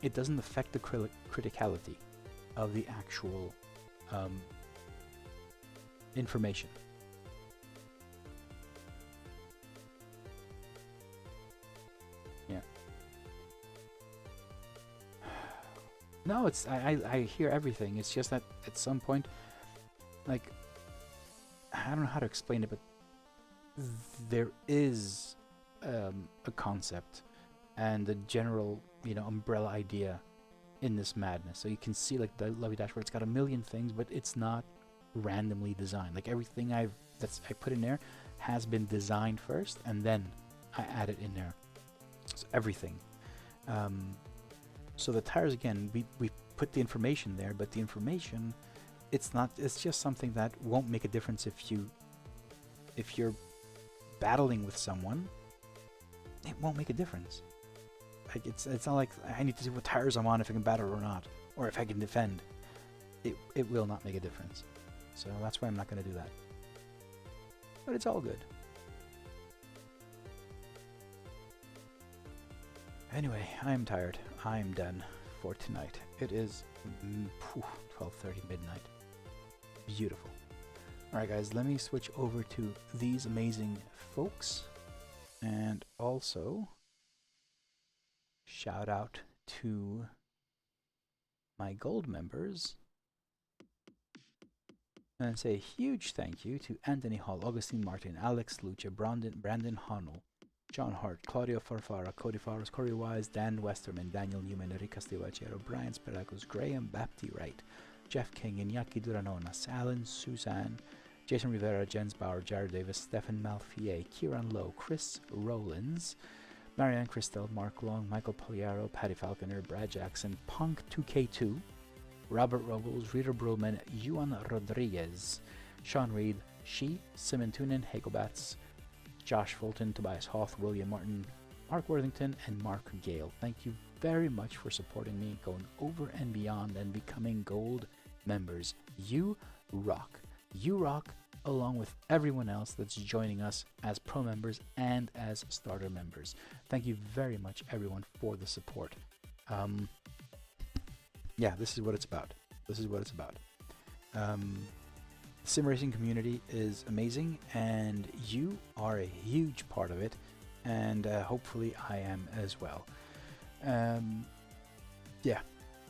it doesn't affect the criticality of the actual information. Yeah. No, it's I hear everything. It's just that at some point, like, I don't know how to explain it, but there is a concept and a general, umbrella idea in this madness. So you can see, like, the Lovey dashboard, it's got a million things, but it's not randomly designed. Like, everything I put in there has been designed first, and then I add it in there. So everything. So the tires, again, we put the information there, but the information, it's just something that won't make a difference if you're battling with someone. It won't make a difference. Like, it's not like I need to see what tires I'm on if I can battle or not, or if I can defend. It will not make a difference. So that's why I'm not going to do that. But it's all good. Anyway, I am tired. I am done for tonight. It is 12:30 midnight. Beautiful. Alright guys, let me switch over to these amazing folks. And also, shout out to my gold members. And say a huge thank you to Anthony Hall, Augustine Martin, Alex Lucha, Brandon Honnell, John Hart, Claudio Farfara, Cody Forrest, Corey Wise, Dan Westerman, Daniel Newman, Enrique Castillo, Brian Speracos, Graham Bapty Wright, Jeff King, Iñaki Duranonas, Alan Suzanne, Jason Rivera, Jens Bauer, Jared Davis, Stefan Malfier, Kieran Lowe, Chris Rollins, Marianne Christel, Mark Long, Michael Pagliaro, Patty Falconer, Brad Jackson, Punk 2K2, Robert Robles, Rita Brulman, Juan Rodriguez, Sean Reed, Simon Tunin, Hagobats, Josh Fulton, Tobias Hoth, William Martin, Mark Worthington, and Mark Gale. Thank you very much for supporting me, going over and beyond, and becoming gold members. You rock. You rock, along with everyone else that's joining us as pro members and as starter members. Thank you very much, everyone, for the support. Yeah, this is what it's about. This is what it's about. The sim racing community is amazing, and you are a huge part of it, and hopefully I am as well. Yeah,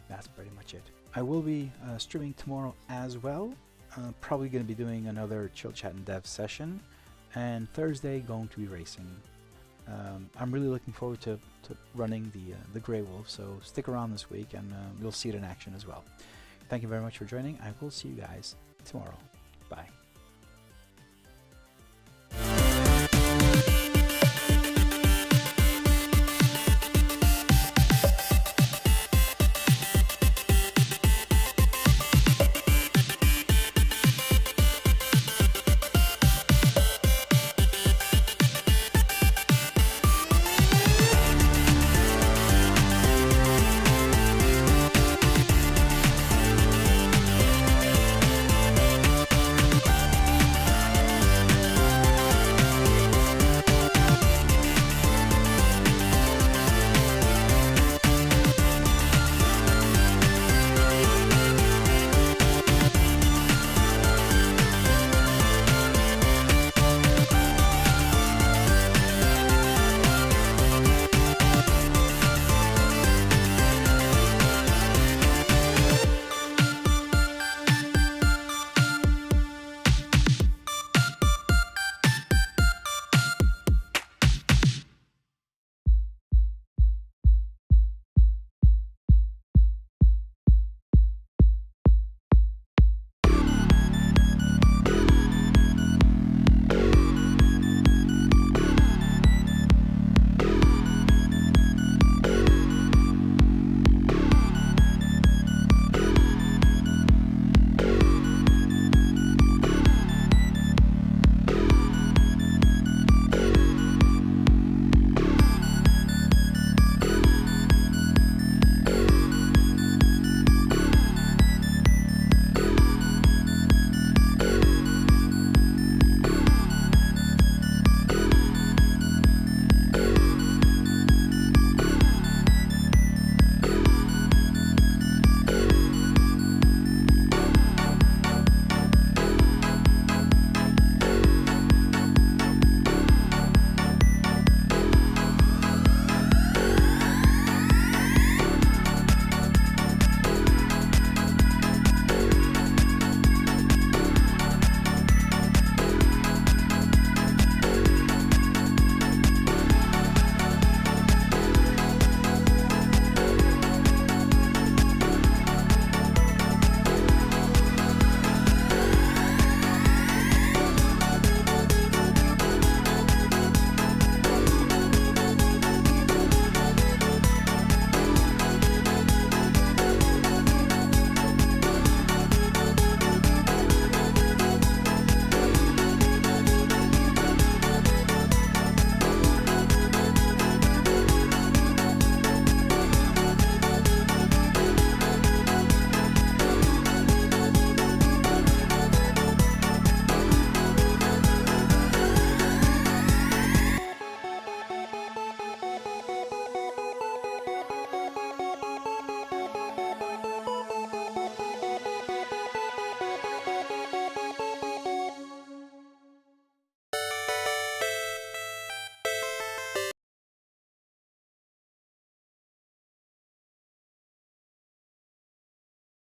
that's pretty much it. I will be streaming tomorrow as well. Probably going to be doing another Chill Chat and Dev session, and Thursday going to be racing. I'm really looking forward to running the Greywolf, so stick around this week and you'll see it in action as well. Thank you very much for joining. I will see you guys tomorrow. Bye.